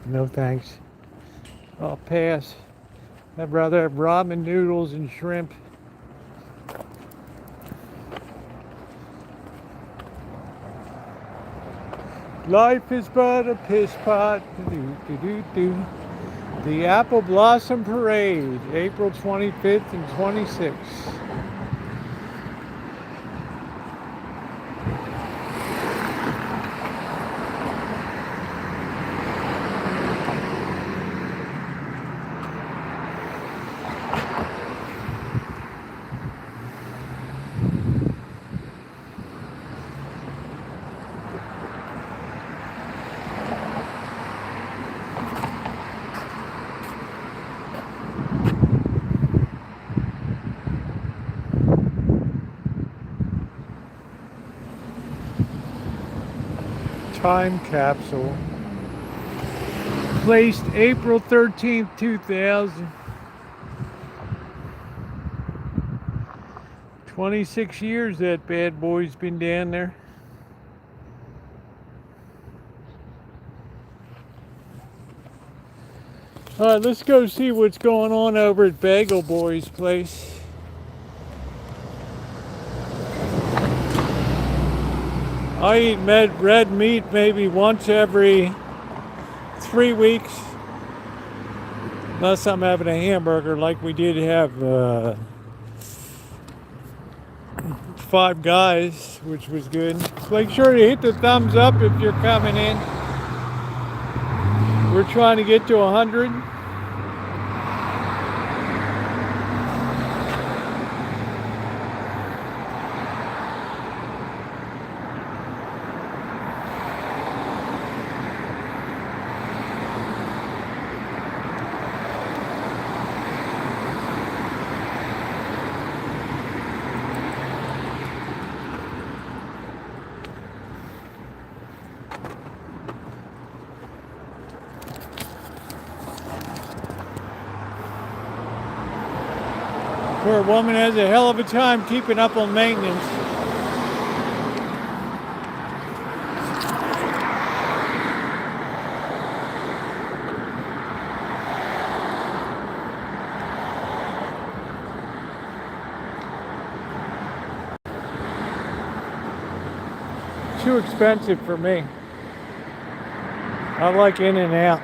No thanks. I'll pass. I'd rather have ramen noodles and shrimp. Life is but a piss pot. The Apple Blossom Parade, April 25th and 26th. Time capsule. Placed April 13th, 2000. 26 years that bad boy's been down there. All right, let's go see what's going on over at Bagel Boy's place. I eat red meat maybe once every 3 weeks, unless I'm having a hamburger like we did have Five Guys, which was good. Make sure to hit the thumbs up if you're coming in. We're trying to get to 100. Poor woman has a hell of a time keeping up on maintenance. Too expensive for me. I like In and Out.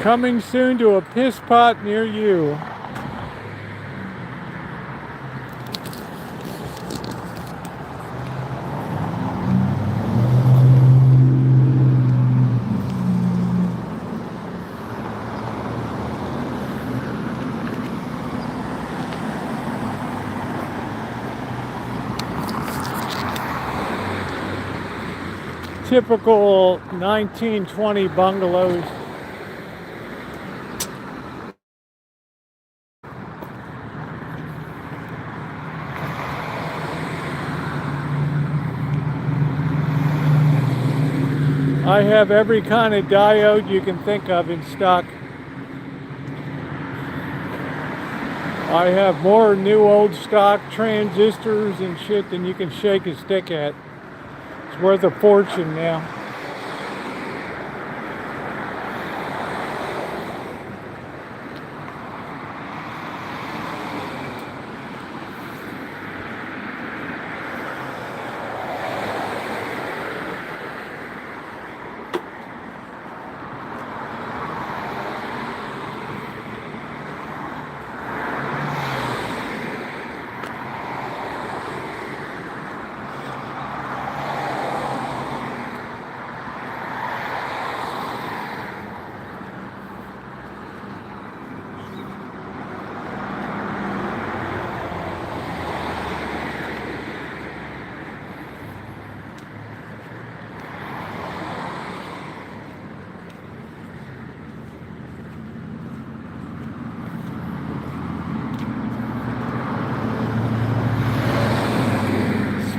Coming soon to a piss pot near you. Typical 1920 bungalows. I have every kind of diode you can think of in stock. I have more new old stock transistors and shit than you can shake a stick at. It's worth a fortune now.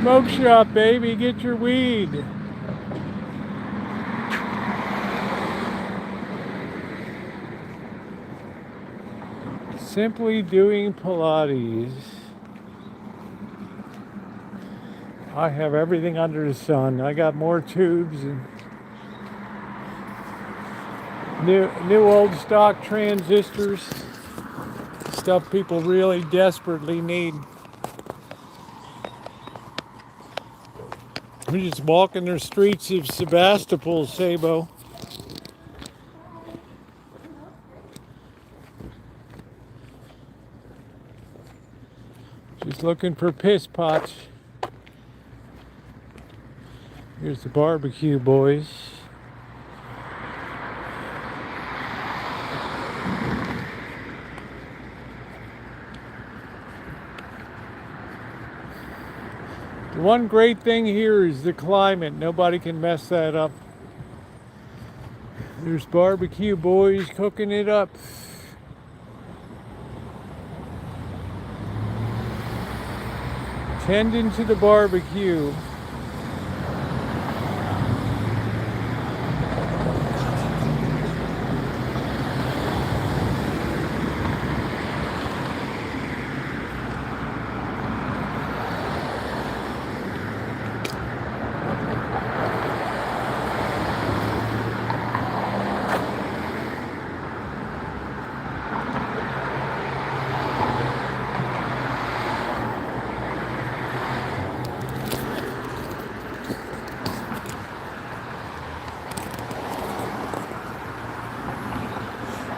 Smoke shop, baby, get your weed. Simply doing Pilates. I have everything under the sun. I got more tubes and new old stock transistors. Stuff people really desperately need. We're just walking the streets of Sebastopol, Sabo. Just looking for piss pots. Here's the barbecue, boys. The one great thing here is the climate. Nobody can mess that up. There's barbecue boys cooking it up. Tending to the barbecue.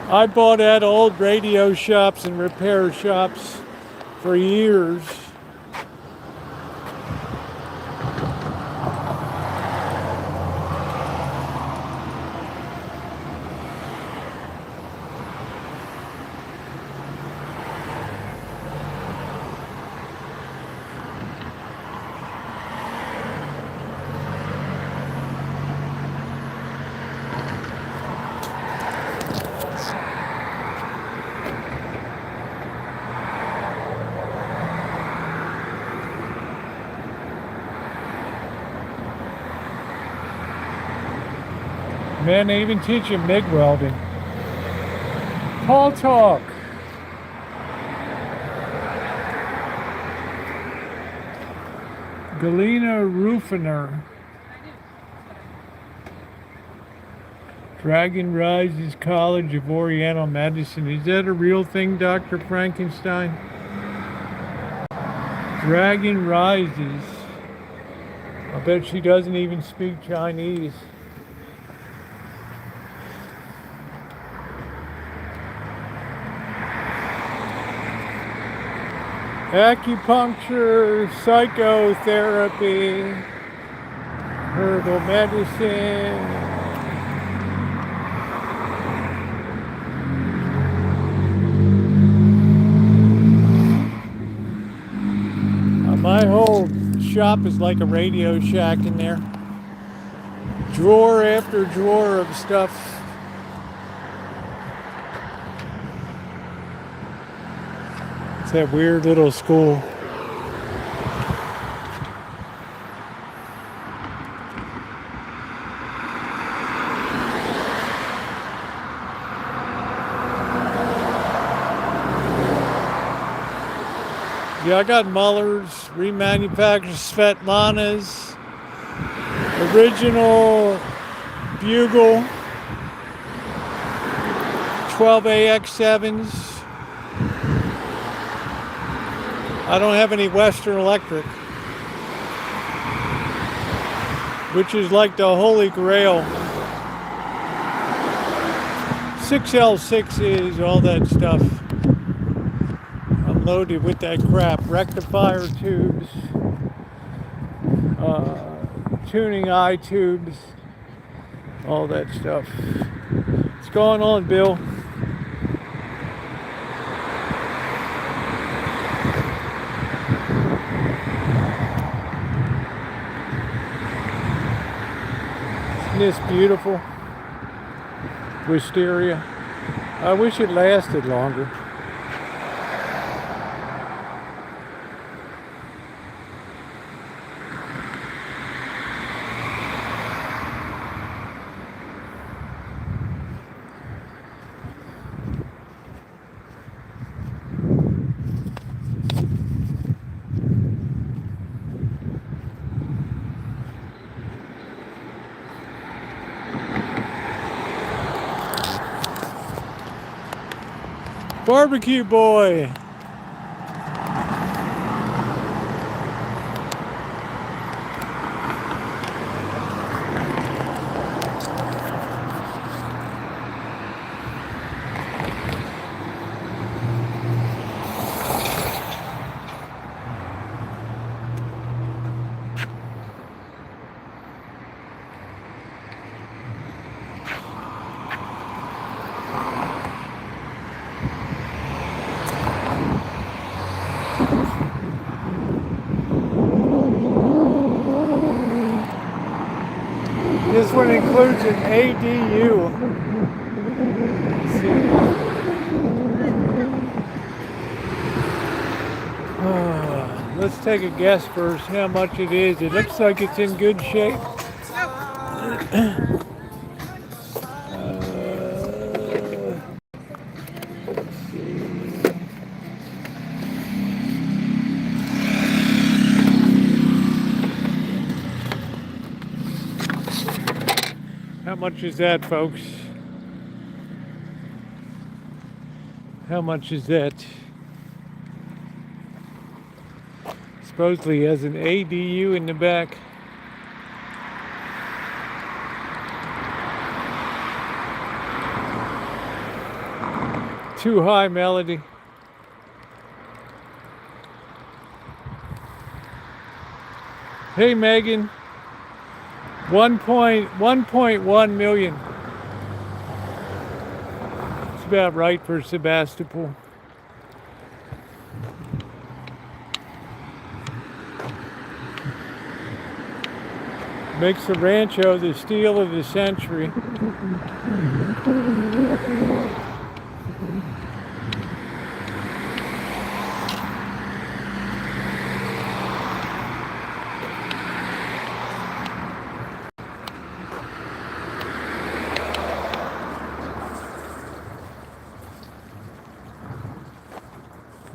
I bought at old radio shops and repair shops for years. Man, they even teach you MIG welding. Paul talk. Galena Rufiner. Dragon Rises College of Oriental Medicine. Is that a real thing, Dr. Frankenstein? Dragon Rises. I bet she doesn't even speak Chinese. Acupuncture, psychotherapy, herbal medicine. My whole shop is like a Radio Shack in there. Drawer after drawer of stuff. It's that weird little school. Yeah, I got Mullers, remanufactured Svetlanas, Original Bugle 12AX7s. I don't have any Western Electric, which is like the holy grail. 6L6s, all that stuff. I'm loaded with that crap. Rectifier tubes, tuning eye tubes, all that stuff. What's going on, Bill? Isn't this beautiful? Wisteria. I wish it lasted longer. Barbecue boy. This one includes an ADU. Let's take a guess first how much it is. It looks like it's in good shape. How much is that, folks? How much is that? Supposedly has an ADU in the back. Too high melody. Hey Megan. 1.1 million. It's about right for Sebastopol. Makes the Rancho the steal of the century.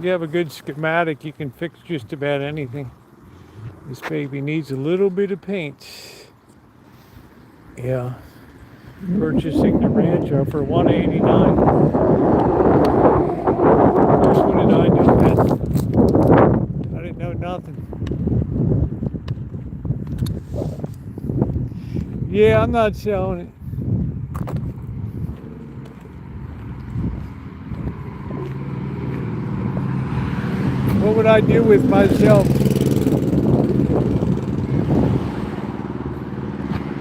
You have a good schematic, you can fix just about anything. This baby needs a little bit of paint. Yeah. Purchasing the Rancho for $189. Just when did I know that? I didn't know nothing. Yeah, I'm not selling it. What would I do with myself?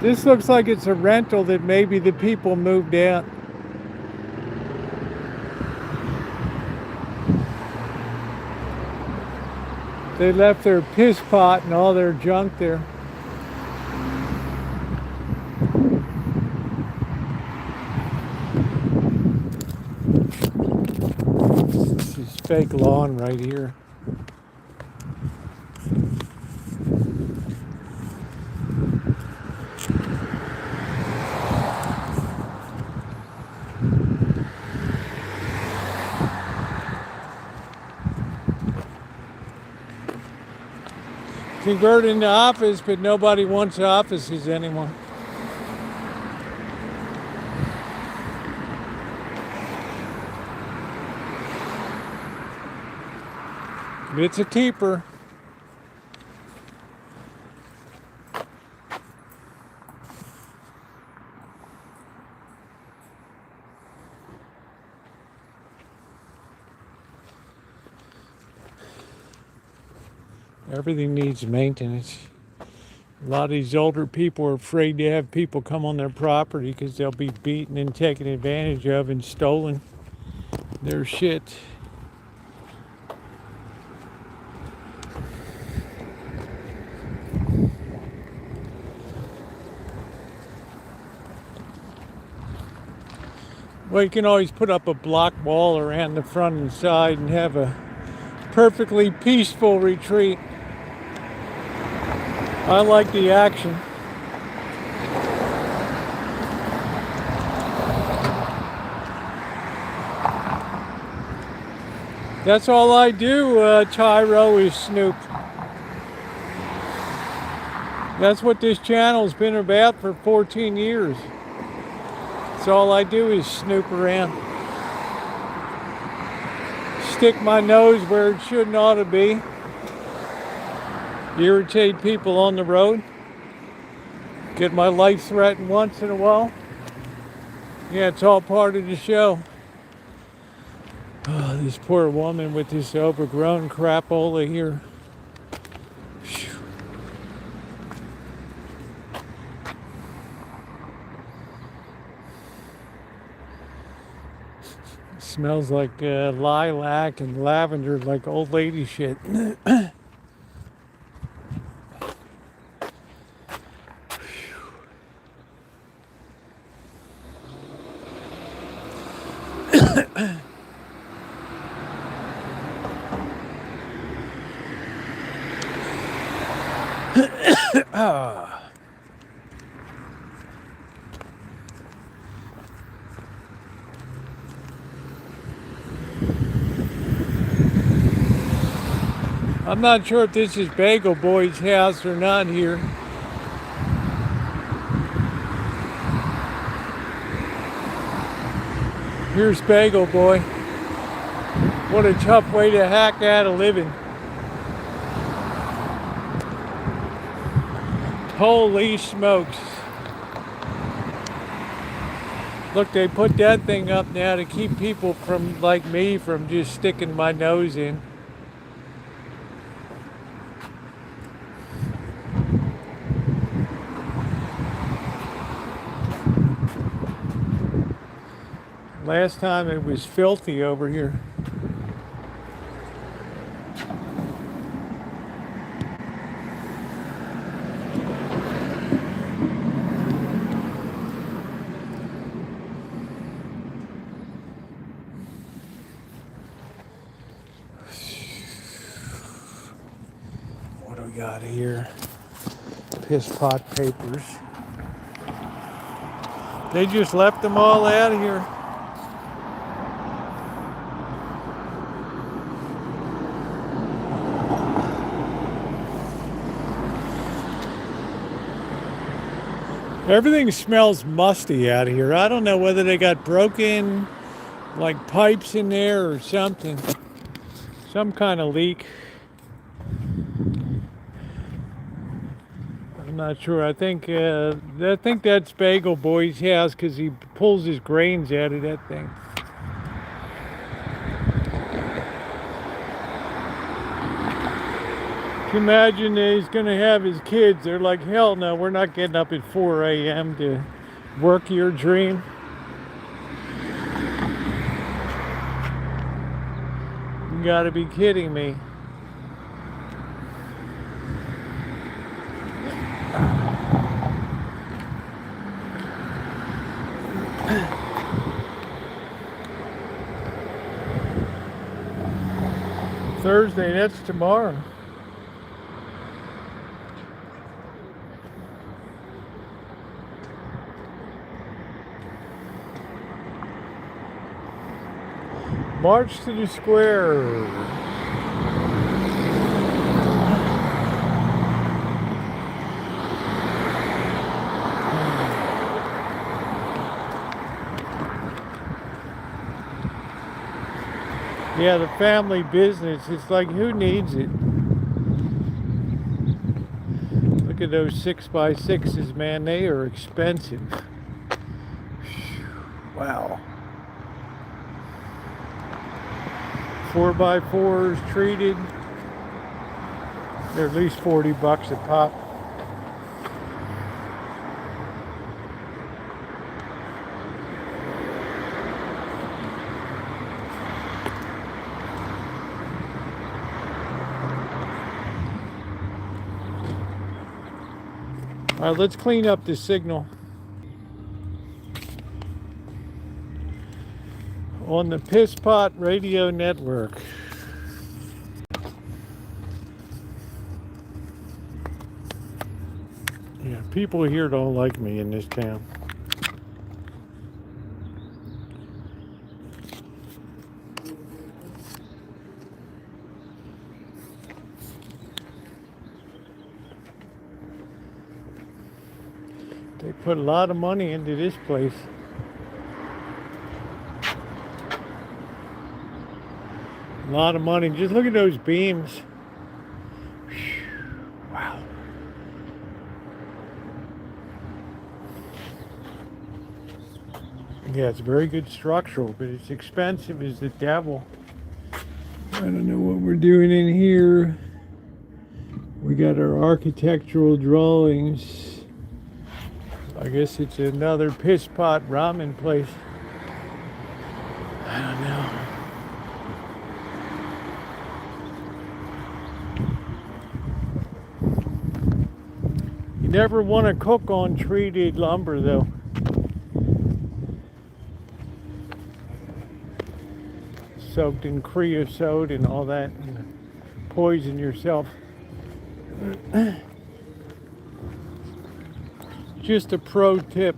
This looks like it's a rental that maybe the people moved out. They left their piss pot and all their junk there. This is fake lawn right here. converted into office, but nobody wants offices anymore. It's a keeper. Everything needs maintenance. A lot of these older people are afraid to have people come on their property because they'll be beaten and taken advantage of and stolen their shit. Well, you can always put up a block wall around the front and side and have a perfectly peaceful retreat. I like the action. That's all I do, Tyro, is snoop. That's what this channel's been about for 14 years. That's all I do is snoop around. Stick my nose where it shouldn't ought to be. Irritate people on the road. Get my life threatened once in a while. Yeah, it's all part of the show. Oh, this poor woman with this overgrown crapola here. Whew. Smells like lilac and lavender, like old lady shit. I'm not sure if this is Bagel Boy's house or not here. Here's Bagel Boy. What a tough way to hack out a living. Holy smokes. Look, they put that thing up now to keep people from, like me, from just sticking my nose in. Last time it was filthy over here. What do we got here? Piss pot papers. They just left them all out of here. Everything smells musty out of here. I don't know whether they got broken, like pipes in there or something. Some kind of leak. I'm not sure. I think that's Bagel Boy's house because he pulls his grains out of that thing. Can you imagine he's going to have his kids? They're like, hell no, we're not getting up at 4 a.m. to work your dream. You gotta be kidding me. Thursday, that's tomorrow. March to the square. Yeah, the family business. It's like, who needs it? Look at those 6x6s, man. They are expensive. Wow. 4x4s treated. They're at least $40 a pop. All right, let's clean up the signal on the Piss Pot Radio Network. Yeah, people here don't like me in this town. They put a lot of money into this place. A lot of money. Just look at those beams. Wow. Yeah, it's very good structural, but it's expensive as the devil. I don't know what we're doing in here. We got our architectural drawings. I guess it's another piss pot ramen place. I don't know. You never want to cook on treated lumber though. Soaked in creosote and all that, and poison yourself. Just a pro tip.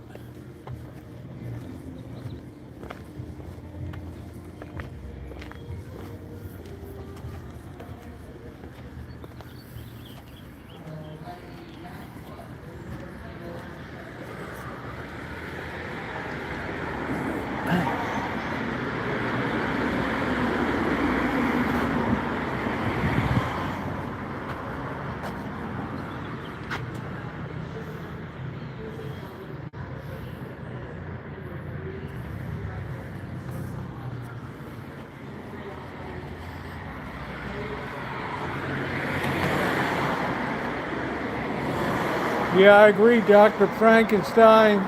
Yeah, I agree, Dr. Frankenstein.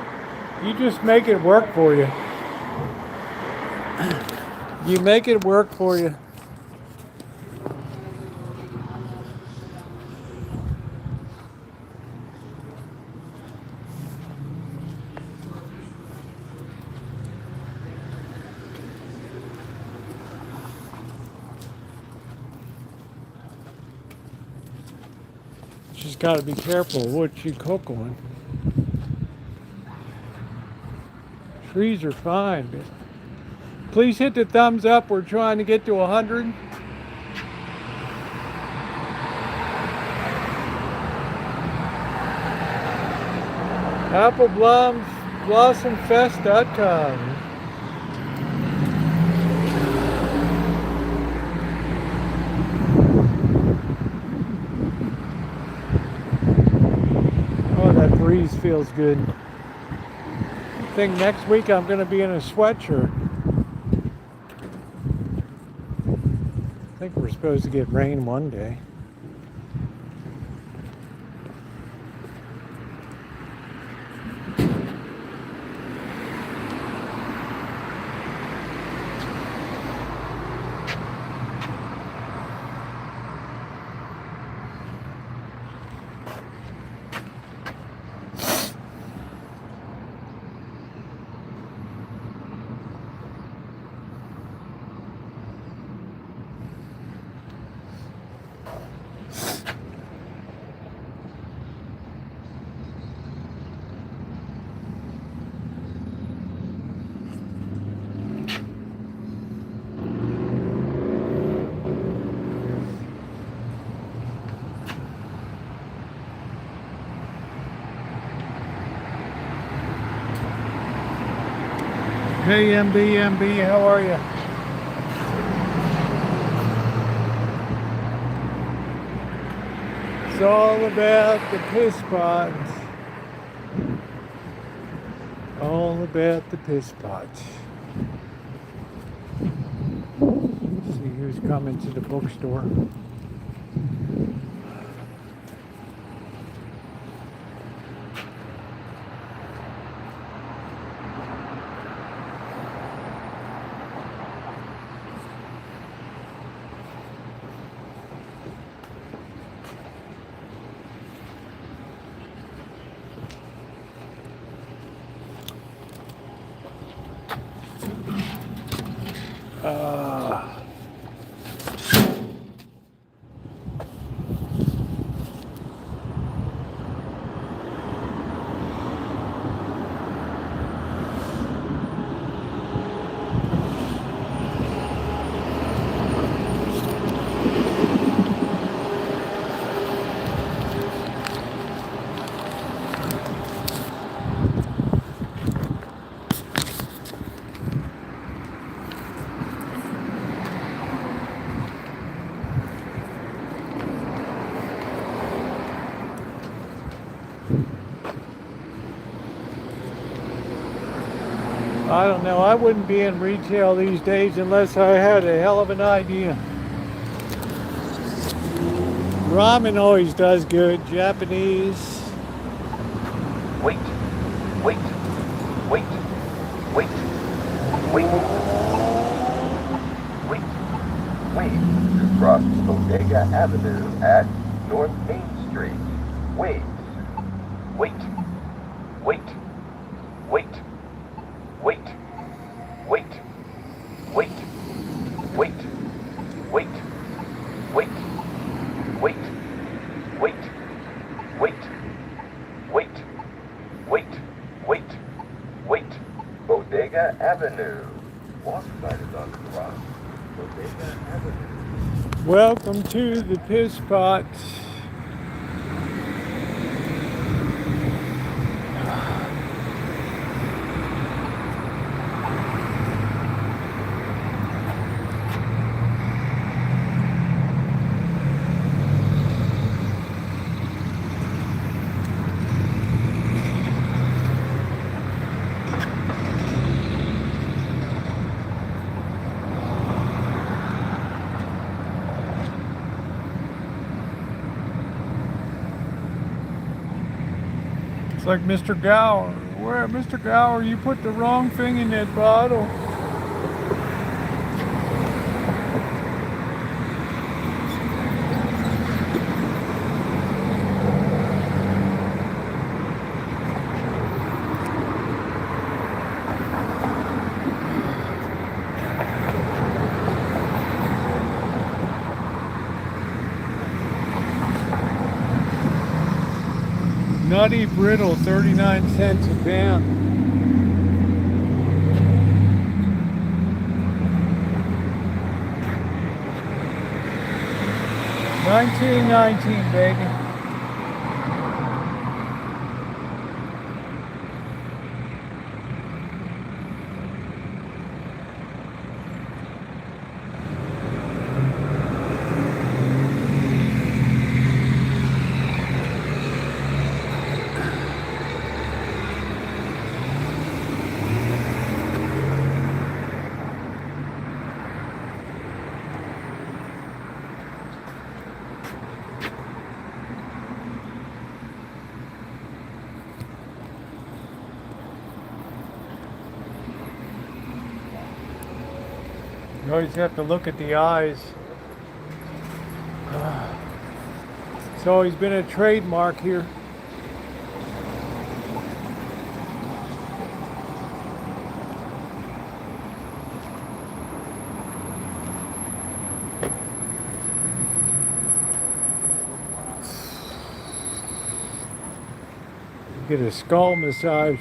You just make it work for you. You make it work for you. Just got to be careful what you cook on. Trees are fine, but please hit the thumbs up. We're trying to get to 100. Apple Blossom Fest Dutton. Oh, that breeze feels good. I think next week I'm going to be in a sweatshirt. I think we're supposed to get rain one day. Hey MB, how are you? It's all about the piss pots. All about the piss pots. See who's coming to the bookstore. I don't know, I wouldn't be in retail these days unless I had a hell of an idea. Ramen always does good, Japanese. Wait, wait, wait, wait, wait, wait, wait to cross Bodega Avenue at North Main Street. Wait, wait, wait, wait, wait, wait, wait, wait, wait, wait, wait, wait, wait, wait, wait, wait, wait. Bodega Avenue. Walk side is on the cross. Bodega Avenue. Welcome to the piss pots. It's like Mr. Gower. Where, Mr. Gower, you put the wrong thing in that bottle. Nutty Brittle, 39 cents a pound. $19.19, baby. You always have to look at the eyes. It's always been a trademark here. Get a skull massage.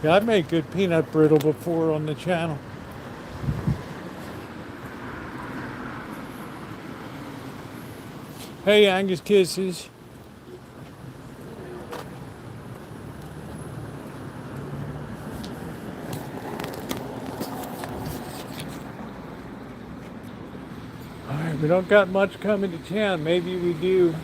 Yeah, I've made good peanut brittle before on the channel. Hey, Angus Kisses. We don't got much coming to town. Maybe we do.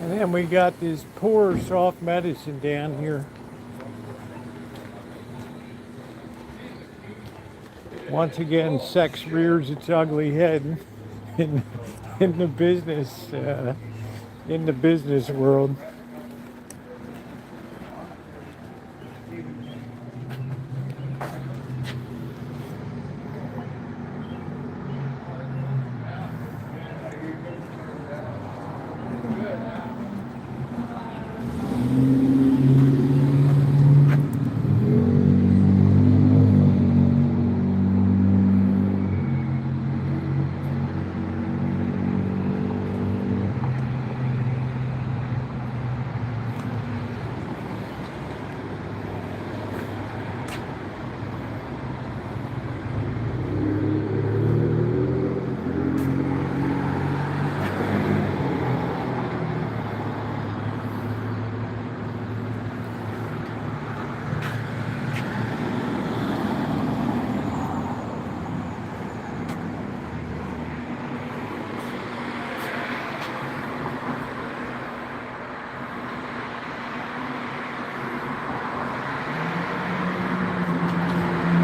And then we got this poor soft medicine down here. Once again, sex rears its ugly head in, in the business world.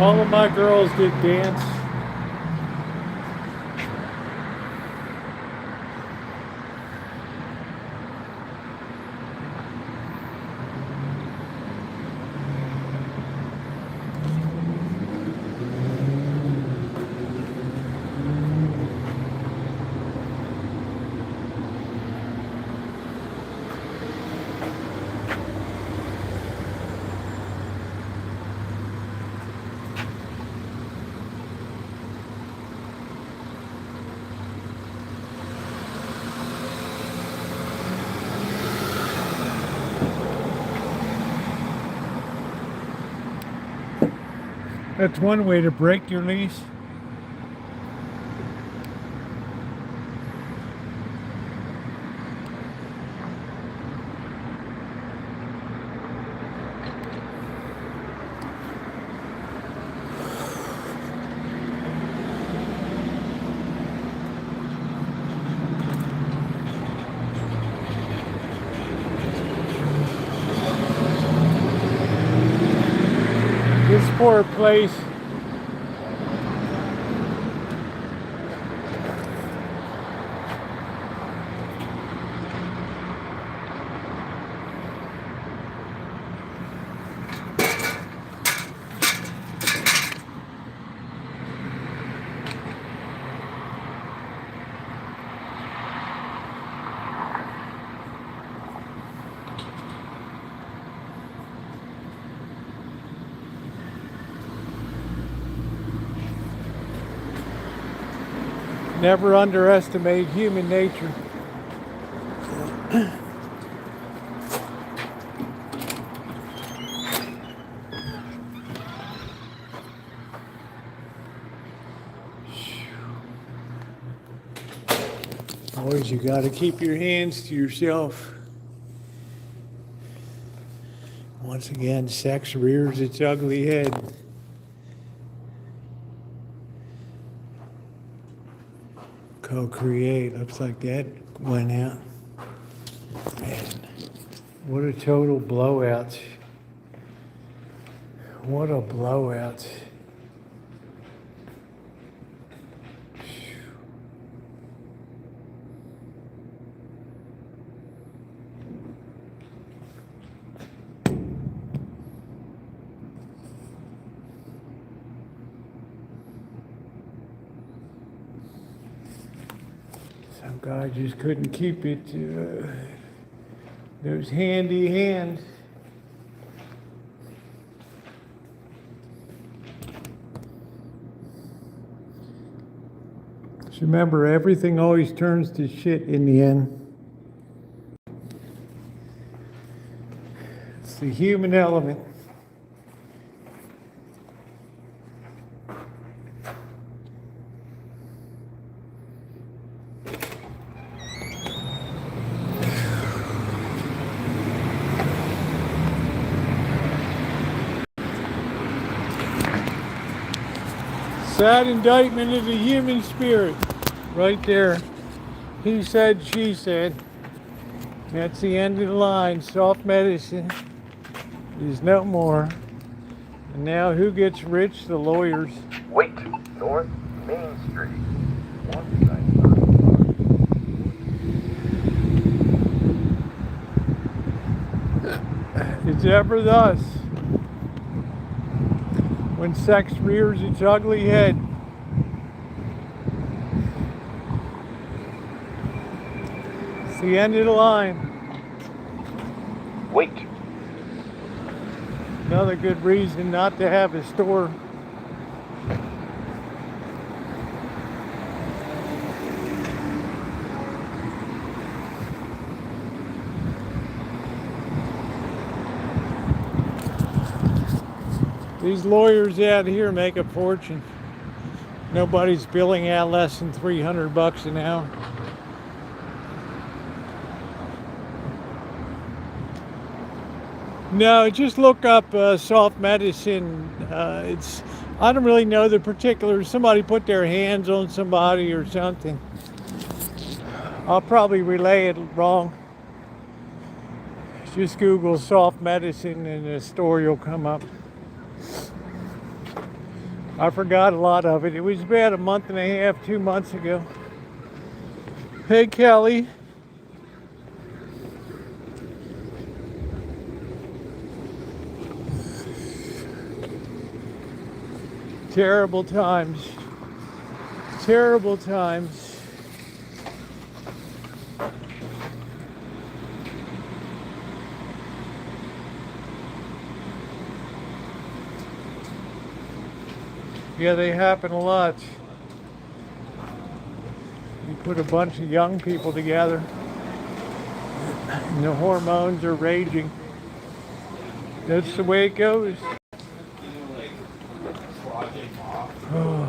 All of my girls did dance. That's one way to break your lease. This poor place. Never underestimate human nature. Always, you got to keep your hands to yourself. Once again, sex rears its ugly head. Co-create. Looks like that went out. And what a total blowout. What a blowout. Some guy just couldn't keep it. Those handy hands. Just remember, everything always turns to shit in the end. It's the human element. Sad indictment of the human spirit, right there. He said, she said. That's the end of the line. Soft medicine is no more. And now who gets rich? The lawyers. Wait, North Main Street. 199. It's ever thus. When sex rears its ugly head. It's the end of the line. Wait. Another good reason not to have a store. These lawyers out here make a fortune. Nobody's billing out less than $300 an hour. No, just look up soft medicine. I don't really know the particulars. Somebody put their hands on somebody or something. I'll probably relay it wrong. Just Google soft medicine and the story will come up. I forgot a lot of it. It was about a month and a half, 2 months ago. Hey, Kelly. Terrible times. Terrible times. Yeah, they happen a lot. You put a bunch of young people together, and the hormones are raging. That's the way it goes. Oh.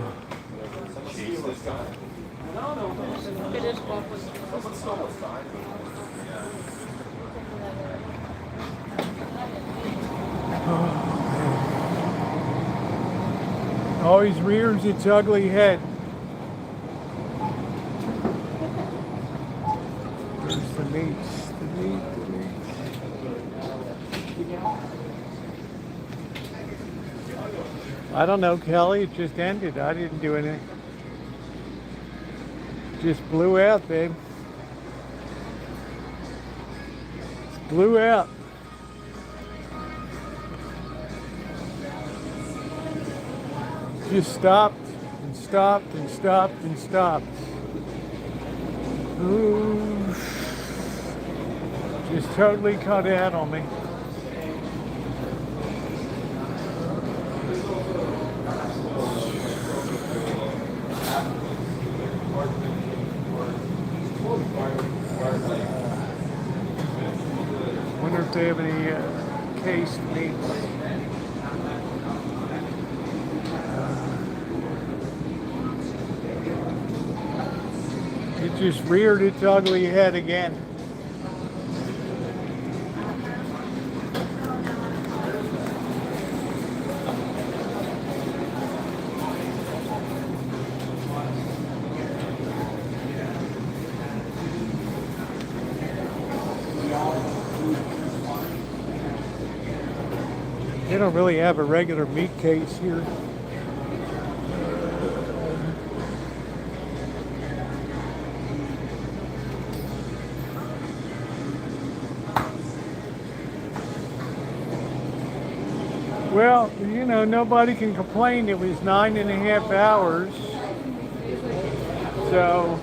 Always rears its ugly head. There's the meats, the meat. I don't know, Kelly. It just ended. I didn't do anything. Just blew out, babe. Just blew out. Just stopped and stopped and stopped and stopped. Ooh. Just totally cut out on me. Wonder if they have any cased meats. It just reared its ugly head again. They don't really have a regular meat case here. Well, you know, nobody can complain. It was 9.5 hours. So,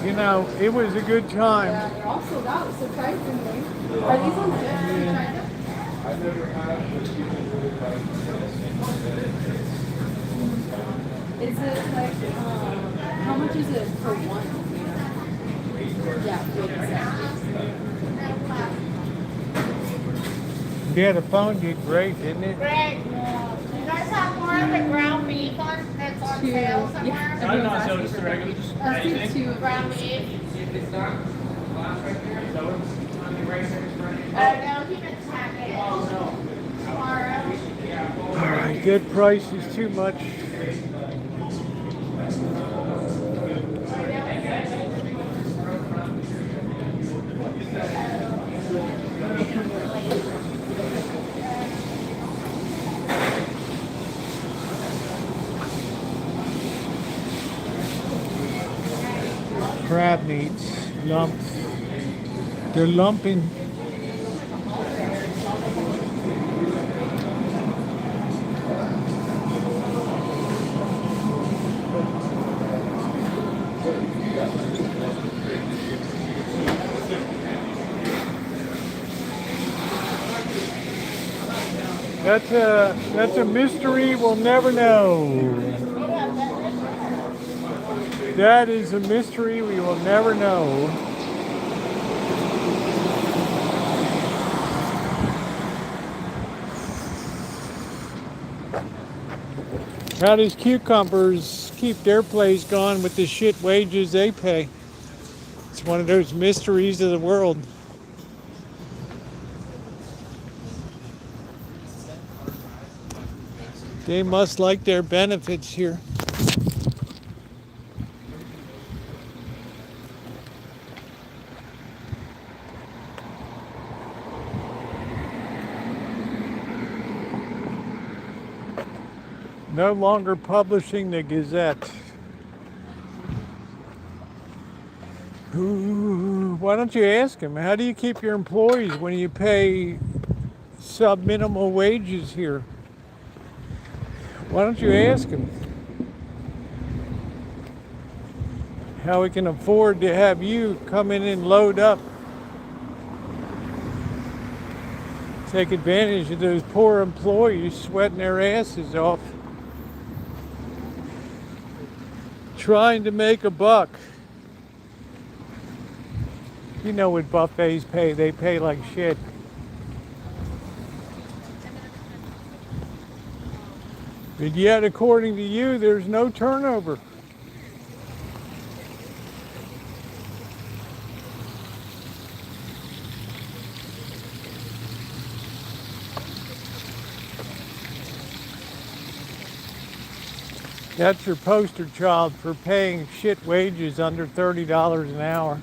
you know, it was a good time. Yeah, they're all sold out, surprisingly. Are these ones good? Have you tried them? I've never had, but you can really like. Is it like, how much is it for one? Yeah, Yeah, the phone did great, didn't it? Greg, you guys have more of the ground beef on that's on Two. sale somewhere? Yeah. I'm not so just the regular, just Let's do anything. two. Ground beef? If it's not, last right there, so it's on the right side, it's running. No, keep it packet. Tomorrow. All right, good price is too much. Crab meats, lumps. They're lumping. That's a mystery we'll never know. That is a mystery we will never know. How does Cucumbers keep their place going with the shit wages they pay? It's one of those mysteries of the world. They must like their benefits here. No longer publishing the Gazette. Ooh, why don't you ask him? How do you keep your employees when you pay sub-minimal wages here? Why don't you ask him how we can afford to have you come in and load up? Take advantage of those poor employees sweating their asses off, trying to make a buck. You know what buffets pay, they pay like shit. But yet, according to you, there's no turnover. That's your poster child for paying shit wages under $30 an hour,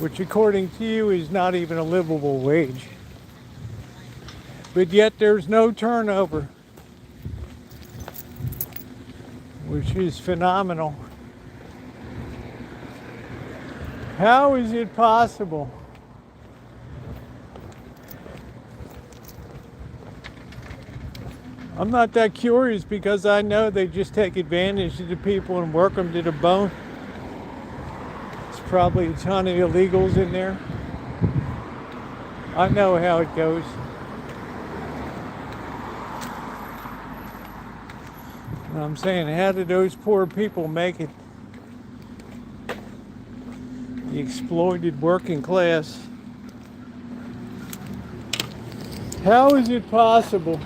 which according to you is not even a livable wage. But yet there's no turnover, which is phenomenal. How is it possible? I'm not that curious because I know they just take advantage of the people and work them to the bone. There's probably a ton of illegals in there. I know how it goes. And I'm saying, how did those poor people make it? The exploited working class. How is it possible?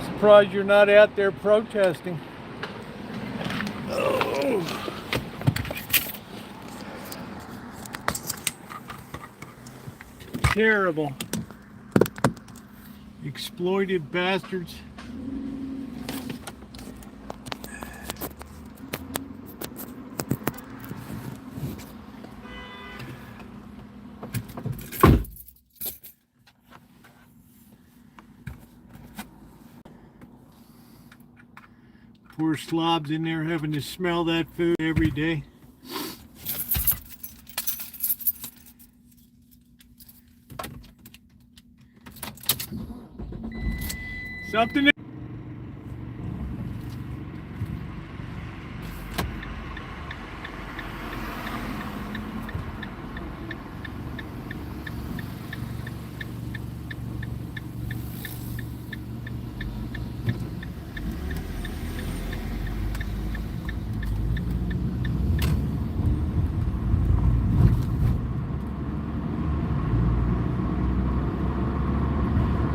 Surprised you're not out there protesting. Oh. Terrible. Exploited bastards. were slobs in there having to smell that food every day. Something.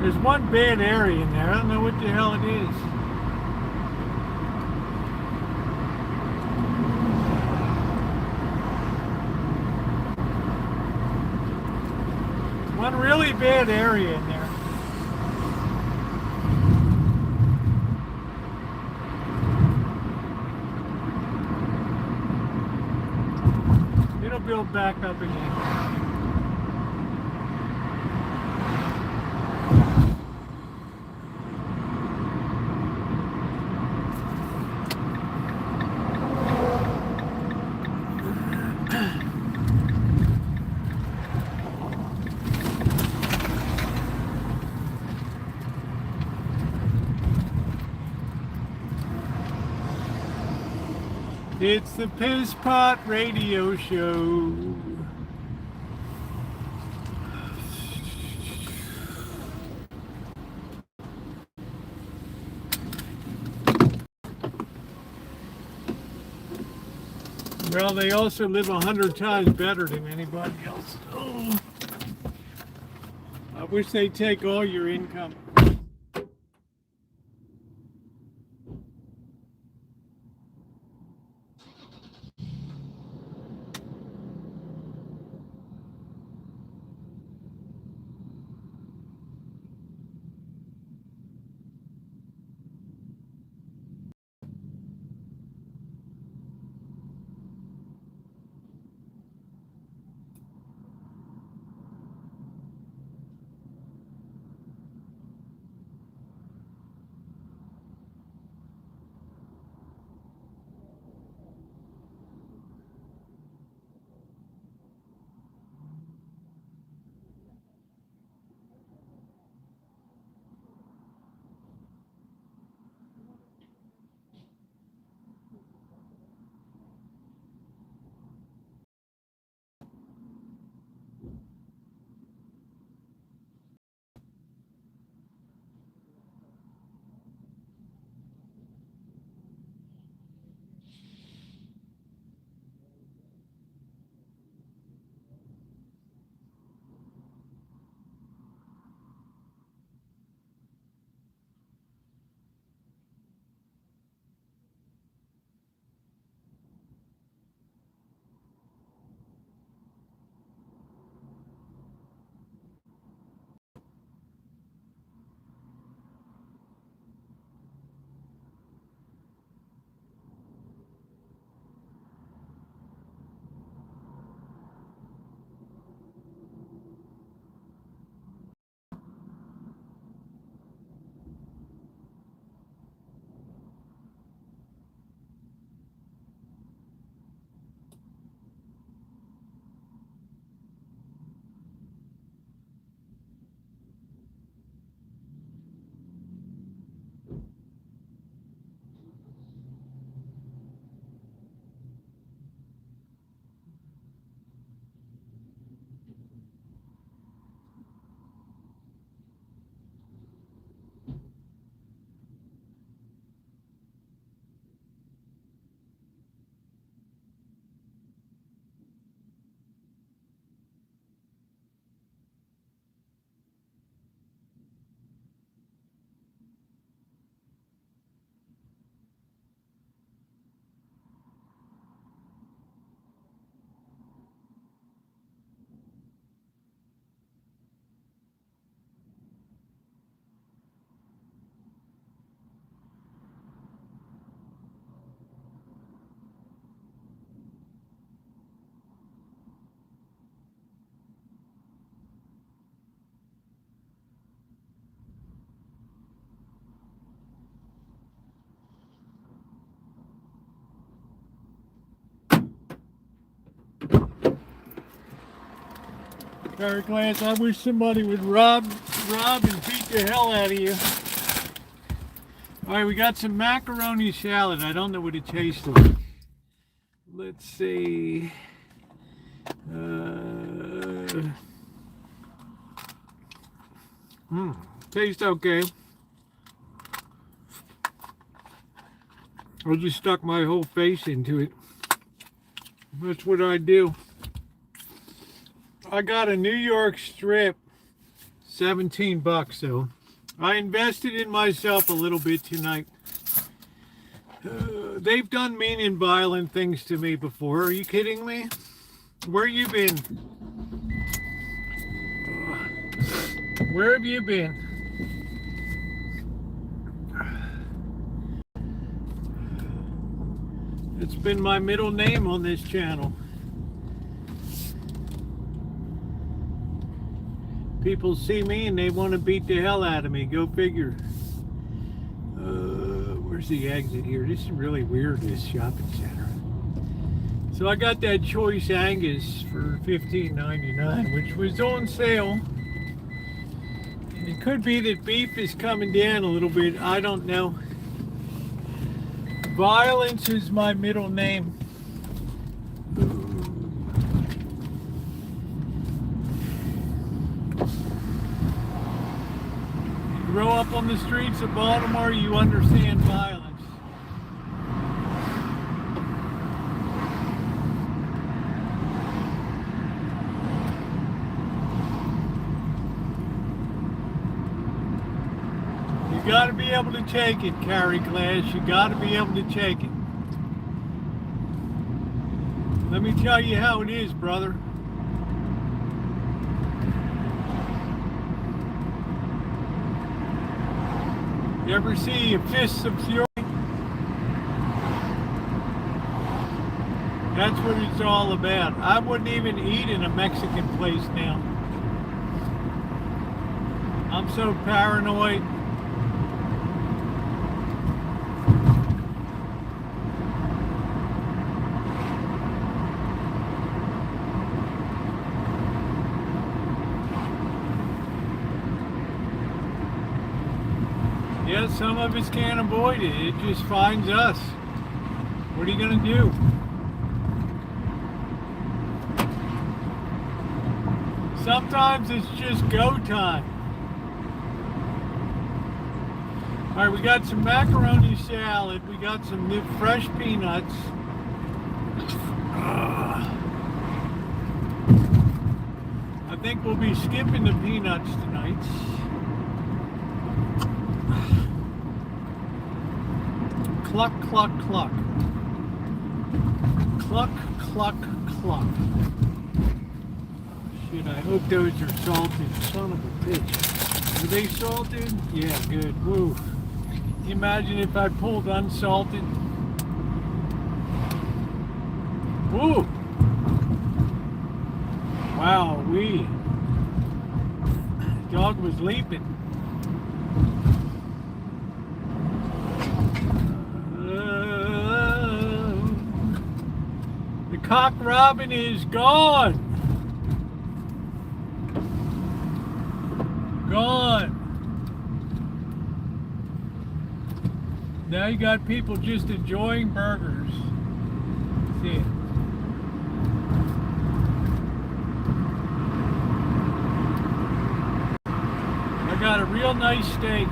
There's one bad area in there. I don't know what the hell it is. One really bad area in there. It'll build back up again. It's the Piss Pot Radio Show. Well, they also live 100 times better than anybody else. Oh. I wish they'd take all your income. Very class. I wish somebody would rob and beat the hell out of you. All right, we got some macaroni salad. I don't know what it tastes like. Let's see. Tastes okay. I just stuck my whole face into it. That's what I do. I got a New York strip, 17 bucks though. I invested in myself a little bit tonight. They've done mean and violent things to me before. Are you kidding me? Where you been? Where have you been? It's been my middle name on this channel. People see me and they want to beat the hell out of me. Go figure. Where's the exit here? This is really weird, this shopping center. So I got that choice Angus for $15.99, which was on sale. It could be that beef is coming down a little bit. I don't know. Violence is my middle name. You grow up on the streets of Baltimore, you understand violence. You gotta be able to take it, carry glass. You gotta be able to take it. Let me tell you how it is, brother. You ever see Fists of Fury? That's what it's all about. I wouldn't even eat in a Mexican place now. I'm so paranoid. Yeah, some of us can't avoid it. It just finds us. What are you gonna do? Sometimes it's just go time. All right, we got some macaroni salad. We got some new fresh peanuts. I think we'll be skipping the peanuts tonight. Cluck, cluck, cluck. Cluck, cluck, cluck. Shit, I hope those are salted. Son of a bitch. Are they salted? Yeah, good. Woo. Can you imagine if I pulled unsalted? Woo. Wow, dog was leaping. The cock robin is gone. Gone. Now you got people just enjoying burgers. See it. I got a real nice steak.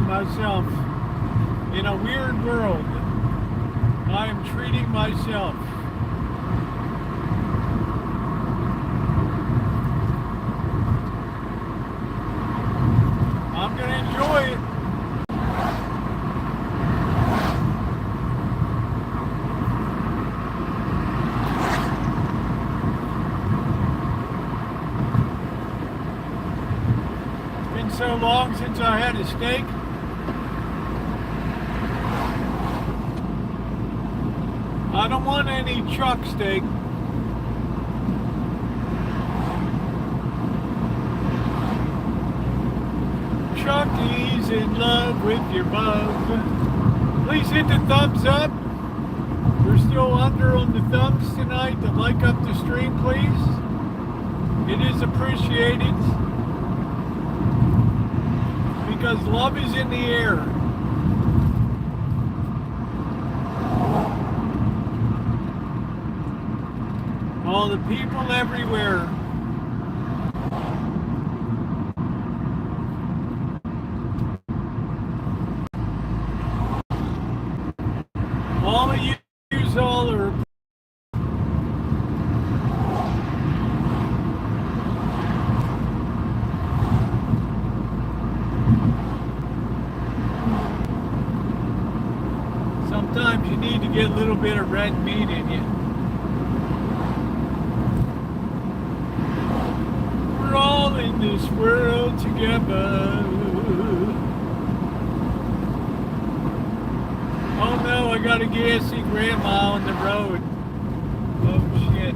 Myself in a weird world. I am treating myself. I'm gonna enjoy it. Been so long since I had a steak. I don't want any chuck steak. Chucky's in love with your mug. Please hit the thumbs up. We're still under on the thumbs tonight to like up the stream, please. It is appreciated because love is in the air. All the people everywhere. All of you all are sometimes you need to get a little bit of red meat in you. We're all in this world together. Oh no, I got a gassy grandma on the road. Oh shit.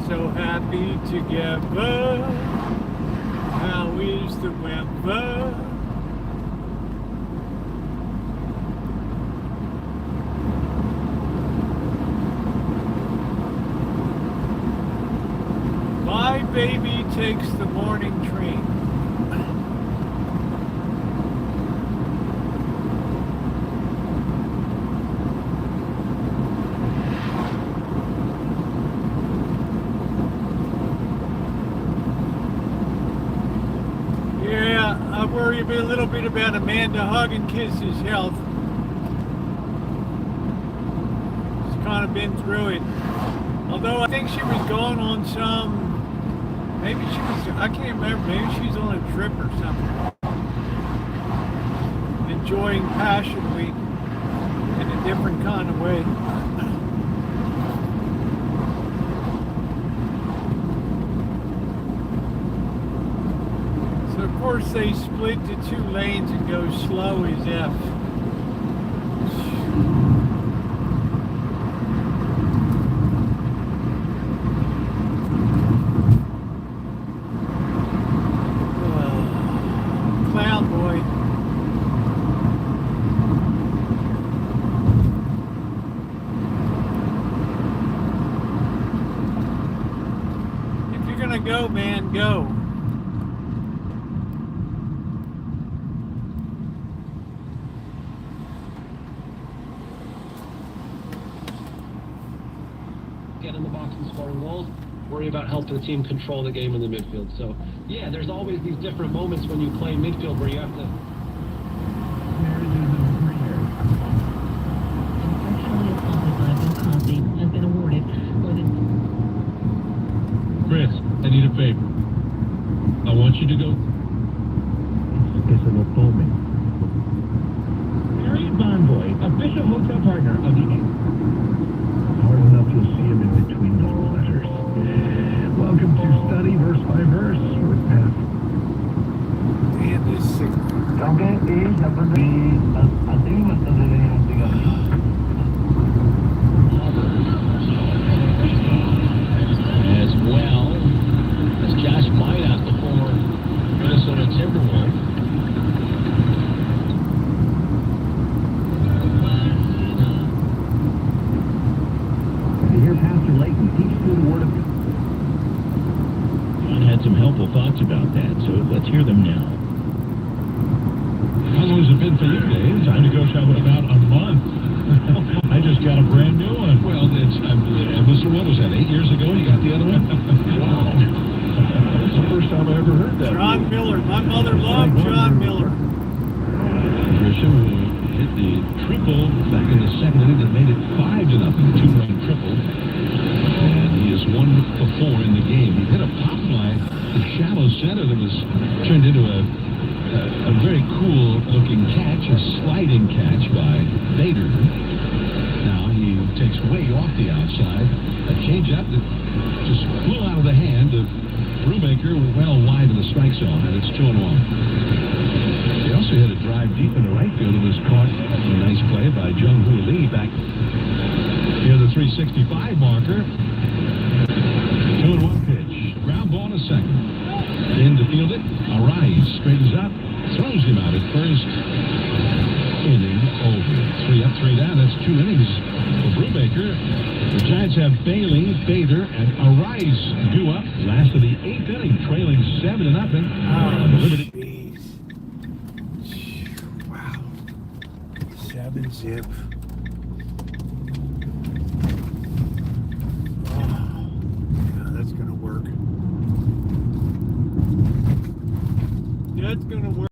So happy together. How is the weather? My baby takes the morning train. I worry a little bit about Amanda Hug-and-Kiss's health. She's kind of been through it. Although I think she was going on some, maybe she was, I can't remember, maybe she's on a trip or something. Enjoying Passion Week in a different kind of way. Of course, they split to 2 lanes and go slow as F. Clown boy. If you're gonna go, man, go. Worry about helping the team control the game in the midfield. So, yeah, there's always these different moments when you play midfield where you have to... Has been awarded for the... Chris, I need a favor. I want you to go... Harriet Bonvoy, official hotel partner of the... Hard enough you'll see him in between those letters. Welcome to Study Verse by Verse with Pat. Damn, this sick. As well as Josh Minot, the former Minnesota Timberwolf. To hear Pastor Layton teach through the Word of God. John had some helpful thoughts about that, so let's hear them now. How long has it been for you, Dave? Time to go shopping about a month. I just got a brand new one. Well, what was that, 8 years ago you got the other one? Wow. That's the first time I ever heard that. John Miller. My mother loved John Miller. Grisham hit the triple back in the second inning that made it 5-0, 2-run triple. And he has won before in the game. He hit a pop fly to shallow center that was turned into a very cool looking catch, a sliding catch by Bader. Now he takes way off the outside. A change out up that just flew out of the hand of Brubaker, well wide in the strike zone, and it's 2-1. He also hit a drive deep into right field and was caught. A nice play by Jung-Hoo Lee back near the 365 marker. 2-1 pitch. Ground ball to second. In to field it. Arise. Straightens up. Throws him out at first. Inning over. 3 up, 3 down. That's 2 innings for Brubaker. The Giants have Bailey, Bader, and Arise due up. Last of the 8th inning, trailing 7-0. Jeez. Wow. 7-zip. That's gonna work. That's gonna work.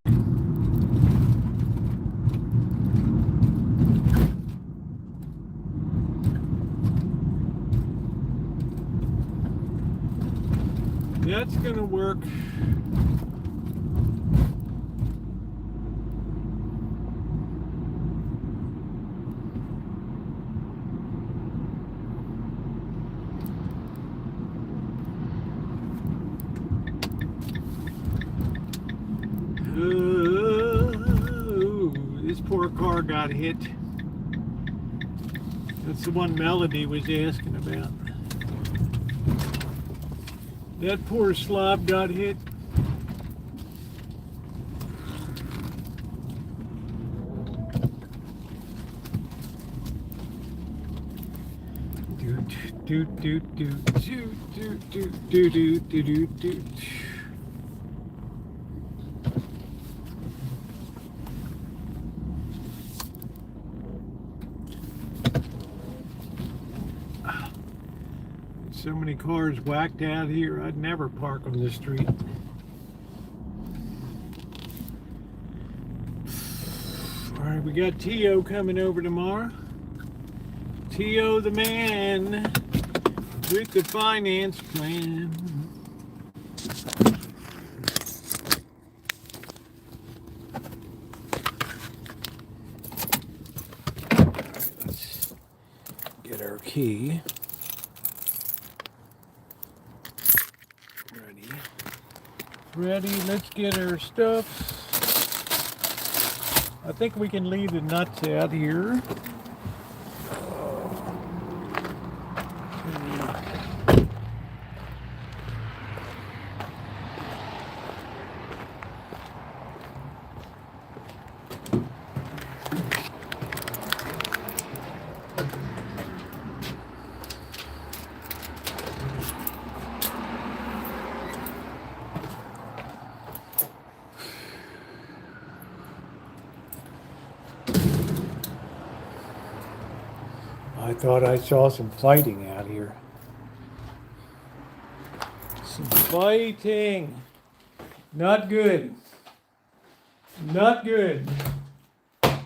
That's gonna work. This poor car got hit. That's the one Melody was asking about. That poor slob got hit. So many cars whacked out here, I'd never park on the street. All right, we got T.O. coming over tomorrow. T.O. the man with the finance plan. Let's get our key. Ready, let's get our stuff. I think we can leave the nuts out here. I thought I saw some fighting out here. Some fighting. Not good. Not good. All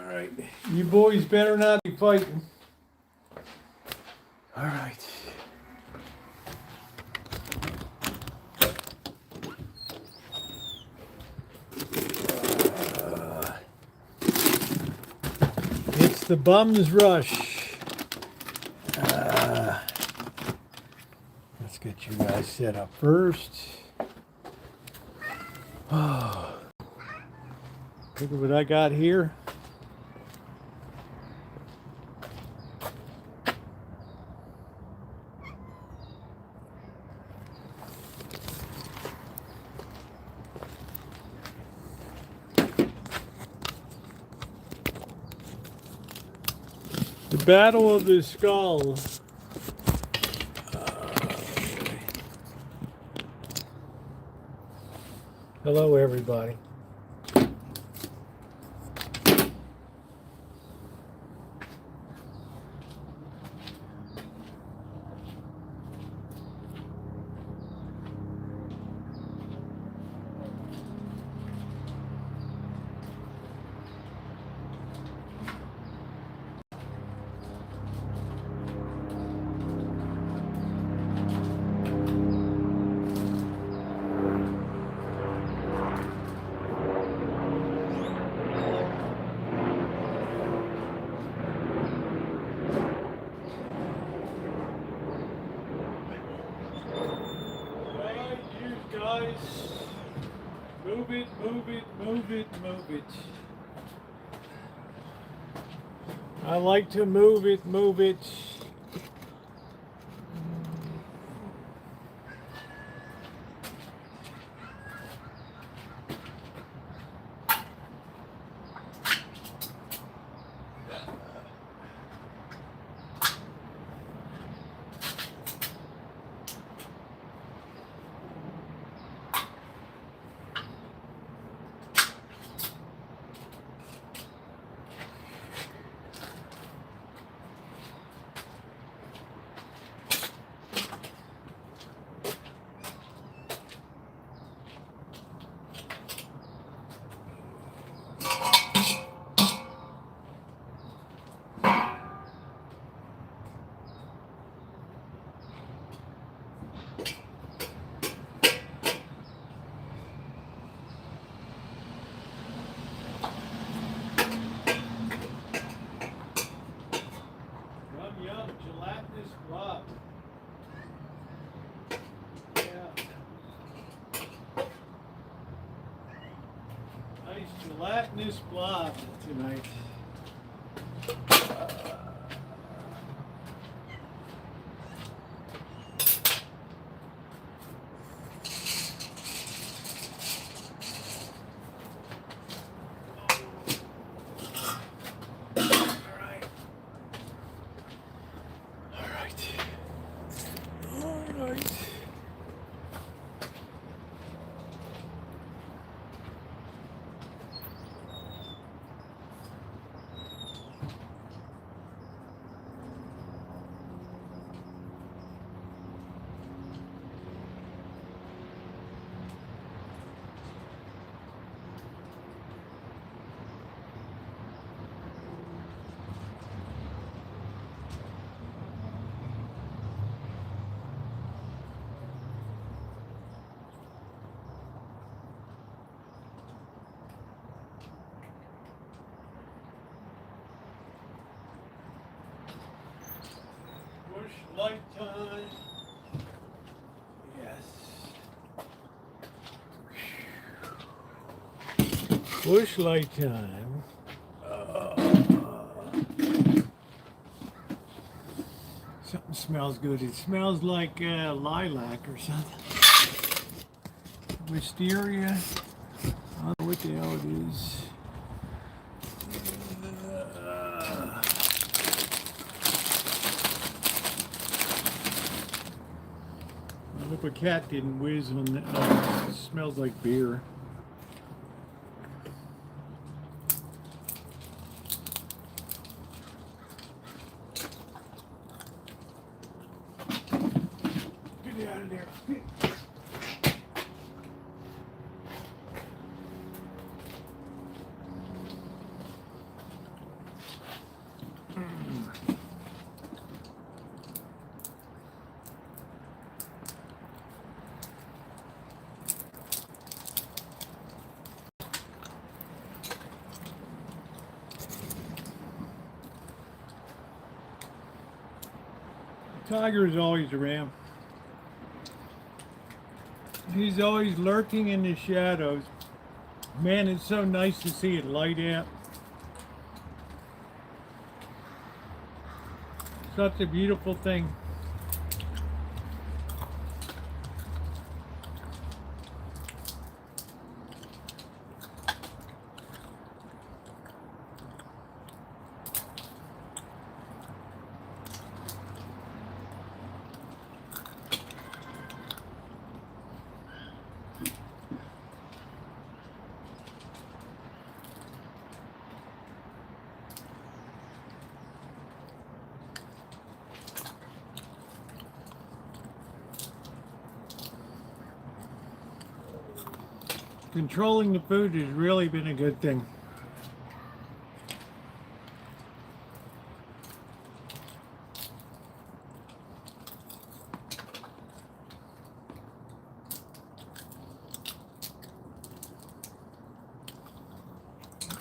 right. You boys better not be fighting. All right. It's the bum's rush. Let's get you guys set up first. Oh, look at what I got here. The Battle of the Skull. Hello, everybody. guys. Move it, move it, move it, move it. I like to move it, move it. Yum, gelatinous blob. Yeah. Nice gelatinous blob tonight. Push light time. Yes. Push light time. Something smells good. It smells like lilac or something. Wisteria. I don't know what the hell it is. I hope a cat didn't whiz on that. It smells like beer. Get out of there. Tiger is always around. He's always lurking in the shadows. Man, it's so nice to see it light out. Such a beautiful thing. Controlling the food has really been a good thing.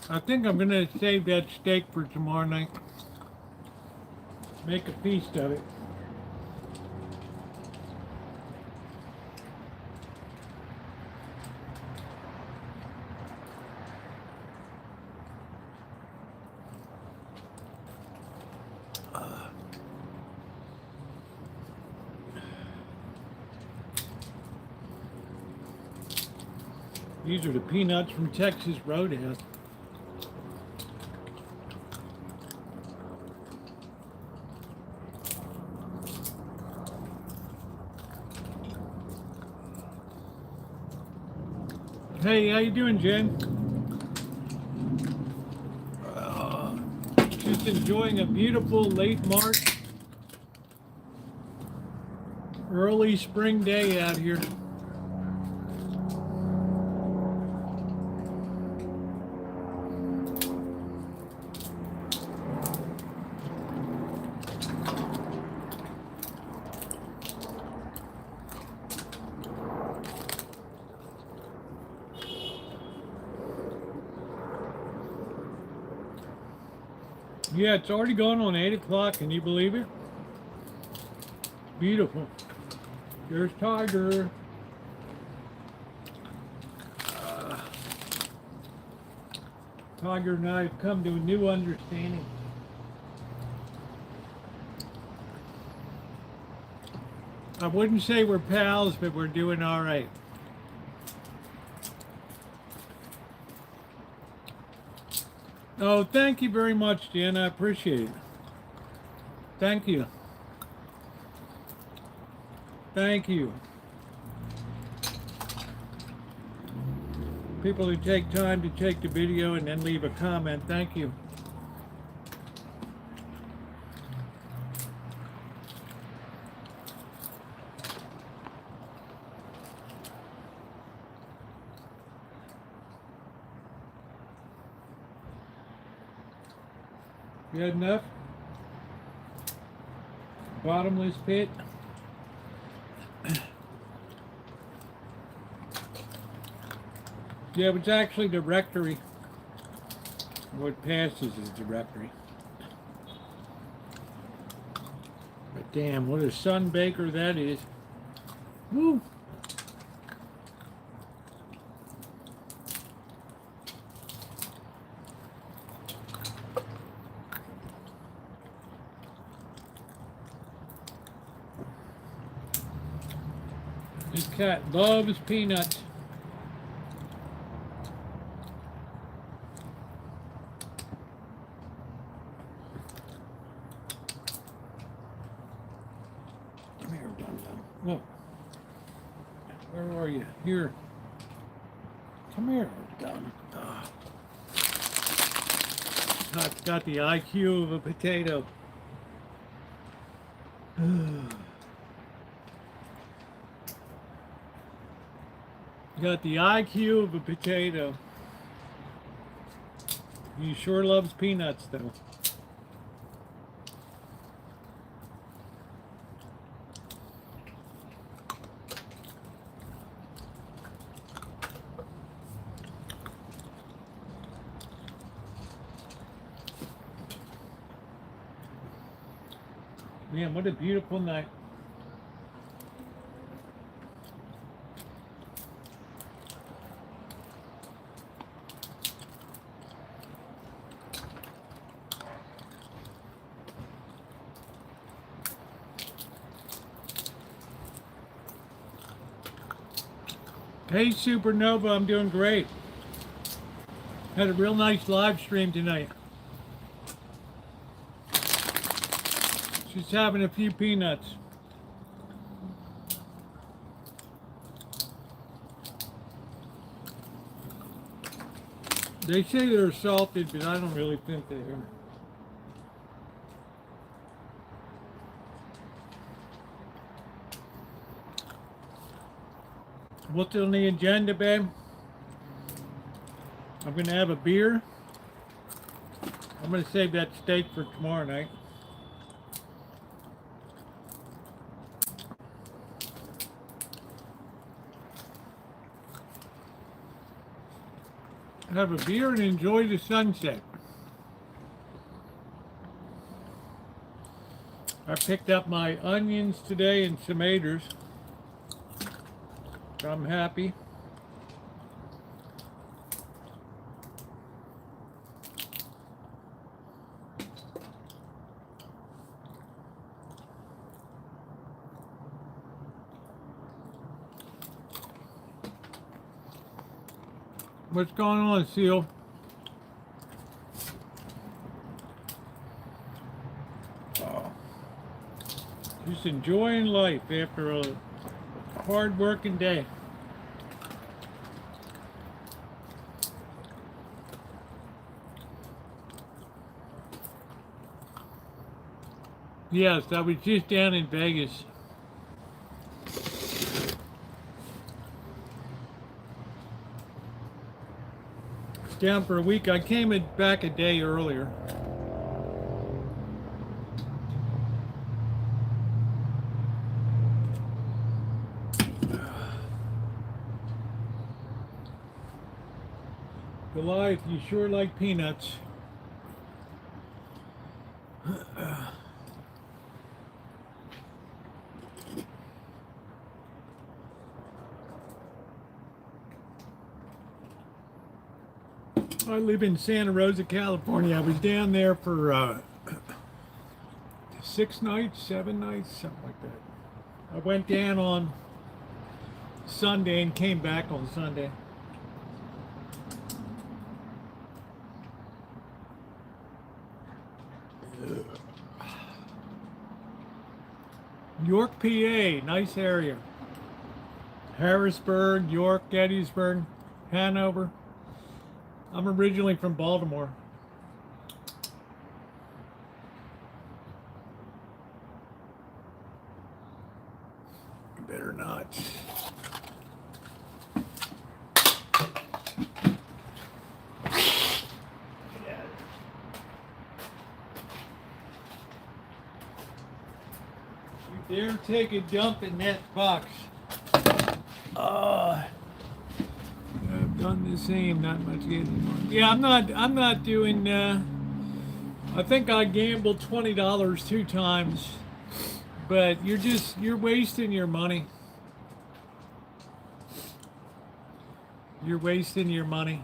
I think I'm gonna save that steak for tomorrow night. Make a feast of it. These are the peanuts from Texas Roadhouse. Hey, how you doing, Jen? Just enjoying a beautiful late March, early spring day out here. Yeah, it's already gone on 8 o'clock. Can you believe it? Beautiful. There's Tiger. Tiger and I have come to a new understanding. I wouldn't say we're pals, but we're doing all right. Oh, thank you very much, Jen. I appreciate it. Thank you. Thank you. People who take time to take the video and then leave a comment, thank you. You had enough? Bottomless pit. Yeah, it was actually the rectory. What passes is the rectory. But damn, what a sun baker that is. Woo! This cat loves peanuts. Come here, Dum-Dum. Look. Where are you? Here. Come here, Dum. It's got the IQ of a potato. Got the IQ of a potato. He sure loves peanuts, though. Man, what a beautiful night. Hey Supernova, I'm doing great. Had a real nice live stream tonight. Just having a few peanuts. They say they're salted, but I don't really think they are. What's on the agenda, babe? I'm gonna have a beer. I'm gonna save that steak for tomorrow night. Have a beer and enjoy the sunset. I picked up my onions today and tomatoes. I'm happy. What's going on, Seal? Oh. Just enjoying life after a hard working day. Yes, I was just down in Vegas. Down for a week. I came back a day earlier. Goliath, you sure like peanuts. I live in Santa Rosa, California. I was down there for 6 nights, 7 nights, something like that. I went down on Sunday and came back on Sunday. York, PA, nice area. Harrisburg, York, Gettysburg, Hanover. I'm originally from Baltimore. Better not. You dare take a dump in that box. I've done the same, not much getting. Yeah, I'm not doing, I think I gambled $20 2 times, but you're wasting your money. You're wasting your money.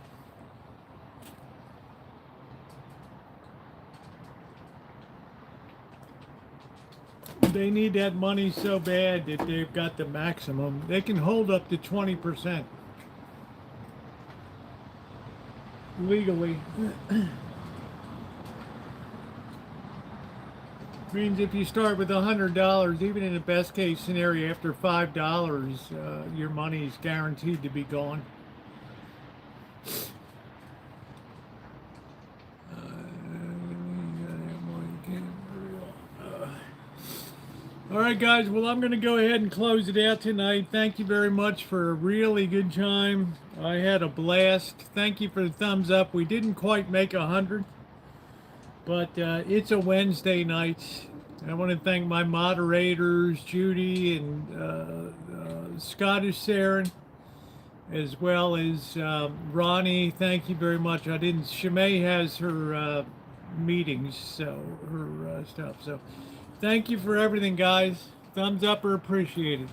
They need that money so bad that they've got the maximum. They can hold up to 20%. Legally. Means if you start with $100, even in the best case scenario, after $5, your money is guaranteed to be gone. All right, guys. Well, I'm going to go ahead and close it out tonight. Thank you very much for a really good time. I had a blast. Thank you for the thumbs up. We didn't quite make 100, but it's a Wednesday night. I want to thank my moderators, Judy and Scottish Saren, as well as Ronnie. Thank you very much. Shimei has her meetings, so her stuff. So thank you for everything, guys. Thumbs up are appreciated.